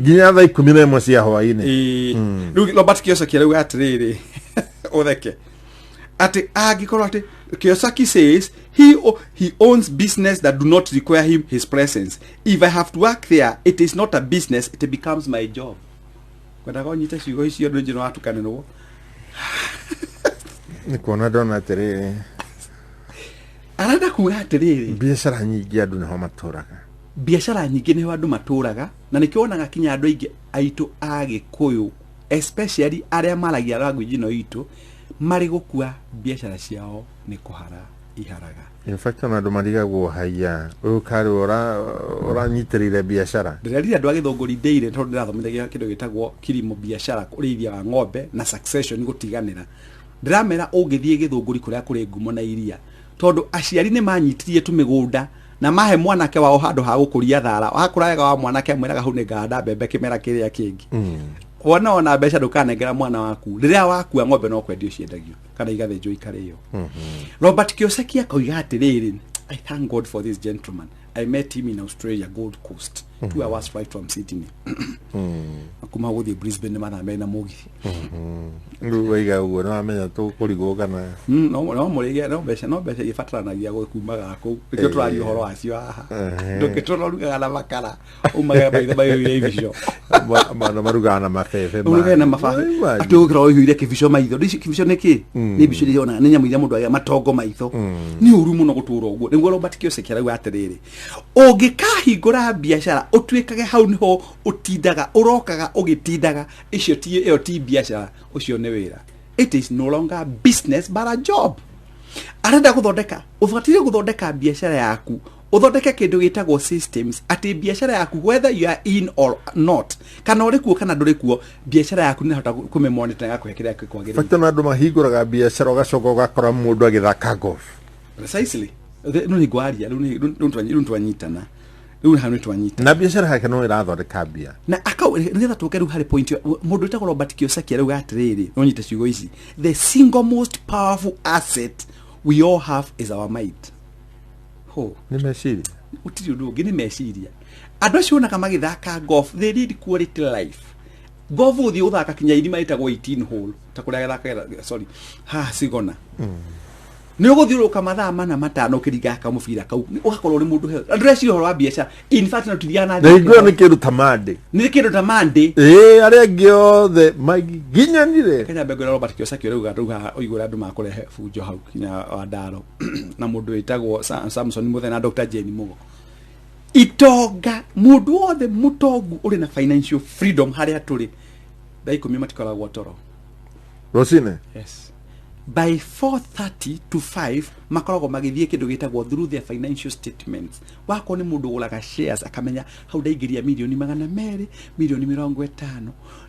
Speaker 11: nginya thaa 11 cia hwaĩ-inĩ
Speaker 13: rĩu Robert Kiyosaki arauga atĩrĩrĩ ũtheke atĩ angĩkorwo atĩ Kiyosaki says he owns business that do not require him his presence. If I have to work there, it is not a business, it becomes my job. Kwenda konyita ciugo icio ndũ njino watukanĩrwo
Speaker 11: nĩ kuona ndona atĩrĩrĩ
Speaker 13: arenda kuga atĩrĩrĩ
Speaker 11: biacara nyingĩ andũ nĩho matũraga
Speaker 13: biacara nyingĩ nĩho andũ matũraga na nĩkĩo wonaga kinya andũ aingĩ aitũ a Gĩkũyũ especially arĩa maragia language ĩno itũ marĩ gũkua biacara ciao nĩ kũhara iharaga.
Speaker 11: In fact ona andũ marigagwo haiya ũyũ karĩ ũranyitĩrĩire biacara
Speaker 13: ndĩrerire andũ a Gĩthũngũri Ndĩire tondũ ndĩrathomithagia kĩndũ gĩtagwo kilimo biacara ũrĩithia wa ng'ombe na succession gũtiganĩra ndĩramera ũngĩthiĩ Gĩthũngũri kũrĩa kũrĩ ngumo na iria tondũ aciari nĩ manyitirie tu mĩgũnda na mahe mwanake wao handũ ha gũkũria thara wakũra wega wa mwanake mwĩraga hau nĩ ngahanda mbembe kĩmera kĩrĩa kĩngĩ ona mbeca ndũkanengera mwana waku rĩrĩa wakua ng'ombe no kwendio ciendagio kana igathĩnjwo ikarĩo. Robert Kiyosaki akoiga atĩrĩrĩ I thank God for this gentleman. I met him in Australia, Gold Coast. 2 hours flight from Sydney. Akuma gũthiĩ Brisbane mathaa merĩ na mũgithi.
Speaker 11: Rĩu waiga ũguo nĩ wamenya tũkũrigwo kana
Speaker 13: no mũrĩge no mbeca ibataranagia kumaga kũu nĩkĩo tũraria ũhoro wacio haha ndũngĩtũrugaga na makara umaga maitho maihũire ibico
Speaker 11: marugaga na mabebe
Speaker 13: urugaga na mabebe atĩ ũgĩkĩra ũihũire kĩbico maitho kĩbico nĩ kĩ nĩ ibico iria ona nĩ nyamũ iria mũndũ agĩa matongo maitho nĩ ũru mũno gũtũra ũguo nĩguo Robert Kiyosaki arauga atĩrĩrĩ ũngĩkahingũra biacara ũtuĩkage hau nĩho ũtindaga ũrokaga ũgĩtindaga ĩyo ti biacara ũcio nĩ wĩra. It is no longer business but a job. Arenda gũthondeka ũbatiĩ gũthondeka biacara yaku uthondeke kindu gitagwo systems ati biashara yaku whether you are in or not kana uri kuo kana nduri kuo biashara yaku ni hota kumemonitor yako hekira yako kwagirira
Speaker 11: fatana andu mahinguraga biashara ugacoka ugakora mundu agithaka golf
Speaker 13: precisely no ni gwaria no twanyitana riu hanu twanyita
Speaker 11: na biashara yake no irathondeka bia
Speaker 13: na akau nigetha tuke riu hari point mundu witagwo Robert Kiyosaki riu atiriri no nyita ciugo ici the single most powerful asset we all have is our mind.
Speaker 11: Ni meciria
Speaker 13: utiri undu ungi ni meciria andu acio na kama githaka golf they need quality life golf uthi uthaka kinya irima itagwo 18 hole ta kuria githaka sorry sigona ni uguthiuruka mathaa mana matano kirigaka mubira kau ugakorwo uri mundu he address yo wa biacara in fact no tuthiana
Speaker 11: na igwa ni kindu tamande ari angi othe magiginyanire
Speaker 13: Kenya begora Robert Kiyosaki rauga oigura andu makurehe fujo hau kinya wa ndaro na mundu witagwo Samson Muthe na Dr. Jane Mugo itonga mundu othe mutongu uri na financial freedom haria turi daikumi matikoragwo toro
Speaker 11: Rosine
Speaker 13: yes by 4:30 to 5 makoragwo magithie kindu gitagwo through their financial statements wako ni mundu ulaga shares akamenya hau ndaingiria milioni 200 milioni 50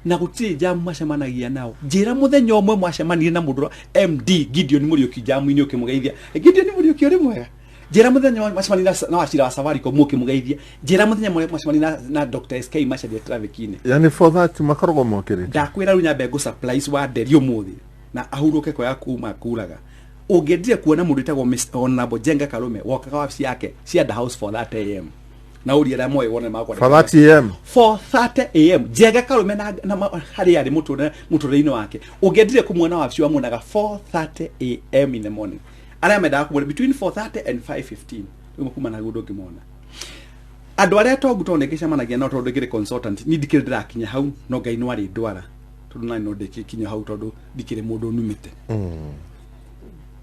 Speaker 13: na gutiri jamu macemanagia nao njira muthenya omwe mwacemania na mundu MD Gideon Muriuki jamu ini ukimugeithia Gideon Muriuki uri mwega njira muthenya mwacemania na wacira wa Safaricom mukimugeithia njira muthenya mwacemania na Dr. SK Macharia Travikine
Speaker 11: yani 4:30 makoragwo mokire
Speaker 13: ndakwira ru nyambe go supplies wa nderi umuthi na ahuruke kwa yakuma kulaga ugedire kuona mundu itagwo Mr. Honorable Jenga Karume wakaga wabici yake she had the house for that AM na uriera moyo wone makwa
Speaker 11: for that AM
Speaker 13: 4:30 AM Jenga Karume na hari yari muturine wake ugedire kumwona wabici wa munaga 4:30 AM in the morning ara meda ku between 4:30 and 5:15 umukuma na gudo kimona andu aria togutonekesha managia no tondekire consultant ni dikire ndirakinya hau no ngai no ari ndwara tuna no dekikinya hau tondu dikire mundu numite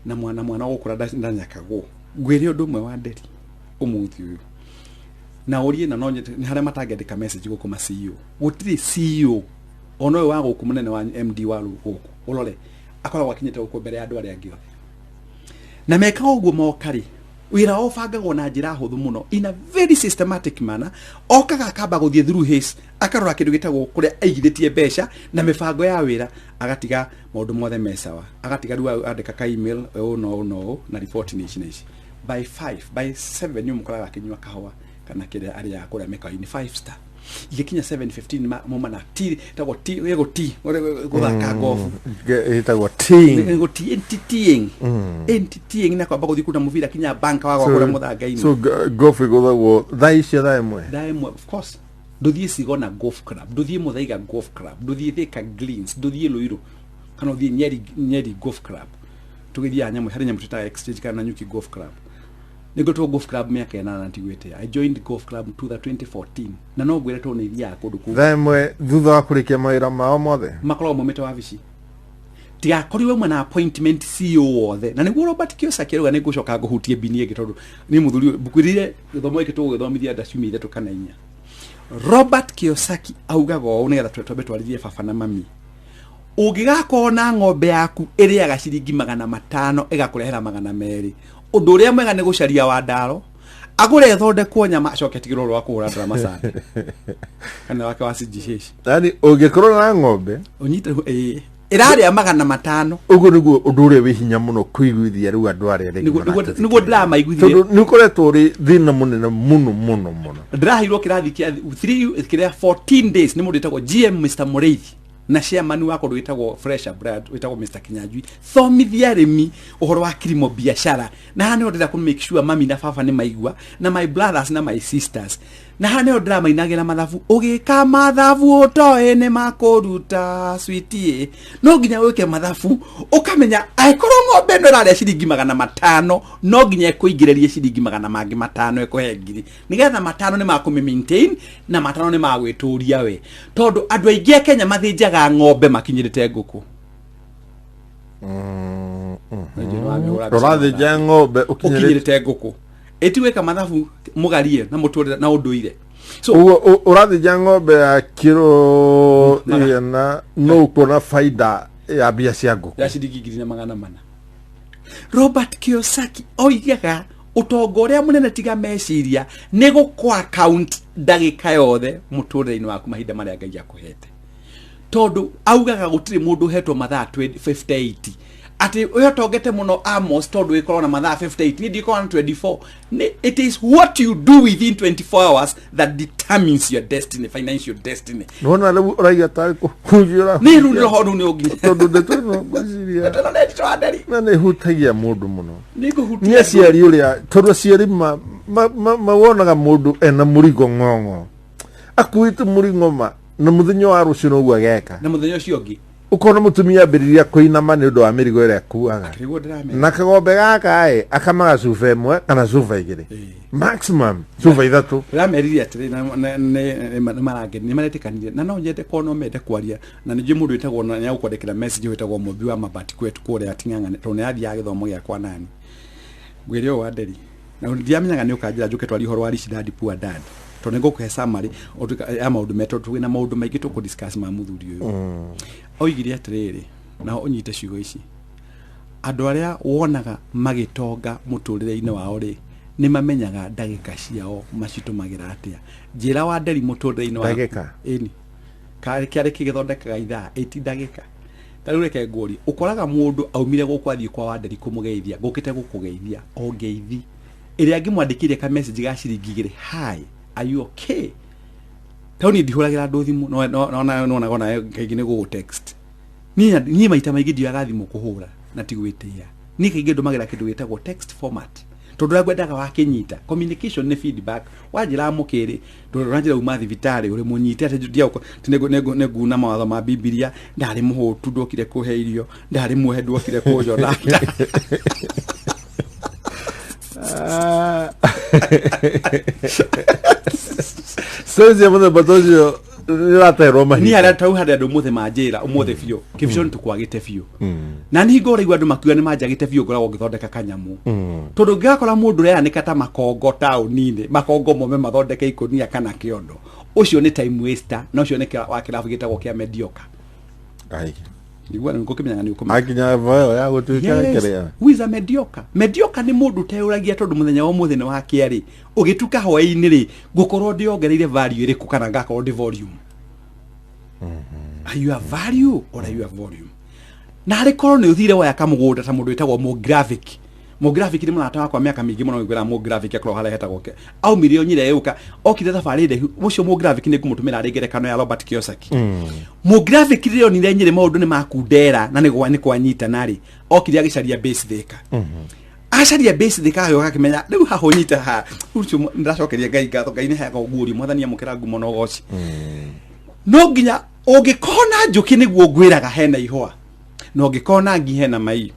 Speaker 13: na mwana gukura ndanyakagwo gwire undu mwe wa nderi umuthi uyu na urie na no ni haria matangedeka message gukuma CEO gutiri CEO ono wa guku munene wa MD wa guku urore akoragwo akinyite guku mbere ya andu aria angi othe na meka uguo mokari wira ofangagwo na njira huthu muno in a very systematic manner okaga akamba guthie through his akarora kindu gitagwo kuria aigithitie mbeca na mibango ya wira agatiga maundu mothe mesawa agatiga riu andika ka email no na report ni ici by 5 by 7 ni mukoraga kinywa kahawa kana kire ari ya kuria meka in 5 star ikinya 7:15 moma na ti tago ti yego ti guthaka golf
Speaker 11: itagwo ti
Speaker 13: yego ti entitying na kwamba guthii kuta muvira kinya banka wago kuria muthanga-ini
Speaker 11: so golf iguthagwo thaicia thaimwe
Speaker 13: of course nduthie Sigona golf club nduthie Muthaiga golf club nduthie Thika Greens nduthie Luiru kana uthie Nyeri golf club tugithia nyamwe hari nyamwe tata exchange kana Nyuki golf club nigo to golf club miaka 8 ntigwete I joined golf club to the 2014 na no gwire to ni ria kundu ku
Speaker 11: thaimwe thutha wa kurikia mawira mao mothe
Speaker 13: makoro momete wa vici tiga koriwe mwana appointment CEO wothe na niguo Robert Kiyosaki ruga nigucoka guhutie binie gitondu ni muthuri bukwirire githomo iki tugithomithia ndacumi ithatũ kana 4 Robert Kiyosaki augaga ũũ nĩgetha twetwambe twarithie baba na mami ũngĩgakona ng'ombe yaku ĩrĩaga ciringi 500 ĩgakũrehera 200 ũndũ ũrĩa mwega nĩ gũcaria wa ndaro agũre thondekwo nyama acoke tigĩrwo rwa kũhũra drama sana kana wake wa CGH
Speaker 11: yani ũngĩkorwo na ng'ombe
Speaker 13: ũnyite ĩrarĩa 500
Speaker 11: ũguo nĩguo ũndũ ũrĩa wĩ hinya mũno kũiguithia rĩu andũ arĩa
Speaker 13: nĩguo drama iguithie
Speaker 11: nĩ ũkoretwo ũrĩ thĩna mũnene mũno
Speaker 13: ndĩraheirwo kĩrathi kĩa 14 days nĩ mũndũ wĩtagwo GM Mr. Mũreithi na chairman wako wĩtagwo Fresher Brad wĩtagwo Mr. Kinyanjui thomithia arĩmi ũhoro wa kilimo biashara na hane ndĩra ku make sure mami na baba nĩ maigua na my brothers na my sisters na hane drama inagira mathabu ũgĩka mathabu ũtoe nĩ makũruta sweetie no nginya wĩke mathabu ũkamenya aikorwo ng'ombe ĩno ĩrarĩa ciringi 500 no nginya ĩkũingĩrĩrie ciringi 500 ĩkũhe ngiri nĩgetha 5 nĩ makũmi maintain na 5 nĩ magwĩtũria we tondũ andũ aingĩ a Kenya mathĩnjaga ng'ombe makinyĩrĩte ngũkũ
Speaker 11: ũrathĩnja ng'ombe
Speaker 13: ũkinyĩrĩte ngũkũ etiweka mathabu mugarie na muturire na unduire
Speaker 11: so urathija ng'ombe ya kiro na no kuna faida ya bia cia ngũkũ
Speaker 13: ya ciringi 400 Robert Kiyosaki oigaga utongo uria munene tiga meciria ni gukwa account ndagika yothe muturire-ini waku mahinda maria Ngai akuhete tondu augaga gutiri mundu hetwo mathaa 58 ati uyo togete muno Amos tondu ikorwo na mathaa 58 ni ndiko na 24 it is what you do within 24 hours that determines your destiny, financial destiny.
Speaker 11: Nona lebu uraiga tari kujira
Speaker 13: ni rundo hodu ni ogi
Speaker 11: tondu ndetono gwiciria
Speaker 13: ndetono ne twandari
Speaker 11: na ne hutagia mundu muno
Speaker 13: ni guhutia
Speaker 11: ni ciari uria tondu ciari mawonaga mundu ena murigo ng'ong'o akuite murigo ma na muthinyo wa rucino gwa geka
Speaker 13: na muthinyo cio ngi
Speaker 11: ukona mutumia mbiriria kuinama ni undu wa mirigo ira kuaga na kagombe gaka akamaga cuba imwe kana cuba igiri maximum cuba ithatu
Speaker 13: rameriria atiri na marange ni maretikanire na no nyende kono mende kwaria na nije mundu witagwo na nyagukwandikira message witagwo Mobi wa Mabati kwetu kure ating'ang'ane to ne athia githomo gya kwa nani gwire o waderi na ndiamenyaga ni ukanjira njuke twari horo wa Rich Dad Poor Dad to nego kwa summary ya maundu meto twina maundu maingi tuku discuss ma muthuri uyu oigire atiriri na onyite ciugo ici andu aria wonaga magitonga muturire-ini wao ri ni mamenyaga ndagika ciao macitumagira atia njira wa nderi muturire-ini wao
Speaker 11: ndagika
Speaker 13: ini kiari kigithondekaga ithaa 8 ndagika tarureke ngori ukoraga mundu aumire gukwathie kwa wanderi kumugeithia ngukite gukugeithia ongeithi iria ngimwandikire ka message ga ciringi 2 hi are you okay toni ndihuragira ndu thimu no gona kaingĩ nĩ gũgũ text ni maita maingĩ ndiaga thimũ kũhũra na tigwĩtĩa ni kaingĩ ndũmagĩra kĩndũ gĩtagwo text format tondu ngwendaga wakinyita communication ni feedback wanjira mukiri tondu ranjira uma thibitarĩ uri munyite ati ndia neguna mawatho ma Biblia ndari muhutu ndokire kuhe irio ndari muhe ndokire kujona
Speaker 11: Sasa mwana batojo rata Roma
Speaker 13: ni ara tau hada ndo muthe manjira umuthe biyo kivision tukwagite biyo na ni ngora igwa ndo makiwa ni manjagite biyo ngora ngithondeka kanyamu tondu ngakora mundu rea nikata makongo taunini makongo mome mathondeke ikonia kana kiondo ucio ni time waster no ucio ni wa kirabu gitagwo kia mediocre
Speaker 11: ai
Speaker 13: Igwa niko kimenya ni uko.
Speaker 11: Akinya vayo ya gutuika kerea.
Speaker 13: Who is a mediocre? Mediocre ni mundu teuragia tondu muthenya wa muthi ni wake ari. Ugituka hwaini ri gukorwo ndiongereire value iriku kana ngakorwo ndi volume. Are you a value or are you a volume? Na hari korwo ni uthire waya kamugunda ta mundu witagwo mo graphic. Mo graphic ni mwana atawa kwa miaka mingi muno ngwira mo graphic akoro hala hetagwo ke. Au milioni nyire yuka okire thabari de ucio mo graphic ni kumutumira ari gerekano ya Robert Kiyosaki. Mo graphic rio ni nyire maundu ni makundera na ni kwanyita nari. Okire agicaria base theka. Acaria base theka yo gakimenya riu haho nyita ha. Ucio ndacokeria ngai ngatho ngai ni hega uguri mwathani amukira ngumo no goci. No nginya ungikona njuki niguo ngwiraga hena ihwa. No ngikona ngi hena mai.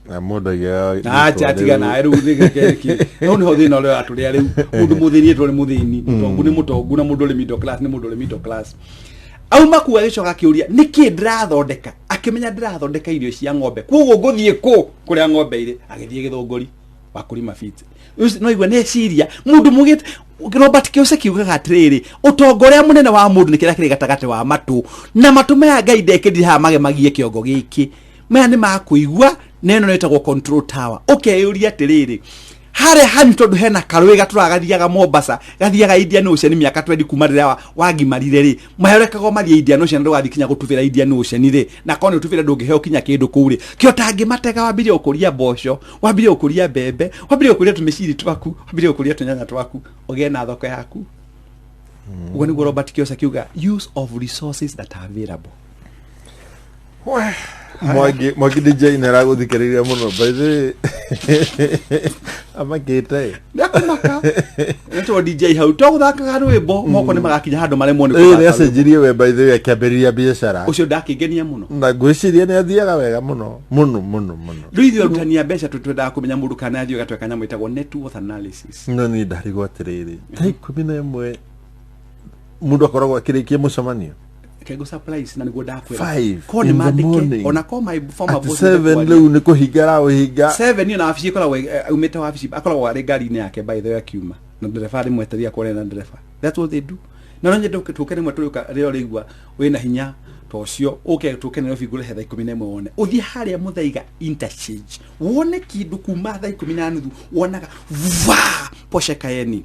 Speaker 11: Na muda ya
Speaker 13: acha tiga na riu thigeke no ni ho thina ule aturia riu mundu muthini tuli muthini mutongu ni mutongu na mundu le middle class ni mundu le middle class au makuwa gicoka kiuria niki ndirathondeka akimenya ndirathondeka irio cia ng'ombe kugo nguthie ku kuria ng'ombe ire agithie githunguri wa kurima fiti no igwa ne ciria mundu mugite Robert Kiyosaki ugaga atiriri utongoria munene wa mundu ni kira kiri gatagate wa matu na matu maya ngai ndekithie ha magemagie kiongo giki maya ni makuigwa neno netagwo control tower ukeyuria atiriri hare hani tondu hena karwe gaturagathiaga Mombasa gathiaga Indian Ocean miaka 20 kuma rira wagimarire ri maherekago mathia Indian Ocean ndo gathikinya gutuvira Indian Ocean ri na kone utuvira ndungiheo kinya kindu kuuri kio tangi matega wambire ukuria mboco wambire ukuria bembe wambire ukuria tumiciri twaku wambire ukuria tunyanya twaku ogena thoko yaku ugo ni Robert Kiyosaki uga use of resources that are available.
Speaker 11: Mwagi DJ narago thikiriria muno by the amakete
Speaker 13: ndakumaka neto DJ hau to guthaka rwimbo moko ni magakinya handu mare mone
Speaker 11: kuthaka yacenjirie we by the way akiambiriria biashara
Speaker 13: ucio ndakigenia muno
Speaker 11: na gwiciria ni athiaga wega muno
Speaker 13: ruithio rutania mbeca tutwendaga kumenya mundu kana athio gatweka nyamo itagwo net worth analysis
Speaker 11: no ni ndarigo atiriri tai 11 mundu akoragwo akirikie mucemanio
Speaker 13: kego surprise na niguo ndakwira
Speaker 11: 5
Speaker 13: kone mandike ona ko my former boss
Speaker 11: 7 leo ni kuhigara uhiga
Speaker 13: 7 ni na afisi kola umete wa afisi akola wa regari ni yake by the way akiuma na ndereva ri mweteria kore na ndereva that's what they do na nje tukene mweturuka rero rigwa wina hinya tocio tukene no figure hetha 11 wone uthi haria muthaiga interchange wone kindu kuma tha 10 wonaga va Porsche Cayenne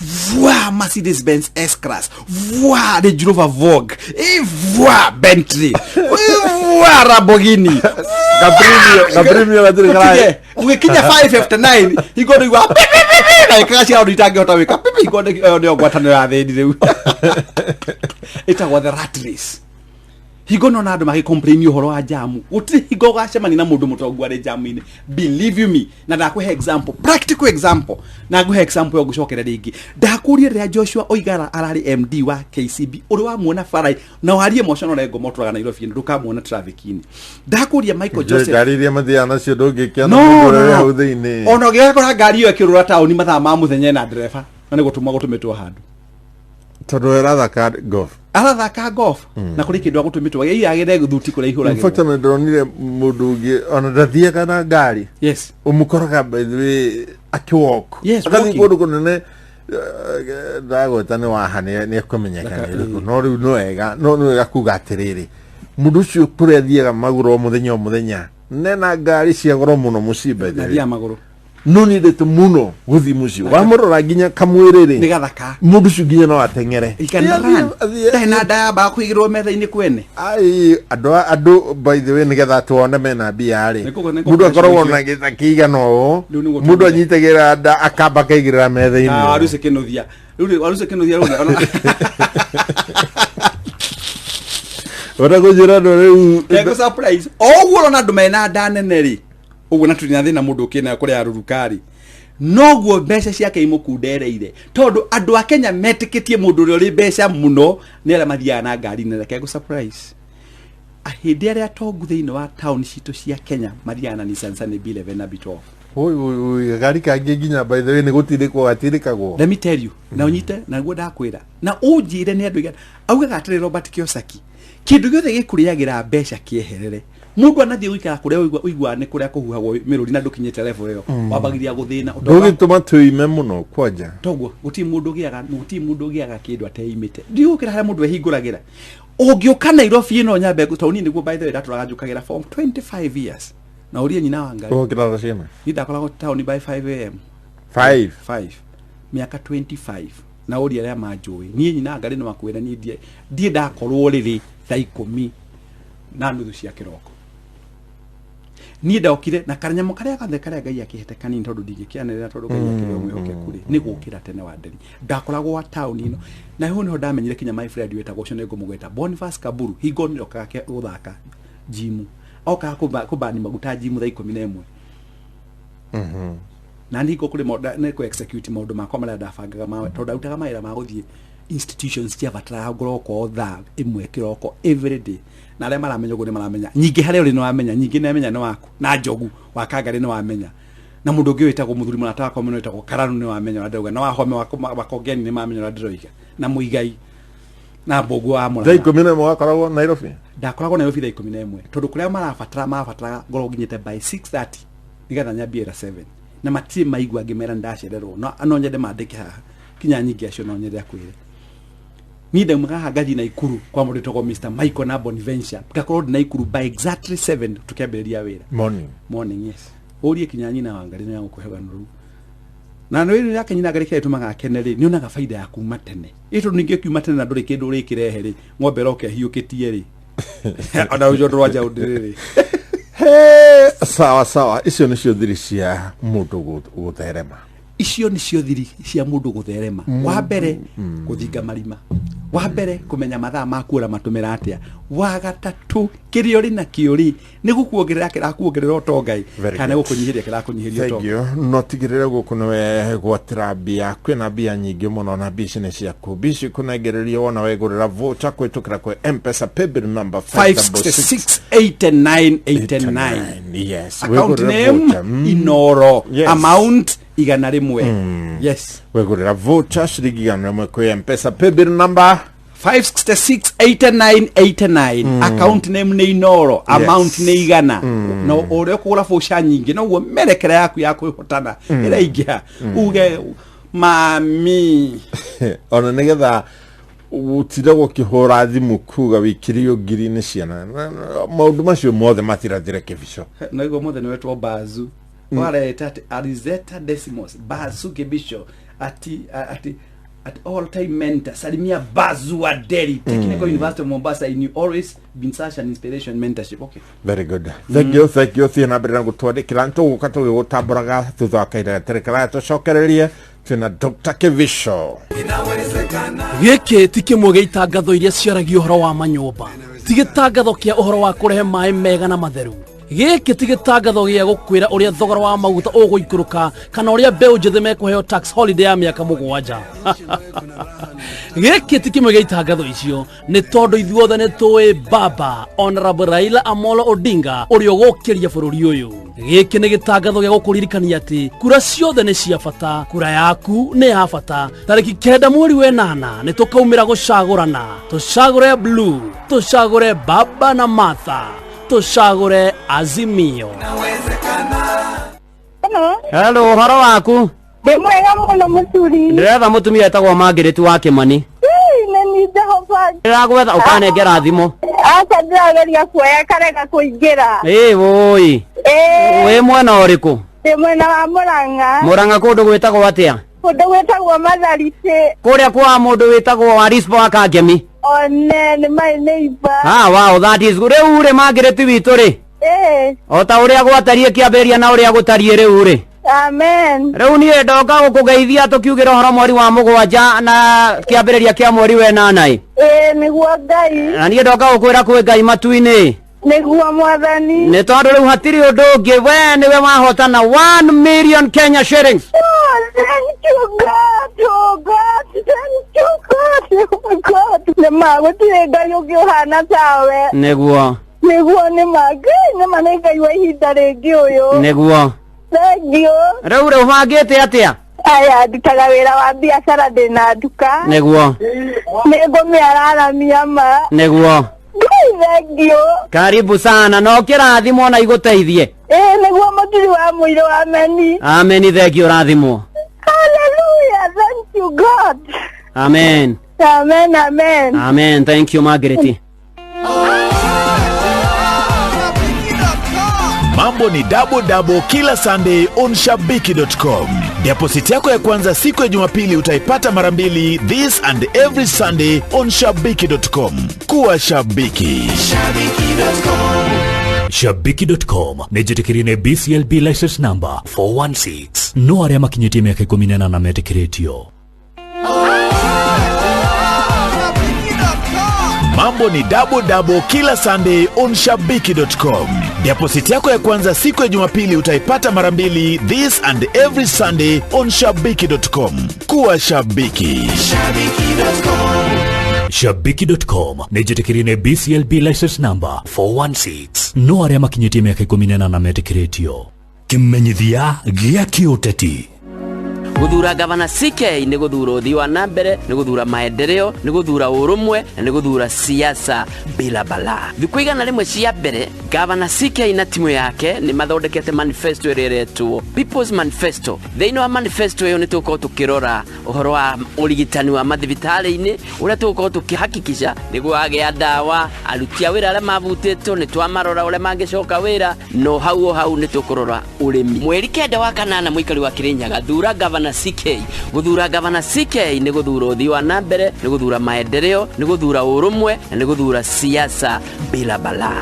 Speaker 13: Voix Mercedes Benz S-Class, voix Range Rover Vogue, et voix Bentley, voix Lamborghini.
Speaker 11: Caprimio la
Speaker 13: tira. Ukikinya 559, iko ndo wa na kasi au ditange utaweka. Iko ndo gwatanira theni riu. Itagwa the rat race. Higo no nadu magi complain uhoro wa jamu uti higo gacemani na mundu mutongu ari jamu-ini believe you me na ndakuhe example practical example na nguhe example yo gucokera ringi ndakurie ria Joshua Oigara arari MD wa KCB uri wa muona farai na wari emotional rego moturaga Nairobi ndukamuona traffic-ini ndakurie Michael Joseph
Speaker 11: ngari mathia nacio ndungikia na mundu uri hau thiini
Speaker 13: ono gikora ngari yo ikirura tauni mathaa ma muthenya na driver na ni gutuma gutumitwo handu
Speaker 11: tondu erathaka golf
Speaker 13: arathaka golf na kuri kindu agutumitwo yai agire guthuti kuri ihura
Speaker 11: in fact na ndonire mundu ngi ona ndathiaga na ngari
Speaker 13: yes
Speaker 11: umukoraga by the way akiwalk
Speaker 13: yes
Speaker 11: akathi kundu kunene ndagweta ni wahane ni kumenyekana no riu no ega no wega kuga atiriri mundu ucio kuri athiaga maguru muthenya nena ngari cia goro muno muciba
Speaker 13: thia maguru
Speaker 11: no ni ndeto muno guthi mucio wamurora nginya kamwiriri
Speaker 13: ni gathaka
Speaker 11: mundu ucio nginya no atengere
Speaker 13: na nda ba kuigirwo metha-ini kwene
Speaker 11: ai adu by the way nigetha tuone mena bia ri mundu akorwo na githaki no mundu anyitagira nda akamba kaigirira metha-ini
Speaker 13: aruse kinuthia
Speaker 11: ora gujira no riu
Speaker 13: ego surprise oguo na ndu mena nda nene ri uguo na tuli na thina mundu kina kuri arurukari noguo mbeca ciake imukundereire tondu andu a Kenya metikitie mundu uri mbeca muno ni ara mathia na ngari nene kego surprise ahindi aria tongu thiini wa town citu cia Kenya mathia na Nissan B11 na B12
Speaker 11: oi gari kangi nginya by the way ni gutirikwo gatirikagwo
Speaker 13: let me tell you na unyite na guo ndakwira na unjire ni andu igana augaga atiri Robert Kiyosaki kindu giothe gikuriagira mbeca kieherere mundu anathie guikara kuria uigwa ni kuria kuhuhagwo miruri na ndukinyite level iyo wabagiria guthina
Speaker 11: ndugituma tuime muno kwanja
Speaker 13: toguo guti mundu giaga kindu ateimite ndigukira haria mundu ehinguragira Ũngĩũka Nairobi ĩno nyambe taũni nĩguo by the way ndatũraga njũkagĩra form 25 years. Na ũrie nyina wa Ngai.
Speaker 11: Ũngĩrara ciana.
Speaker 13: Ni ndakoragwo taũni by 5 am.
Speaker 11: 5
Speaker 13: Miaka 25. Na ũrie arĩa manjũĩ. Niĩ nyina Ngai nĩ wakwĩra niĩ ndiĩ ndakorwo rĩrĩ thaa 10 na nuthu cia kĩroko. Niĩ ndokire na kanyamũ karĩa Ngai akĩhete kanini tondũ ndingĩkĩanĩrĩra tondũ Ngai akĩrĩ mwĩhokeku rĩ nĩ gũkĩra tene wa nderi. Ndakoragwo wa taũni ĩno. Na hiyo niho ndamenyire kinya my friend wetagwo cio nĩ ngũmũgweta Boniface Kaburu. Hingo nĩ okaga gũthaka jimu. Okaga kũbani maguta jimu thaa 11. Na nĩ kũrĩ nĩ kũ execute maũndũ makwa marĩa ndabangaga mawe tondũ ndutaga mawĩra ma gũthiĩ institutions cia batara ngoroko thaa ĩmwe kĩroko every day. Na arĩa maramenya ũguo nĩ maramenya. Nyingĩ harĩa ũrĩ nĩ wamenya, nyingĩ nĩ amenya nĩ waku. Na Njogu wa Kangari nĩ wamenya. Na mũndũ ũngĩ wĩtagwo mũthuri mũrata wakwa mũno wĩtagwo Karanu nĩ wamenya ũrĩa ndĩroiga. Na Wahome wakongeni nĩ mamenya ũrĩa ndĩroiga. Na Mũigai na Mbũgũ wa Mũrang'a.
Speaker 11: Thaa 11 wakoragwo Nairobi.
Speaker 13: Ndakoragwo Nairobi thaa 11 tondũ kũrĩa marabatara ngorwo nginyĩte by 6:30 nigetha nyambie ra 7. Na matirĩ maigua ngĩmera ndacererwo. No nyende mandĩke haha. Kinya nyingĩ acio no nyende akwĩre. Ni ndaumaga haha ngathi Naikuru kwa mũndũ wĩtagwo Mr. Michael na Bonaventure. Ngakorwo Naikuru by exactly 7 tukĩambĩrĩria wĩra. Morning yes. Ũrie kinya nyina wa Ngai nĩ agũkũhega nuru. Na nĩ wĩra yake nyina Ngai kĩrĩa ĩtumaga akene rĩ nĩ onaga faida ya kuma tene. Ĩtũ ningĩ kiuma tene na ndũrĩ kĩndũ ũrĩkĩrehe rĩ ng'ombe roke hiũkĩtie rĩ. Ona ũjũ ndwaja ũndĩrĩ.
Speaker 11: Sawa icio nĩcio thiri cia mũndũ gũtherema.
Speaker 13: Icio nĩcio thiri cia mũndũ gũtherema. Wa mbere gũthinga marima. Wa mbere kumenya mathaa ma kuora matũmĩra atĩa. Wa gatatũ kĩrĩa ũrĩ na kĩũri nĩ gũkuongerera kĩrakuongerera ũtongai kana gũkũnyihĩria kĩrakũnyihĩria ũtongai.
Speaker 11: Thank you. No tigĩrĩre gũkũ nĩwe gwatĩra mbia kwĩna mbia nyingĩ mũno na mbia ici nĩ ciaku. Mbia ici kũnengereria wona wegũrĩra voucher kwĩtũkĩra kwa M-Pesa paybill number
Speaker 13: 5668989.
Speaker 11: Yes.
Speaker 13: Account name inooro. Amount igana rimwe. Yes.
Speaker 11: Wegũrĩra voucher ciringi igana rĩmwe kwa M-Pesa paybill number
Speaker 13: 5668989. Account name nĩ inooro. Amount nĩ igana. No ũrĩa kũgũra voucher nyingĩ no merekera yaku ya kwĩhotana ĩraingĩha. Uge mami.
Speaker 11: Ona nĩgetha utira gũkĩhũra thimũ kuga wĩkĩrio ngiri-inĩ ciana maũndũ macio mothe matirathire kĩbico.
Speaker 13: Na iguo mothe nĩwetwo Bazu. Wareta Arizeta Decimos Bazu Kibisho at all time mentor Salimia Bazu Aderi Technical University of Mombasa. You always been such an inspiration mentorship. Okay,
Speaker 11: very good. Thank you thina mbere gutwandikira ntuguka tugutamburaga thutha wa kaida terekara tucokererie tuna Dr. Kibisho.
Speaker 27: Gĩkĩ ti kĩmwe gĩa itangatho iria ciaragia ũhoro wa manyũmba, ti gĩtangatho kĩa ũhoro wa kũrehe maĩ mega na matheru. Gĩkĩ ti gĩtangatho gĩa gũkwĩra ũrĩa thogora wa maguta ũgũikũrũka kana ũrĩa mbeũ njĩthĩ mekũheo tax holiday ya mĩaka 7. Gĩkĩ ti kĩmwe gĩa itangatho icio nĩ tondũ ithuothe nĩ tũĩ baba Honorable Raila Amolo Odinga ũrĩa ũgũkĩria bũrũri ũyũ. Gĩkĩ nĩ gĩtangatho gĩa gũkũririkania atĩ kura ciothe nĩ cia bata, kura yaku nĩ ya bata. Tarĩki 9 mweri wa 8 nĩ tũkaumĩra gũcagũrana, tũcagũre Blue, tũcagũre Baba na Martha, tucagure Azimio. Hello, haro waku?
Speaker 14: Ndimwega muno muthuri.
Speaker 27: Ndireva mutumia etagwo Margaret wa Kimani.
Speaker 14: Nĩ Jehova.
Speaker 27: Ndĩragwetha ũkanengera thimũ.
Speaker 14: Aca ndĩrageria kuoya karega kũingĩra.
Speaker 27: Woi. Wĩ mwena ũrĩkũ?
Speaker 14: Ndĩ mwena wa Mũrang'a.
Speaker 27: Mũrang'a kũndũ gwĩtagwo atĩa?
Speaker 14: Kũndũ gwĩtagwo Mathariti.
Speaker 27: Kũrĩa kwa mũndũ wĩtagwo Warispo wa Kangemi.
Speaker 14: One nĩ my neighbor.
Speaker 27: Wow, that is good. Rĩu rĩ Margaret witũ rĩ? O ta ũrĩa gwatarie kĩambĩrĩria na ũrĩa gũtariĩ rĩu rĩ?
Speaker 14: Amen.
Speaker 27: Rĩu niĩ ndoka gũkũgeithia tũkiugĩra ũhoro mweri wa 7 na kĩambĩrĩria kĩa mweri wa 8.
Speaker 14: Nĩguo Ngai.
Speaker 27: Na niĩ ndoka gũkwĩra kwĩ Ngai matu-inĩ.
Speaker 14: Nĩguo Mwathani.
Speaker 27: Nĩ tondũ rĩu hatirĩ ũndũ ũngĩ, we nĩwe wahotana 1 million Kenya shillings.
Speaker 14: Thank you God, oh God, thank you God, oh God. Nĩ magũtirĩ Ngai ũngĩ ũhana tawe.
Speaker 27: Nĩguo
Speaker 14: nĩ Ngai nĩ ma nĩ Ngai wa ihinda rĩngĩ ũyũ.
Speaker 27: Nĩguo.
Speaker 14: Thank you.
Speaker 27: Rĩu ũbangĩte atĩa?
Speaker 14: Aya ndutaga wĩra wa biacara ndĩna nduka.
Speaker 27: Nĩguo.
Speaker 14: Nĩngũmĩararamia ma.
Speaker 27: Nĩguo.
Speaker 14: Thank you.
Speaker 27: Karibu sana, no kĩrathimo na igũteithie.
Speaker 14: Nĩguo mũturi wa mũiro wa meni.
Speaker 27: Amen, thank you rathimo.
Speaker 14: Hallelujah, thank you God.
Speaker 27: Amen.
Speaker 14: Amen, amen.
Speaker 27: Amen, thank you Margaret.
Speaker 26: Mambo ni double kila Sunday on shabiki.com. Deposit yako ya kwanza siku ya Jumapili utaipata mara 2 this and every Sunday on shabiki.com. Kuwa shabiki.
Speaker 3: Shabiki.com. Shabiki.com nejitikirine BCLB license number 416 no aria makinyiti miaka 18 na metikiretio.
Speaker 26: Mambo ni double kila Sunday on shabiki.com. Deposit yako ya kwanza siku ya Jumapili utaipata mara 2 this and every Sunday on shabiki.com. Kuwa shabiki.
Speaker 3: Shabiki.com. Shabiki.com nejitikirine BCLB license number 416 no aria makinyiti miaka 18 na metikiretio. Kimenyithia gia kiuteti.
Speaker 12: Guthura gavana CK ni guthura uthii wa nambere, ni guthura maendeleo, ni guthura urumwe, na ni guthura siasa bila bala. Thiku igana rimwe cia mbere gavana CK na timu yake ni mathondekete manifesto ireretwo People's Manifesto. Thiini wa manifesto iyo ni tuko tukirora uhoro wa urigitani wa mathibitari-ini uria tuko tukihakikisha niguo agia ndawa, aruti a wira aria mavutitwo ni twamarora uria mangicoka wira, no hau ni tukurora urimi. Mweri 9 wa kanana muikari wa Kirinyaga thura gavana CK. Guthura gavana CK ni guthura uthii wa nambere, ni guthura maendeleo, ni guthura urumwe, na ni guthura siasa bila bala.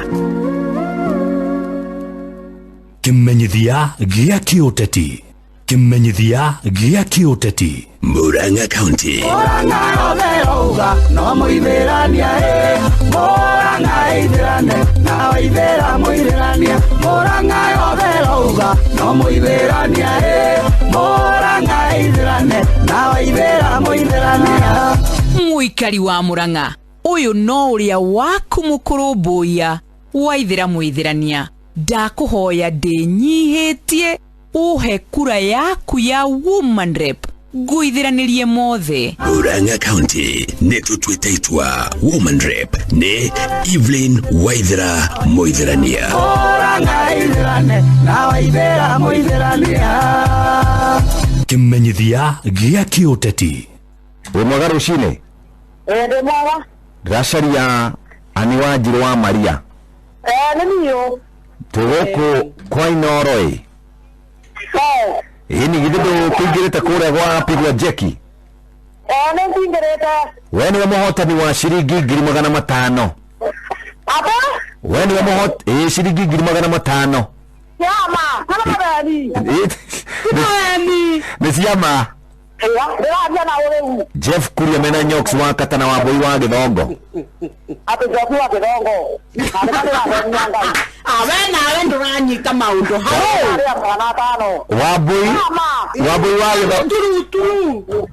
Speaker 3: Kimenyithia gia kiuteti. Kimenyithia gia kiuteti.
Speaker 2: Murang'a County.
Speaker 9: Murang'a oberoga no muitherania Murang'a ithirane na waithera muitherania Murang'a oberoga no muitherania Murang'a ithirane na waithera muitherania.
Speaker 18: Muikari wa Murang'a uyu no uria waku mukurumbuya waithera muitherania ndakuhoya ndinyihitie uhe kura yaku ya woman rep guithiranirie mothe.
Speaker 2: Murang'a County netutwitaitwa woman rep ne Evelyn Waithera Moitherania.
Speaker 9: Murang'a ithirane na waithera muitherania.
Speaker 3: Kimenyithia gia kiuteti.
Speaker 8: Wimwaga rucini?
Speaker 14: Ndi mwaga.
Speaker 8: Racaria ani Wanjiru wa Maria.
Speaker 14: Nĩ niũ.
Speaker 8: Tuguku kwa Inooro. Hini gidido kuingirite kuria gwa pigwa jeki.
Speaker 14: Nĩ ngingirite.
Speaker 8: We niwe muhotani wa ciringi 500.
Speaker 14: Aba?
Speaker 8: We niwe muhotani ciringi 500.
Speaker 14: Yama, kana mabani.
Speaker 8: Nani? Nisiama.
Speaker 14: Ndĩrambia na ũrĩu.
Speaker 8: Jeff Kuria mena Nyoks wa Katana wa Mbui wa Githongo.
Speaker 14: Ati Jeff wa Githongo.
Speaker 18: Awe nawe nduranyita maundu haro.
Speaker 8: Wa Mbui wa Githongo.
Speaker 18: Turu.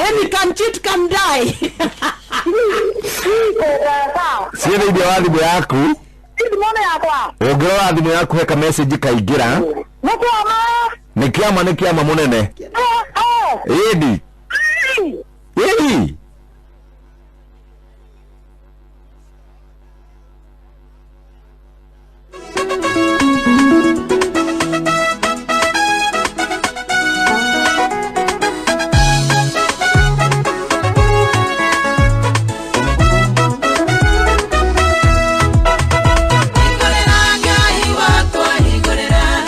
Speaker 18: Any can cheat can die.
Speaker 8: Sio ndio wathimu yaku?
Speaker 14: Ndimone yakwa.
Speaker 8: Ongera wathimu yaku heka message kaingira. Nikiama munene. Edi. Edi.
Speaker 9: Igorera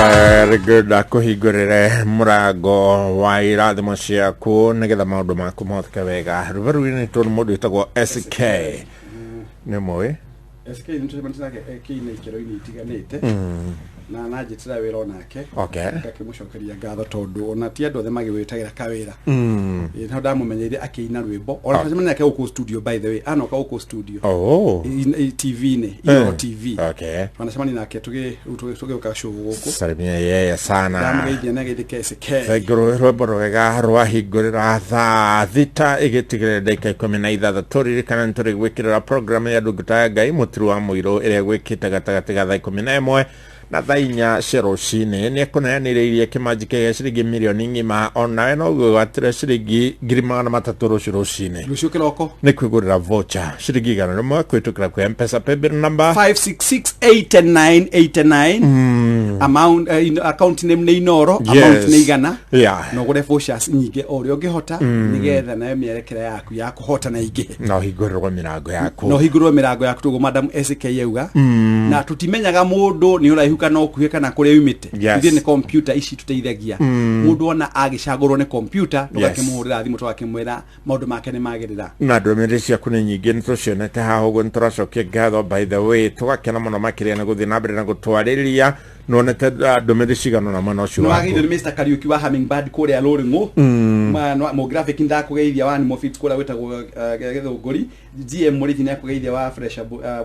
Speaker 11: Rigurda kuhingurire murango wa irathimo ciaku nigetha maundu maku mothike wega rubaru-ini tondũ mũndũ wĩtagwo SK nĩ mũĩ
Speaker 13: SK nĩ tũmanĩte ĩkĩine ikĩro-inĩ itiganĩte na nanjĩtĩra wĩra onake ngakĩmũcokeria ngatho tondũ ona ti andũ othe magĩwĩtagĩra kawĩra no ndamũmenyeire akĩina rwĩmbo ona tũcemania nake gũkũ studio by the way anoka gũkũ studio TV-inĩ inooro TV wanacemania nake tũgĩũka show gũkũ
Speaker 11: salimia yeye sana
Speaker 13: ndamũgeithia na geithĩke SK
Speaker 11: rwĩmbo rwega rwahingũrĩra thaa thita ĩgĩtigĩrĩra ndagĩka 16 tũririkana nĩ tũrĩ gwĩkĩrĩra program ya ndungata ya Ngai mũturu wa mũirũ ĩrĩa gwĩkĩte gatagatĩ ga thaa 11 na thainya cirocinĩ nĩ ekũneanĩrĩirie kĩmanjĩ kĩa ciringi mirioni ng'ima onawe no gwatĩra ciringi 300,000 rũciũ rũcinĩ
Speaker 13: rũciũ kĩroko
Speaker 11: nĩ kwĩgũrĩra voucher ciringi 100 kwĩtũkĩra kwa M-Pesa paybill number
Speaker 13: 5668989 amount account name nĩ inooro amount nĩ igana no gũre vouchers nyingĩ o ũrĩa ũngĩhota nĩgetha nayo mĩerekera yaku ya kũhota na ingĩ
Speaker 11: no hingũrĩrwo mĩrango yaku
Speaker 13: tũguo madam SK yauga na tũtimenyaga mũndũ nĩ ũraihu kana ũkuhĩ kana kũrĩa umĩte ithuĩ nĩ computer ici tũteithagia mũndũ ona agĩcagũrwo nĩ computer tũgakĩmũhũrĩra thimũ tũgakĩmwĩra maũndũ make nĩ magĩrĩra
Speaker 11: na ndũmĩrĩri ciaku nĩ nyingĩ nĩ tũcionete haha ũguo nĩ tũracokia ngatho by the way tũgakena mũno makĩria na gũthiĩ na mbere na gũtwarĩria nonete ndũmĩrĩri cigano na mwena ũcio waku
Speaker 13: nĩwagĩire nĩ Mr. Kariuki wa Hummingbird kũrĩa Lũrĩng'ũ mo graphic ndakũgeithia wa nimo fit kũrĩa wĩtagwo Gĩthũngũri GM Mũrĩthi nĩ akũgeithia wa Fresh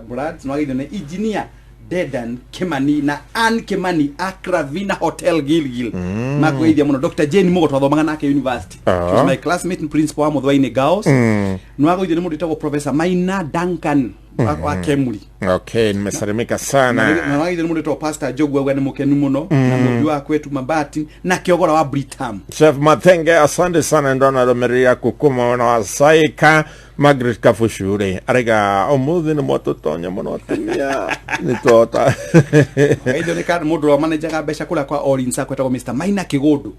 Speaker 13: Blood nĩwagĩire nĩ engineer Dedan Kimani na Ann Kimani Akravina Hotel Gilgil makũgeithia mũno Dr. Jane Mugo twathomaga nake university she was my classmate and principal wa Muthwaini Girls nĩwagĩire nĩ mũndũ wĩtagwo Professor Maina Duncan wa Kemuri
Speaker 11: nimesalimika sana
Speaker 13: na wagĩire nĩ mũndũ wĩtagwo Pastor Jogu wa nĩ mũkenu mũno na mũndũ wa kwetu Mabati na Kiogora wa Britam
Speaker 11: Chef Mathenge asante sana ndona ndũmĩrĩri yaku kuma na wasaika Margaret Kafuchure arega umuthi nĩ mwatũtonya mũno atumia nĩ tota
Speaker 13: aido nĩ kana mũndũ wa manager mbeca kũrĩa kwa Orinsa kwetagwo Mr. Maina Kĩgũndũ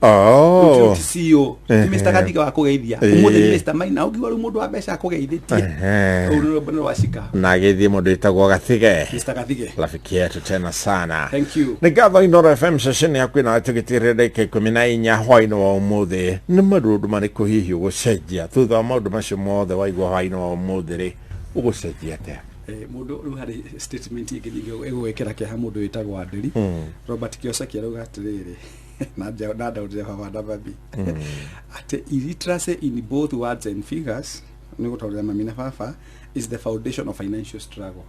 Speaker 13: CEO ni Mr. Kadiga wa kũgeithia umuthi ni Mr. Maina ũngiwa rĩu mũndũ wa mbeca akũgeithĩtie ũrũ washika
Speaker 11: na gĩthiĩ mũndũ wĩtagwo Gathige
Speaker 13: Mr. Gathige
Speaker 11: rafiki yetu tena sana
Speaker 13: thank you
Speaker 11: nĩ ngatho Inooro FM session yaku ĩno tũgĩtigĩrĩra ndagĩka 14 hwaĩ-inĩ wa ũmũthĩ nĩ maũndũ marĩkũ hihi ũgũcenjia thutha wa maũndũ macio mothe waigua hwaĩ-inĩ wa ũmũthĩ-rĩ ũgũcenjia atĩa
Speaker 13: mũndũ rĩu harĩ statement ĩngĩ ĩgũgĩkĩra kĩeha mũndũ wĩtagwo Anderi Robert Kiyosaki arauga atĩrĩrĩ na ndaũrire baba ndababi atĩ illiteracy in both words and figures nĩ gũtaũrĩra mami na baba is the foundation of financial struggle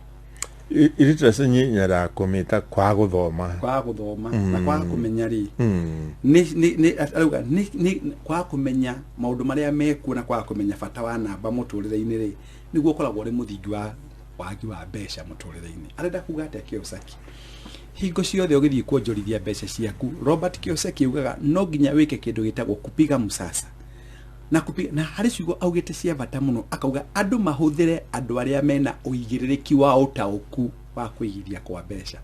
Speaker 11: illiteracy nyara kũmĩta kwa gũthoma
Speaker 13: na kwa kũmenya rĩ nĩ kwa kũmenya maũndũ marĩa mekuo na kwa kũmenya bata wa namba mũtũrĩre-inĩ rĩ nĩguo ũkoragwo ũrĩ mũthingi wa wagi wa mbeca mũtũrĩre-inĩ arenda kuga atĩa Kiyosaki hingo ciothe ũgĩthiĩ kuonjorithia mbeca ciaku Robert Kiyosaki augaga no nginya wĩke kĩndũ gĩtagwo kupiga musasa na harĩ ciugo augĩte cia bata mũno akauga andũ mahũthĩre andũ arĩa mena ũigĩrĩrĩki wa ũtaũku wa kũigithia kwa mbeca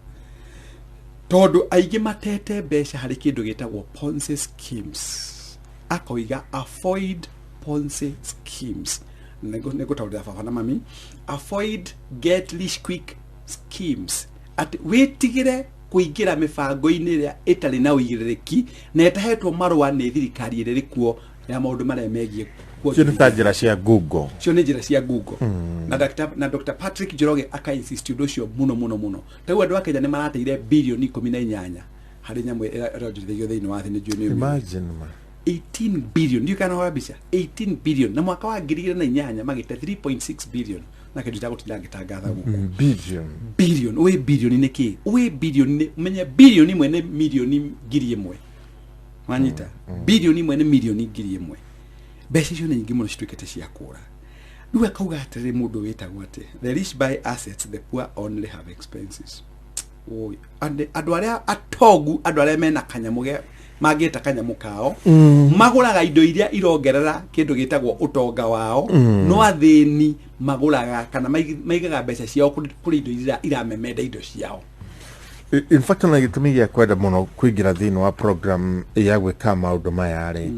Speaker 13: tondũ aingĩ matete mbeca harĩ kĩndũ gĩtagwo Ponzi schemes akoiga avoid Ponzi schemes nĩgũtaũrĩra baba na mami avoid get rich quick schemes atĩ wĩtigĩre kũingĩra mĩbango-inĩ ĩrĩa ĩtarĩ na ũigĩrĩrĩki na ĩtahetwo marũa nĩ thirikari ĩrĩa ĩrĩ kuo ya maũndũ marĩa megiĩ
Speaker 11: cio nĩ ta njĩra cia Google
Speaker 13: cio nĩ njĩra cia Google na Dr. Patrick Njoroge aka-insist ũndũ ũcio mũno taguo andũ a Kenya nĩ marateire birioni 18 harĩ nyamũ ĩronjorithagio thĩinĩ wa thĩ nĩ njũĩ
Speaker 11: imagine
Speaker 13: 18 billion ndio kana wa bica 18 billion na mwaka wa 2008 magĩte 3.6 billion na kĩndũ gĩa gũtinda ngĩtangatha gũkũ billion ũĩ billion nĩ kĩ ũĩ billion nĩ menye billion imwe nĩ milioni 1,000 wanyita billion imwe nĩ milioni 1,000 mbeca icio nĩ nyingĩ mũno cituĩkĩte cia kũra rĩu akauga atĩrĩ mũndũ wĩtagwo atĩ the rich buy assets the poor only have expenses ũĩ andũ arĩa atongu andũ arĩa mena kanyamũ magĩta kanyamũ kao magũraga indo iria irongerera kĩndũ gĩtagwo ũtonga wao no athĩni magũraga kana maigaga mbeca ciao kũrĩ indo iria iramemenda indo ciao
Speaker 11: in fact na gĩtũmi gĩa kwenda mũno kũingĩra thĩinĩ wa program ya gwĩka maũndũ maya rĩ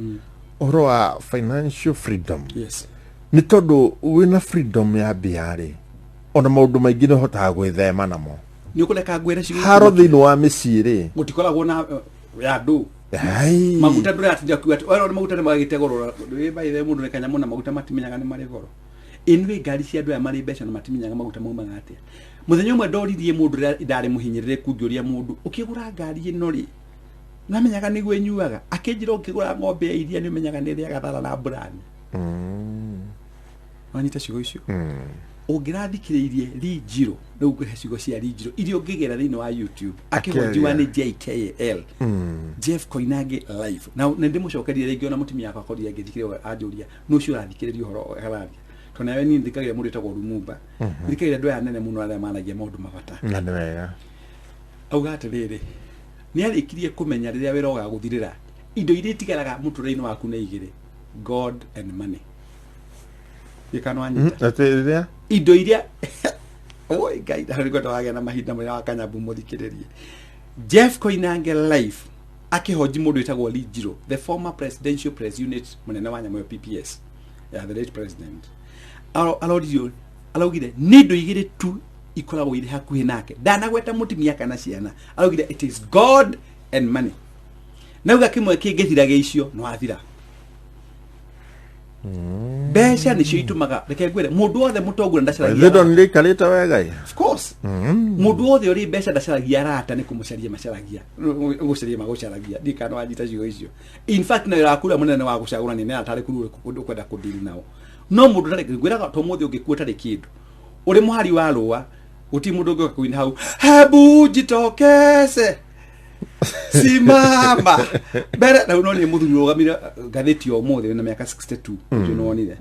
Speaker 11: ũhoro wa financial freedom nĩ tondũ wĩna freedom ya mbia rĩ ona maũndũ maingĩ nĩ ũhotaga gwĩthema namo
Speaker 13: ni ukuleka ngwire cigo
Speaker 11: haro thini wa miciri
Speaker 13: gutikoragwo na ya ndu
Speaker 11: ai
Speaker 13: maguta ndure atinda kuwa ora maguta ni magite goro we baithe mundu rekanya muna maguta matimenyaga ni mari goro inwe ngari cia andu ya mari mbeca na matimenyaga maguta mauma gatia muthenya umwe ndoririe mundu ndari muhinyirire kungioria mundu ukigura ngari ino ri namenyaga niguo nyuaga akinjira ukigura ng'ombe ya iria ni menyaga ni ria gathara na brand wanyita cigo icio ungirathikiriirie Rijiro riu nguhe cigo cia Rijiro irio ngigera thini wa YouTube akihojiwa ni JKL Jeff Koinange live na ndimucokerie ringi ona mutumia yakwa akorire ngithikire anjuria no cio rathikiriria horo hararia tona we ni ndikagira mundu etagwo Lumumba ndikagira ndu ya nene muno aria managia maundu mabata
Speaker 11: na ni wega
Speaker 13: auga atiriri ni arikirie kumenya riria wira ugaguthirira indo iria itigaraga muture-ini waku na igire God and money yekano anyita
Speaker 11: atirira
Speaker 13: indo iria oi ngai ndari gwenda wagĩa na mahinda marĩa wakanyambu muthikiririe Jeff Koinange live akihoji mundu etagwo Rijiro the former presidential press unit munene wa nyamũ ya PPS ya the late president alodiyo alaugire nindo igire tu ikoragwo iri hakuhi nake ndanagweta mutumia kana ciana alaugire it is God and money nauga kimwe kingithiraga icio no athira besha nicio itumaga reke ngwire mundu othe mutongura ndacaragia
Speaker 11: thido nilikalita wega
Speaker 13: of course mundu othe uri besha ndacaragia rata ni kumucaria macaragia gucaria magucaragia ndikano anyita cigo icio in fact na yakura munene wa gucagura ni atari kuru kwenda kudili nao no mundu ndari ngwiraga to muthi ungikuo tari kindu uri muhari wa ruwa uti mundu ungi kuina hau hebu jitokeze simama bere na unoni muthuri ugamira gatheti o muthi na miaka 62 ndio nonire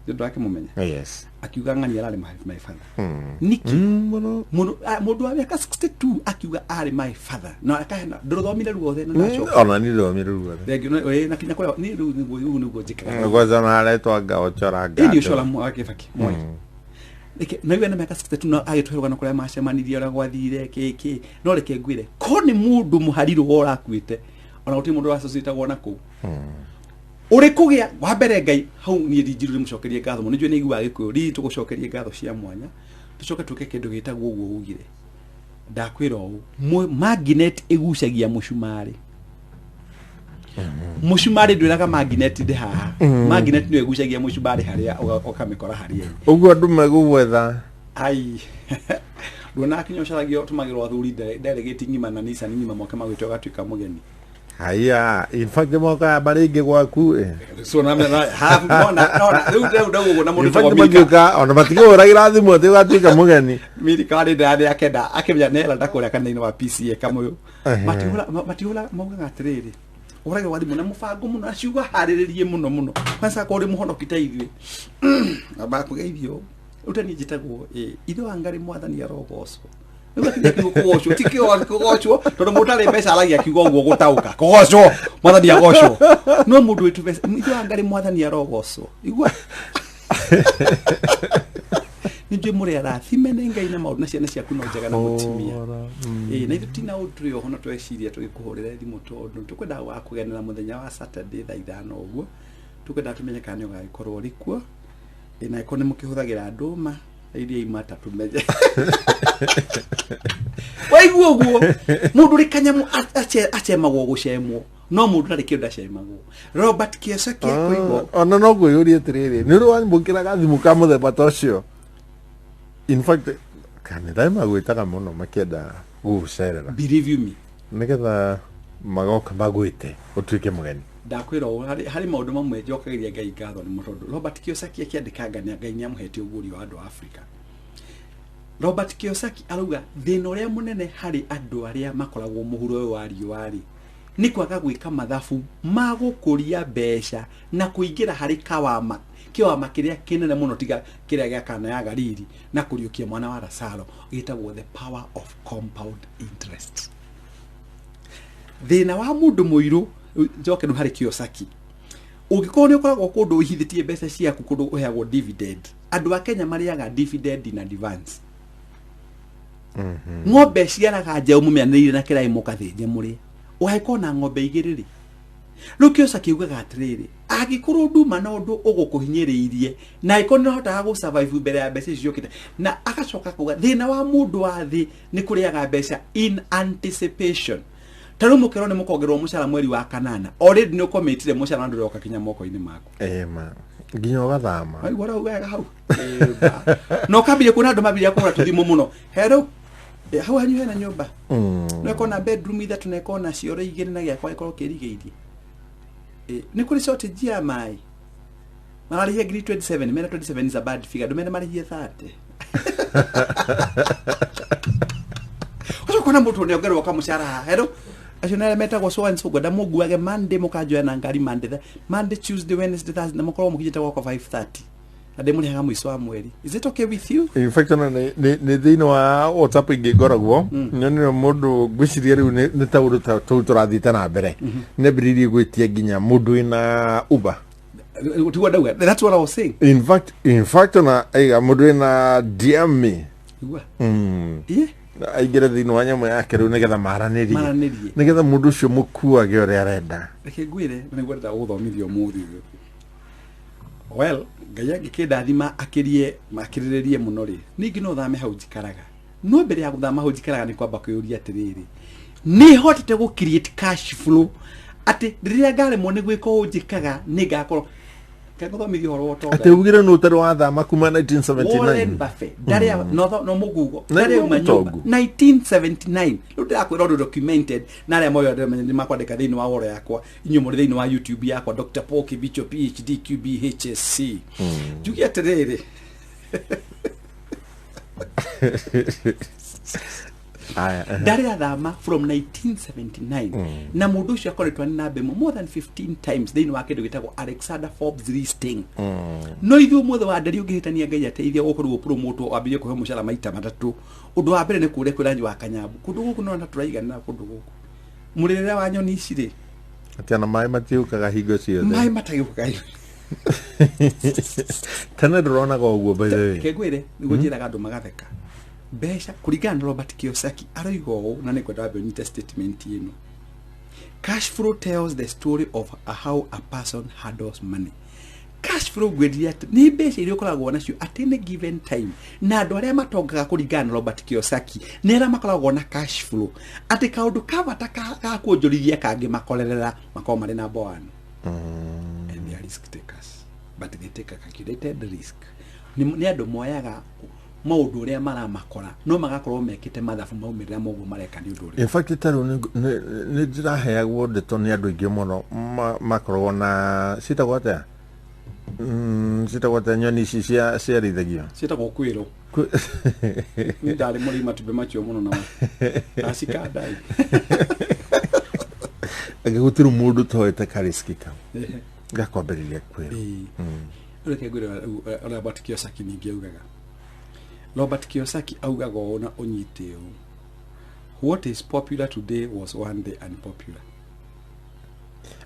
Speaker 13: ndio yake mumenya
Speaker 11: yes
Speaker 13: akiuga ngani arari my father niki mundu wa miaka 62 akiuga ari my father na akahena ndothomire ruothe na nacho
Speaker 11: ona ni ndothomire ruothe
Speaker 13: thengio na kinya kwa ni niguo njikaga
Speaker 11: ngwaza na aletwa gaochora ga
Speaker 13: ndio shola mwake faki moyo Eke na iwe na miaka 62 no agitwerwa na kuria macemanirie ora gwathire kiki no reke ngwire ko ni mundu muhariru ora kwite ona uti mundu associate na ku uri kugia wa mbere ngai hau ni Rijiro mucokerie ngatho muno njwe ni igua gikuyo ri tugucokerie ngatho cia mwanya tucoke tuke kindu gitagwo uguo ugire ndakwira u magnet igucagia mucumari mucumari ndwiraga magnet ndi haha magnet ndio igucagia mucumari haria ukamikora haria
Speaker 11: uguo andu megugwetha
Speaker 13: ai ndona kinyocharagio tumagirwa thuri delegate ngima na nisa ngima moke magwitwa gatuika mugeni
Speaker 11: haya in fact moka baringi gwaku
Speaker 13: so na half nona riu na mundu
Speaker 11: tagomika ona matigo irathimo ti gatuika mugeni
Speaker 13: mirikari ndani akenda akimya nela ndakuria kanini wa PCA kamuyo matihula mauga atiriri urage wathi muno mufango muno aciuga hariririe muno kwanza ko uri muhono kitaithio abakugeithio utani jitagwo itho angari mwathani ya rogoso niba kinyaki kugocho tikio kugocho tondu mutare mbeca alagia kiugo nguo gutauka kugocho mwathani ya gocho no mundu wetu itho angari mwathani ya rogoso igwa nje muri arathime nengai na maundu na ciana ciaku no njega na mutimia na ithu tina utrio hono tweciria tugikuhurira thimu tondu tukwenda wa kugenera muthenya wa Saturday thaa 5 uguo tukwenda tumenye kana ugagikorwo rikuo na ikone mukihuthagira nduma iria imata tumenye waiguo uguo mundu rikanyamu acemagwo gucemwo no mundu ndari kindu acemagwo Robert Kiyosaki kuigo
Speaker 11: ona no gwiyuria tiriri ni ruwa mbukira gathimu ka muthemba tocio in fact kanitha magwitaga muno makienda gucerera
Speaker 13: believe you me
Speaker 11: nigetha magoka magwite utuike mugeni
Speaker 13: ndakwira hari maundu mamwe njokagiria ngai ngatho ni mutondu Robert Kiyosaki akiandikanga ni ngai ni amuhete uguri wa andu Africa Robert Kiyosaki arauga thina uria munene hari andu aria makoragwo muhuro wa riwari ni kwaga gwika mathabu magukuria mbeca na kuingira hari kawama kiria kinene muno tiga kiria gya kana ya Galili na kuriukia mwana wa Lazaro gitagwo the power of compound interest thina wa mundu muiru njoke no hari Kiyosaki ugikorwo ni ukoragwo kundu uhithitie mbeca ciaku kundu uheagwo dividend andu a Kenya mariaga dividend in advance ng'ombe ciaraga njaũ mumeanĩrĩire na kĩrai mũkathinje mũrĩ ũhaiko na ng'ombe igĩrĩ Lukiosa kiugaga atiriri agikuru nduma na undu ugukuhinyiriirie na ikoni hotaga gu survive mbere ya mbeca icio kite na agacoka kuga thina wa mundu wa thi ni kuriaga mbeca in anticipation. Taru mukero ni mukongerwo mucara mweri wa kanana already no commitire mucara ndu roka kinya moko-ini mako
Speaker 11: ma nginya ugathama
Speaker 13: ai wara ugaga hau no kabire kuna andu mabire akura tuthimo muno hello hau hanyu hena nyumba no kona bedroom ithatu na kona cioro igiri na giakwa ikoro kirigeirie ni kuri shortage ya mai mararihia grade 27 mena 27 is a bad figure do mena marihia 30 Oso kona mutu ni ongerwo kamushara hello acio nere metagwo so and so goda muguage Monday mukajoya na ngari Monday Tuesday Wednesday Thursday na mukorwo mukijita kwa 5:30 ade muri haga mwiso wa mweri. Is it okay with you?
Speaker 11: In fact ne thino wa WhatsApp ingigoragwo none mundu gwiciria riu ne tauru turathita na mbere ne biririe gwitia ginya mundu ina Uber.
Speaker 13: That's what I was saying.
Speaker 11: In fact na aiga mundu ina DM me.
Speaker 13: Yeah.
Speaker 11: Aigire thino wa nyamwe yake riu nigetha maranirie nigetha mundu ucio mukuage uri arenda
Speaker 13: reke ngwire ni gwenda guthomithio muthi. Well, Gaya gikidathima akirie makiririe muno ri ningi no thame hau jikaraga no mbere ya guthama hau jikaraga ni kwamba kuyuria atiriri ni hotete gu create cash flow ati riria ngare mo ni gwika ujikaga ni ngakorwo kagothomithio horo woto
Speaker 11: ati ugire no tero wa thama kuma 1979
Speaker 13: Warren Buffett daria no mugugo daria manyoba 1979 ruta akwira documented na ria moyo ni makwandika thini wa woro yakwa inyo thini wa YouTube yakwa Dr. Paul Kibicho PhD QB HSC jugia terere daria thama from 1979 na mundu ucio akoretwa ni nabe more than 15 times thini wa kindu gitagwo Alexander Forbes listing no ithu mothe wa ndari ungihitania ngai ateithia gukorwo promote wambire kuhe mucara maita matatu undu wa mbere ni kure kwiranji wa kanyambu kundu guku no na turaigana kundu guku muririra wa nyoni ici ri
Speaker 11: atiana mai matiukaga hingo ciothe
Speaker 13: mai matiukaga
Speaker 11: tana drona go uguo by the way
Speaker 13: kegwire niguo njiraga andu magatheka besha kuringana na Robert Kiyosaki aroigo ũũ na nĩ kwenda nyite statement ĩno. Cash flow tells the story of how a person handles money. Cash flow gwĩrĩria nĩ mbeca iria ũkoragwo nacio at any given time na andũ arĩa matongaga kuringana na Robert Kiyosaki nĩ arĩa makoragwo na cash flow atĩ kaũndũ kabata ka kuonjorithia kangĩ makorerera makorwo marĩ number one. And they are risk takers but they take a calculated risk. Nĩ andũ moyaga maundu uria maramakora no magakorwo mekite mathabu maumirira moguo mareka ni undu
Speaker 11: in fact taru ni ndiraheagwo ndeto ni andu ingi muno makorwo na sitagwata nyoni ici cia rithagio
Speaker 13: sitagwo kwiro ni ndari muri matumbe macio muno na asika dai
Speaker 11: agigutiru mundu toete kariskika gakwambiriria kwiro
Speaker 13: reke gwira Robert Kiyosaki ningi augaga Robert Kiyosaki augaga ona onyite what is popular today was one day unpopular.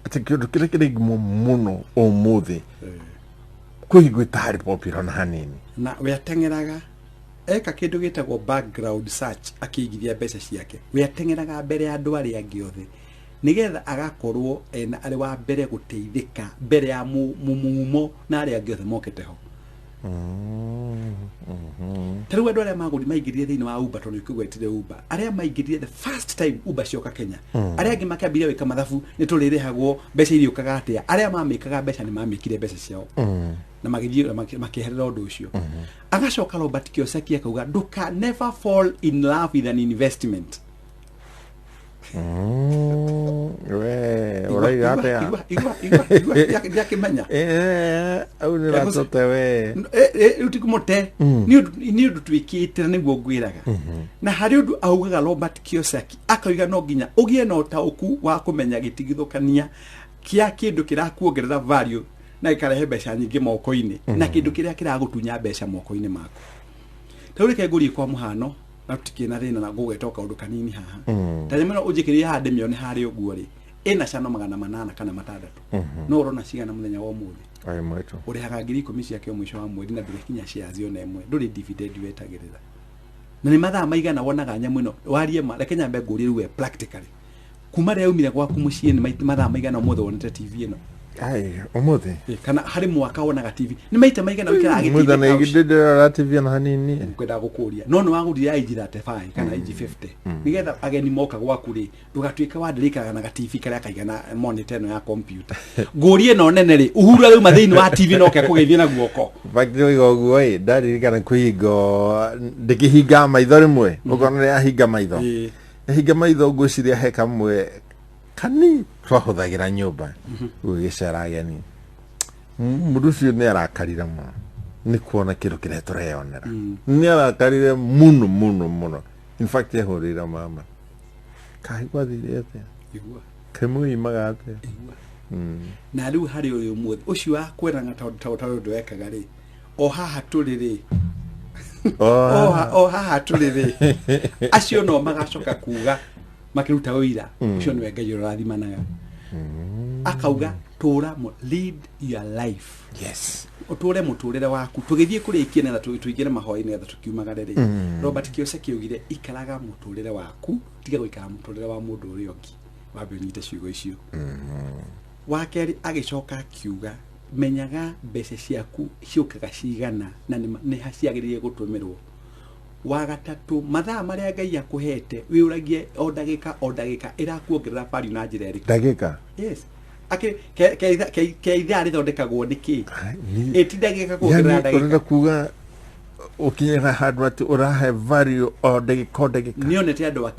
Speaker 11: Ati kindu kire kire muno umuthi kuigwita hari popular na hanini
Speaker 13: na we atengeraga eka kindu gitagwo background search akigithia mbeca ciake we atengeraga mbere ya andu ari angi othe nigetha agakorwo ena ari wa mbere guteithika mbere ya mumumo na ari angi othe mokete ho. Taru andũ arĩa magũri maingĩrire thĩinĩ wa Uber tondũ ikũgwetire Uber arĩa maingĩrire the first time Uber cioka Kenya arĩa angĩ makĩambire wĩka mathabu nĩ tũrĩrĩhagwo mbeca iria ũkaga atĩa arĩa mamĩkaga mbeca nĩ mamĩkire mbeca ciao na magĩthiĩ makĩherera ũndũ ũcio agacoka Robert Kiyosaki akauga ndũka never fall in love with an investment.
Speaker 11: We uraiga atia
Speaker 13: ya kimenya
Speaker 11: au ni ratote we
Speaker 13: utikumote ni undu twikite niguo ngwiraga na hari undu augaga Robert Kiyosaki akauga no nginya ugie no tauku wa kumenya gitigithukania kia kindu kirakuongerera value na ikarehe mbeca nyingi moko-ini na kindu kiria kiragutunya mbeca moko-ini mako. Taurike nguri kwa muhano na tukina thina na gugetoka undu kanini haha tanyamano ujikiria hande mione hari uguo ri ina cano 800 kana 600 no urona cigana muthenya wa umuthi
Speaker 11: ai mwetu
Speaker 13: uri haga 10,000 ciake mwisho wa mweri na ndure kinya shares yone imwe nduri dividend wetagirira na ni mathaa maigana wonaga nyamu ino warie ma reke nyambe nguri ruwe practically kuma rä umire gwaku muciĩ nĩ mathaa maigana ũmũthĩ wonete TV ĩno
Speaker 11: ai ũmũthĩ
Speaker 13: kana harĩ mwaka wonaga TV nĩ maita maigana wĩkĩraga gĩtĩ
Speaker 11: mũthĩ na igindĩra TV ĩno hanini
Speaker 13: kwenda gũkũria no nĩ wagũrire IG 35 kana IG 50 nĩgetha ageni moka gwaku rĩ ndũgatuĩke wandirikanaga na TV karĩa kaigana monitor ĩno ya computer ngũrie no nene rĩ Uhuru arauma thĩinĩ wa TV no ke kũgeithia na guoko
Speaker 11: bakĩrĩ ũguo ĩ ndaririkana kũhingo ndĩkĩhinga maitho rĩmwe ũkona nĩ ahinga maitho hinga maitho ngwĩciria he kamwe kani twahũthagĩra nyũmba gũgĩcera ageni mũndũ ũcio nĩ arakarire mũno nĩ kuona kĩndũ kĩrĩa tũreyonera nĩ arakarire mũno in fact ehũrĩire mama kaĩ gwathire atĩa kĩmũimaga atĩa
Speaker 13: na rĩu harĩ ũyũ mũthĩ ũcio wa kwĩranga ta ũndũ wekaga rĩ o haha tũrĩ rĩ o haha tũrĩ rĩ acio no magacoka kuga makiruta wĩra ucio nĩ Ngai ũrathimanaga akauga tũra lead your life
Speaker 11: yes
Speaker 13: ũtũre mũtũrĩre waku tũgĩthiĩ kũrĩkia na tũingĩre mahoya-inĩ na tukiumagare rĩ Robert Kĩose kĩugire ikaraga mũtũrĩre waku tiga gũikara mũtũrĩre wa mũndũ ũrĩa ũngĩ wambe ũnyite ciugo icio wa kerĩ agĩcoka akiuga menyaga mbeca ciaku ciũkaga cigana na nĩ haciagĩrĩire gũtũmĩrwo wa gatatũ mathaa marĩa Ngai akũhete wĩũragie o ndagĩka ĩrakuongerera value na njĩra ĩrĩkũ
Speaker 11: ndagĩka
Speaker 13: yes ke ithaa rĩthondekagwo nĩkĩ ĩtindagĩka kuongerera ndagĩka
Speaker 11: kuga ukinyira handũ atĩ ũrahe value o ndagĩka
Speaker 13: nĩonete andũ a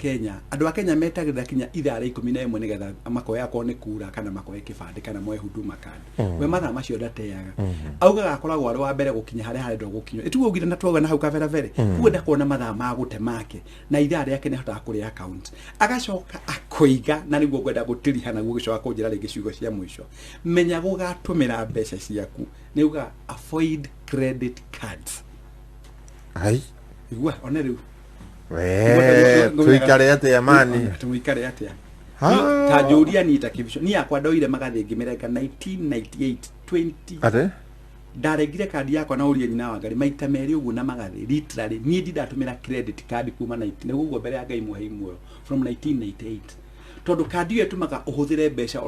Speaker 13: Kenya metagĩrĩra kinya ithaa rĩa 11 nĩgetha makoya akorwo nĩ kura kana makoya kĩbandĩ kana moe huduma card we mathaa macio ndateaga augaga akoragwo arĩ wa mbere gũkinya harĩa harendwo gũkinywo ĩtuugire na twoga na hau kabere kuo ndakuona mathaa ma gũte make na ithaa rĩake nĩhotaga kũrĩ account agacoka akoiga na nĩguo ngwenda gũtiriha naguo gĩcoka kũnjĩra rĩngĩ ciugo cia mũico menya gũgatũmĩra mbeca ciaku nĩuga avoid credit cards
Speaker 11: ai
Speaker 13: igua ona rĩu
Speaker 11: tuikare atĩa mani
Speaker 13: tuikare atĩa ta njũria nita kĩbico ni yakwa ndoire magathĩ ngĩmĩrenga 1998 20
Speaker 11: ate
Speaker 13: ndaregire kandi yakwa na ũria nyina wa Ngai maita merĩ ũguo na magathĩ literally niĩ ndidatũmĩra credit card kuma 19 nĩguo mbere ya Ngai muhei muoyo from 1998 tondu kandi iyo tumaga ũhũthĩre mbeca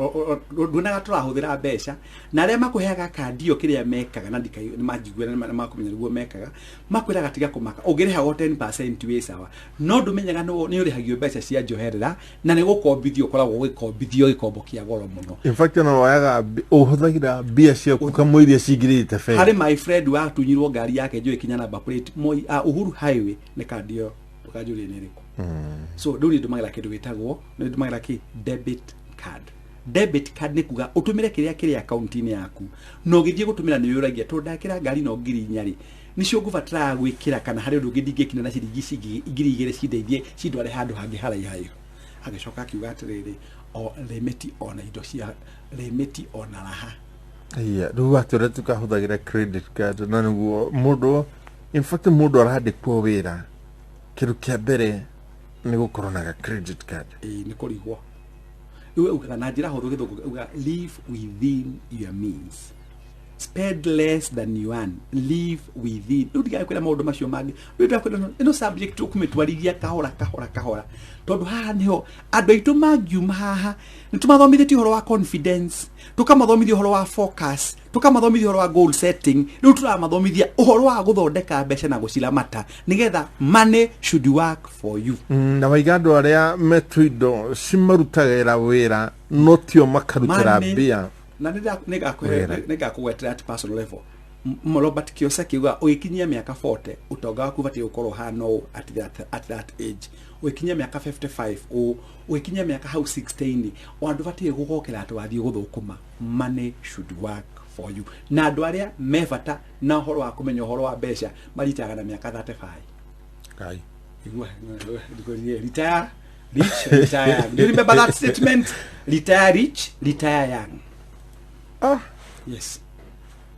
Speaker 13: nduonaga tũrahũthĩra mbeca na arĩa makũheaga kandi iyo kĩrĩa mekaga na ndikai nĩ manjiguĩra nĩ makumenya nĩguo mekaga makwĩraga tiga kũmaka ũngĩrĩhaga 10% wĩ sawa no ndũmenyaga nĩ ũrĩhagio mbeca cia njoherera na nĩ gũkombithio ũkoragwo ũgĩkombithio gĩkombo kĩa goro mũno
Speaker 11: in fact no wayaga ũhũthagĩra mbia ciaku kamũiria cingirĩte fe
Speaker 13: harĩ my friend watunyirwo ngari yake njũĩ kinya number plate Moi Uhuru Highway nĩ kandi iyo tukanjũria nĩ ĩrĩkũ so nduri ndumagĩra kĩndũ gĩtagwo nĩ ndumagĩra kĩ debit card nĩ kuga ũtũmĩre kĩrĩa account-inĩ yaku no gĩthiĩ gũtũmĩra nĩ ũragia to ndakĩra ngari no ngiri nyarĩ nicio ngũbatara gwĩkĩra kana harĩ ũndũ ngĩndingĩkinya na ciringi ngiri igĩrĩ cindeithie cindware handũ hangĩ haraihu agĩcoka akiuga atĩrĩrĩ o limit ona indo cia limit ona raha
Speaker 11: rĩu atũre tukahũthagĩra credit card na nĩguo mũndũ in fact mũndũ arandĩkwo wĩra kĩndũ kĩa mbere nĩ gũkorwo na credit card
Speaker 13: nĩ kũrigwo rĩu ugaga na njĩra hũthũ gĩthũngũ uga live within your means spend less than you earn live within rĩu ndigaga kwĩra maũndũ macio mangĩ rĩu ndakwĩra ĩno subject ũkũmĩtwarithia kahora tondũ haha nĩho andũ aitũ mangiuma haha nĩ tũmathomithĩtie ũhoro wa confidence tũkamathomithia ũhoro wa focus tũkamathomithia ũhoro wa goal setting rĩu tũramathomithia ũhoro wa gũthondeka mbeca na gũciramata nĩgetha money should work for you
Speaker 11: na waiga andũ arĩa metu indo cimarutagĩra wĩra no tio makarutĩra mbia
Speaker 13: na nĩngakũgwetera at personal level Robert Kĩose akiuga ũgĩkinyia mĩaka 40 ũtonga waku ũbatiĩ gũkorwo hana ũũ at that age ũgĩkinyia mĩaka 55 ũũ ũgĩkinyia mĩaka hau 60 o andũ batiĩ gũgokera atĩ wathiĩ gũthũkũma money should work for you na andũ arĩa mebata na ũhoro wa kũmenya ũhoro wa mbeca maritaga na mĩaka 35
Speaker 11: kai
Speaker 13: igua retire rich retire young do you remember that statement retire rich retire young yes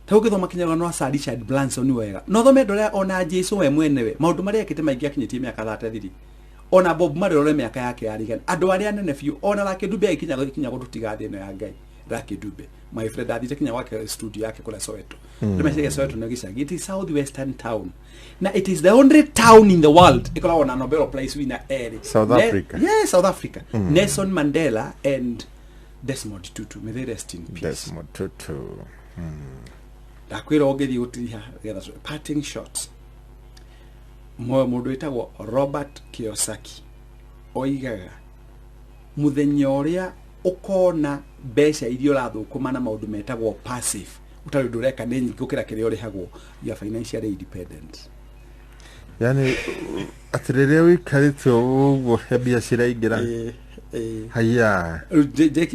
Speaker 13: tawũgĩthoma kinyarano wa Sir Richard Branson wega no thome ndore ona Jesu we mwenewe maũndũ marĩa ekĩte maingĩ akinyĩtie mĩaka 33 ona Bob Marley rore mĩaka yake yarigana andũ arĩa nene biũ ona Lucky Dube ikinya gũtutiga thĩ ĩno ya Ngai Lucky Dube. My friend athire kinya wake studio yake kula Soweto. Tumeshika Soweto na gicagi. It is southwestern town. Now it is the only town in the world ikola na Nobel Prize winner
Speaker 11: South Africa.
Speaker 13: Yes, South Africa. Nelson Mandela and Desmond Tutu. May they rest in peace.
Speaker 11: Desmond Tutu.
Speaker 13: Akwira ogeri utiha parting shots. Mundu witagwo Robert Kiyosaki oigaga muthenya uria ukona mbeca iria urathukuma na maundu metagwo passive utari ndureka ni nyingi ukira kiria urihagwo ya financially independent.
Speaker 11: Yani atirere wikarite uguo he biashara ingira haya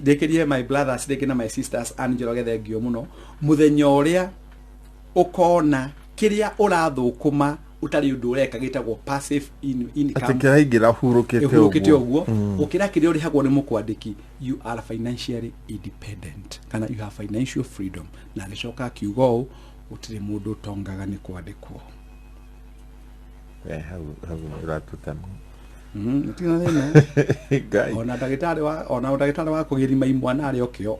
Speaker 13: dekerie my brothers dekena my sisters Angelo gethengio muno muthenya uria ukona kiria urathukuma utari undu ureka gitagwo passive income
Speaker 11: atikira ingira hurukite
Speaker 13: uguo ukira kiria urihagwo ni mukwandiki you are financially independent kana you have financial freedom na ricoka kiugo utire mundu tongaga ni kwandikwo
Speaker 11: hau ratutama
Speaker 13: ntina thina ona ndagitari wa kugirima imwana ari okio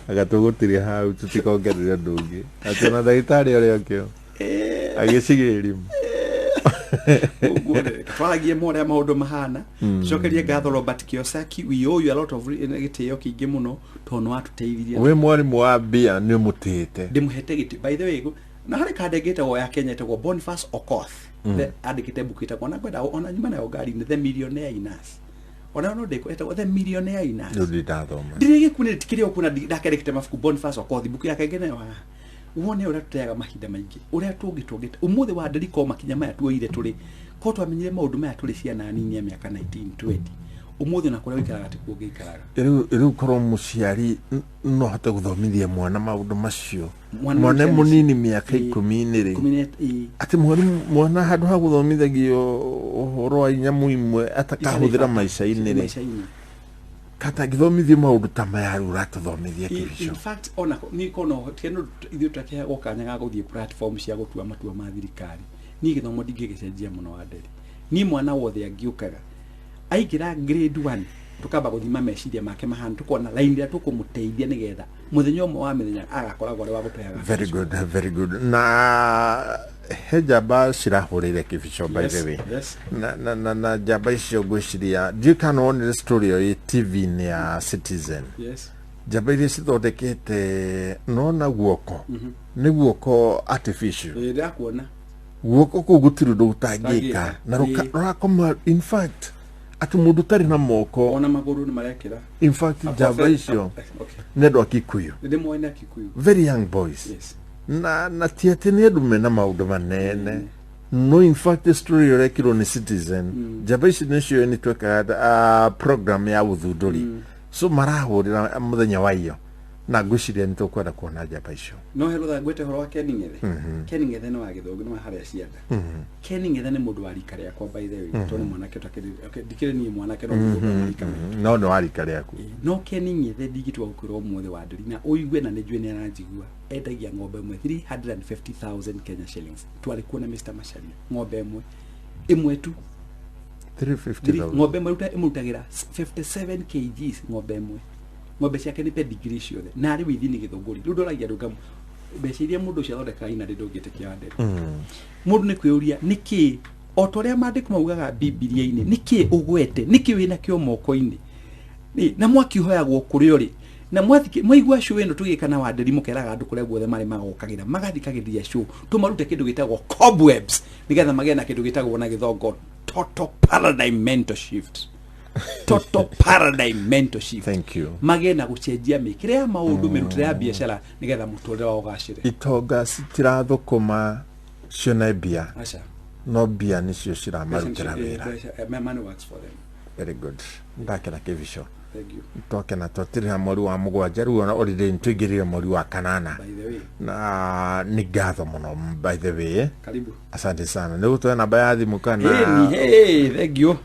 Speaker 11: agatugutire hau tutikongerera ndungi atona ndagitari ari okio agicigiri
Speaker 13: twaragie more maundu mahana cokerie ngatho Robert Kiyosaki we owe you a lot of gitio kingi muno tono watuteithirie
Speaker 11: we mwarimu wa bia ni mutite
Speaker 13: ndimuhete giti by the way na hari kadegeta wo ya Kenya tegwo Boniface Okoth the adikite bukita kona kwenda ona nyuma na ogari ni the millionaire inas ona no deko eta the millionaire inas ndirige kunire tikire okuna ndakerekete mafuku Boniface Okoth buku yake ngene wa wone ura tutayaga mahinda maingi ura tungitungita umuthi wa ndiriko makinya maya tuoire turi ko twamenyire maundu maya turi ciana nini ya miaka 1920 umuthi na kuria wikaraga tikuo ngikaraga
Speaker 11: riu korwo muciari no hote guthomithia mwana maundu macio mwana munini miaka 10 ri ati mwana handu ha guthomithagio uhoro wa nyamu imwe atakahuthira maisha-ini ri kata githomithio maundu ta maya uratuthomithia kibico
Speaker 13: in fact ona ni kono teno ithu twakia gokanyaga guthie platform cia gutua matua ma thirikari ni githomo ndingigicenjia muno wa nderi ni mwana wothe angiukaga aigira grade 1 tukaba guthima meciria make mahana tukona line ya tukumuteithia nigetha muthenya umwe wa mithenya agakoragwo ari wa guteaga
Speaker 11: very good na hejaba cirahurire kibico by the way na jaba icio gwiciria do can on the story of TV ni ya Citizen jaba iria cithondekete nona guoko ni guoko artificial
Speaker 13: ndakuona
Speaker 11: guoko kugutiru ndutangika na rukakoma in fact ati mundu tari na moko
Speaker 13: ona maguru ni marekera
Speaker 11: in fact jaba icio nedo akikuyu
Speaker 13: ndimwona akikuyu
Speaker 11: very young boys na tiate ni andu na maundu manene no in fact the story rekiro ni Citizen jaba icio nicio ni tweka program ya uthunduri so marahurira muthenya wayo na ngwiciria ni tukwenda kuona jaba icio
Speaker 13: no hero da gwete horo wa Keningethe no agithogo no haria cianda Keningethe ni mundu wa rika riakwa by the way to ni mwanake dikire ni mwanake no mundu rika
Speaker 11: no no wa rika riaku
Speaker 13: no Keningethe digitwa gukira umuthe wa ndiri na uigwe na nejwe ni aranjigua endagia ng'ombe imwe 350,000 Kenya shillings twari kuona Mr. Mashari ng'ombe imwe tu
Speaker 11: 350,000
Speaker 13: ng'ombe imwe imutagira 57 kgs ng'ombe imwe ng'ombe ciake ni pedigree ciothe na ari withini githunguri riu ndoragia ndugamu mbeca mundu ucio athondeka ina ndungite kiande mundu ni kwiuria niki otoria mandiko maugaga Biblia-ini niki ugwete niki wina kio moko-ini ni na mwakihoyagwo kuri uri na mwaigua show ino tugikana wa nderi mukeraga andu kuria guothe mari magokagira magathikagiria show tumarute kindu gitagwo cobwebs nigetha magena na kindu gitagwo na githongo total paradigm mental shift total paradigm mental shift
Speaker 11: thank you
Speaker 13: magena gucenjia mikire ya maundu mirutire ya biashara nigetha muturire wa ugacire
Speaker 11: itonga citirathukuma ciona bia
Speaker 13: acha
Speaker 11: no bia nicio ciramarutira wira
Speaker 13: money works for them
Speaker 11: very good ndakena kivisho
Speaker 13: thank you
Speaker 11: toke na totiri mweri wa mugwanja riu ona already ntwigirire mweri wa kanana
Speaker 13: by the way
Speaker 11: na ni gatho muno by the way
Speaker 13: karibu
Speaker 11: asante sana ni utoe namba ya thimu kana
Speaker 13: hey thank you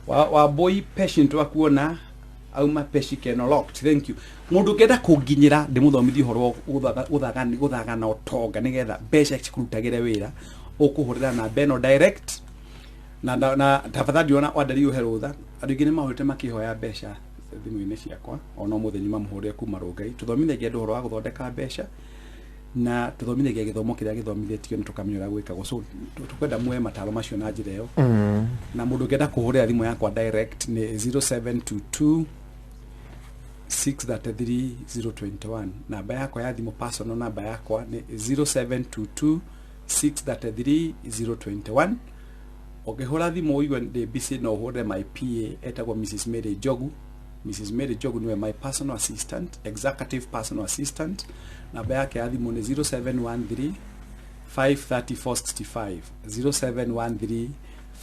Speaker 13: wa boy patient wa kuona au ma patient locked thank you mundu kenda kunginyira ndimuthomithie horo guthagana utonga nigetha mbeca cikurutagire wira ukuhurira na Beno direct na tafadhali ona wadari uherutha andu ingĩ nĩ mahũrĩte makĩhoya mbeca thimũ-inĩ ciakwa ona mũthenya mamũhũrĩre kuma Rongai tuthomithagia andũ ũhoro wa gũthondeka mbeca na tuthomithagia gĩthomo kĩrĩa gĩthomithĩtio nĩ tũkamenya ũrĩa gwĩkagwo so tukwenda muoye mataro macio na njĩra ĩyo na mũndũ ũngĩenda kũhũrĩra thimũ yakwa direct nĩ 0722 633 namba yakwa ya thimũ personal namba yakwa nĩ 0722 633 Okehora thimũ uigwe ndĩ busy no hũre my PA etagwo Mrs Mary Jogu. Mrs Mary Jogu niwe my personal assistant, executive personal assistant. Namba yake ya thimũ nĩ 0713 53465 0713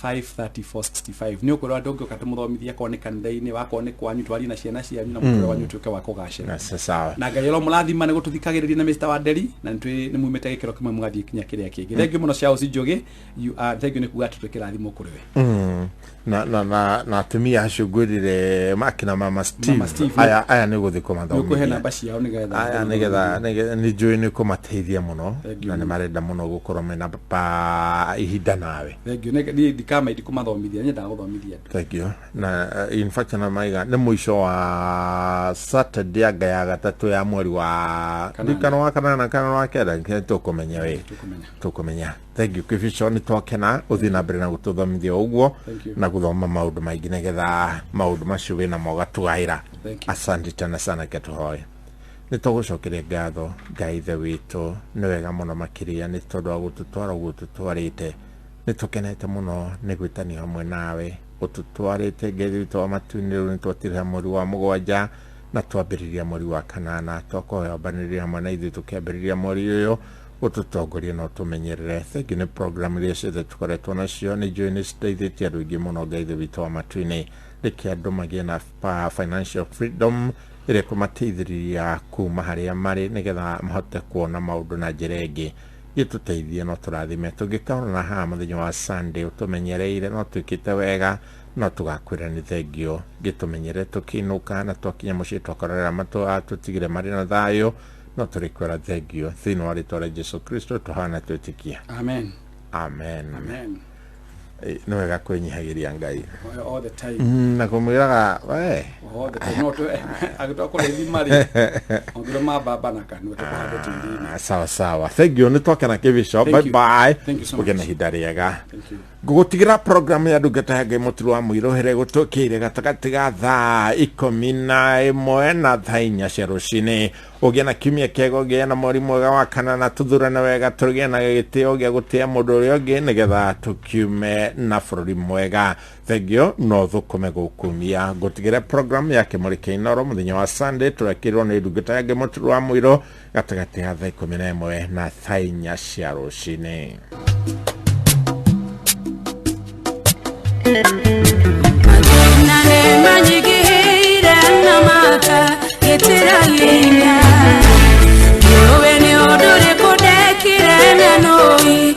Speaker 13: 53465 ni ukorwa ndongo katumũthomithia kwa ni kanitha-inĩ wako ni kwanyu twari na ciana cianyu na mũtũũrĩre wanyu tuĩke wa kũgacĩra
Speaker 11: na sawa
Speaker 13: na Ngai ro mũrathima nĩ gũtũthikagĩrĩria na Mr Wanderi na nĩ mumĩte gĩkĩro kĩmwe mũgathiĩ kinya kĩrĩa kĩngĩ thengiũ mũno cia uci Njogi you are thengiũ nĩ kuga tũtwĩkĩra thimũ kũrĩ we
Speaker 11: na atumia acio ngwĩrire makina mama Steve aya nĩ gũthĩ kũmathomithia
Speaker 13: ũkũhe namba ciao
Speaker 11: nĩgetha nĩ njũĩ nĩ kũmateithia mũno na nĩ marenda mũno gũkorwo mena ihinda nawe
Speaker 13: thengiũ nĩ kama idi kumathomithia nyendaga gũthomithia
Speaker 11: thengiũ na in fact na maiga nĩ mũico wa Saturday anga ya gatatũ ya mweri wa ndikano wa kanana kana wa kenda tũkũmenya we tũkũmenya thengiũ Kĩbico nĩ twakena ũthiĩ na mbere na gũtũthomithia ũguo na gũthoma maũndũ maingĩ nĩgetha maũndũ macio wĩna mo gatũgaĩra asante tena sana ketũhoe nĩ tũgũcokeria ngatho Ngai ithe witũ nĩ wega mũno makĩria nĩ tondũ wa gũtũtwara ũguo tũtwarĩte nĩ tũkenete mũno nĩ gwĩtania hamwe nawe ũtũtwarĩte Ngai witũ wa matu-inĩ rĩu nĩ twatĩrĩra mweri wa mũgwanja na twambĩrĩria mweri wa kanana twakwambanĩrĩria hamwe na ithuĩ tũkĩambĩrĩria mweri ũyũ ũtũtongorie na ũtũmenyerere thengiũ nĩ program iria ciothe tũkoretwo nacio nĩ njũĩ nĩ citeithĩtie andũ aingĩ mũno Ngai ithe witũ wa matu-inĩ reke andũ magĩe na financial freedom ĩrĩa kũmateithĩrĩria kuma harĩa marĩ nĩgetha mahote kuona maũndũ na njĩra ĩngĩ gĩtũteithie no tũrathime tũngĩkaona haha mũthenya wa Sunday ũtũmenyereire no twĩkĩte wega no tũgakwĩra nĩ thengiũ gĩtũmenyere tũkĩinũka na twakinya mũciĩ twakorera matũ tũtigire marĩ na thayũ no tũrĩkwĩra thengiũ thĩinĩ wa rĩĩtwa rĩa Jesũ Kristo tũhana twĩtĩkia
Speaker 13: amen
Speaker 11: amen nĩ wega kwĩnyihagĩria Ngai
Speaker 13: all the time
Speaker 11: na kũmwĩraga we
Speaker 13: all the time no agĩtwa kũrĩthi marĩ ongĩra mababa na kanua tũkũhande tĩĩri-inĩ
Speaker 11: sawa thengiũ nĩ twakena Kĩbico bye bye ũgĩe na ihinda rĩega ngũgũtigĩra program ya ndungata ya Ngai mũturu wa mũiro here gũtũkĩire gatagatĩ ga thaa 11 na thaa 4 cia rũcinĩ ũgĩe na kiumia kĩega ũgĩe na mweri mwega wa kanana tũthurane wega tũgĩe na gĩtĩo gĩa gũtĩa mũndũ ũrĩa ũngĩ nĩgetha tũkiume na bũrũri mwega thengiũ no thũkũme gũkumia ngũtigĩre program ya kĩmũrĩ kĩa inooro mũthenya wa Sunday tũrekĩrwo nĩ ndungata ya Ngai mũturu wa mũiro gatagatĩ ga thaa 11 na thaa 4 cia rũcinĩ
Speaker 4: Nane majigihire na maka getiralia Yowe ni odore kodekire na noi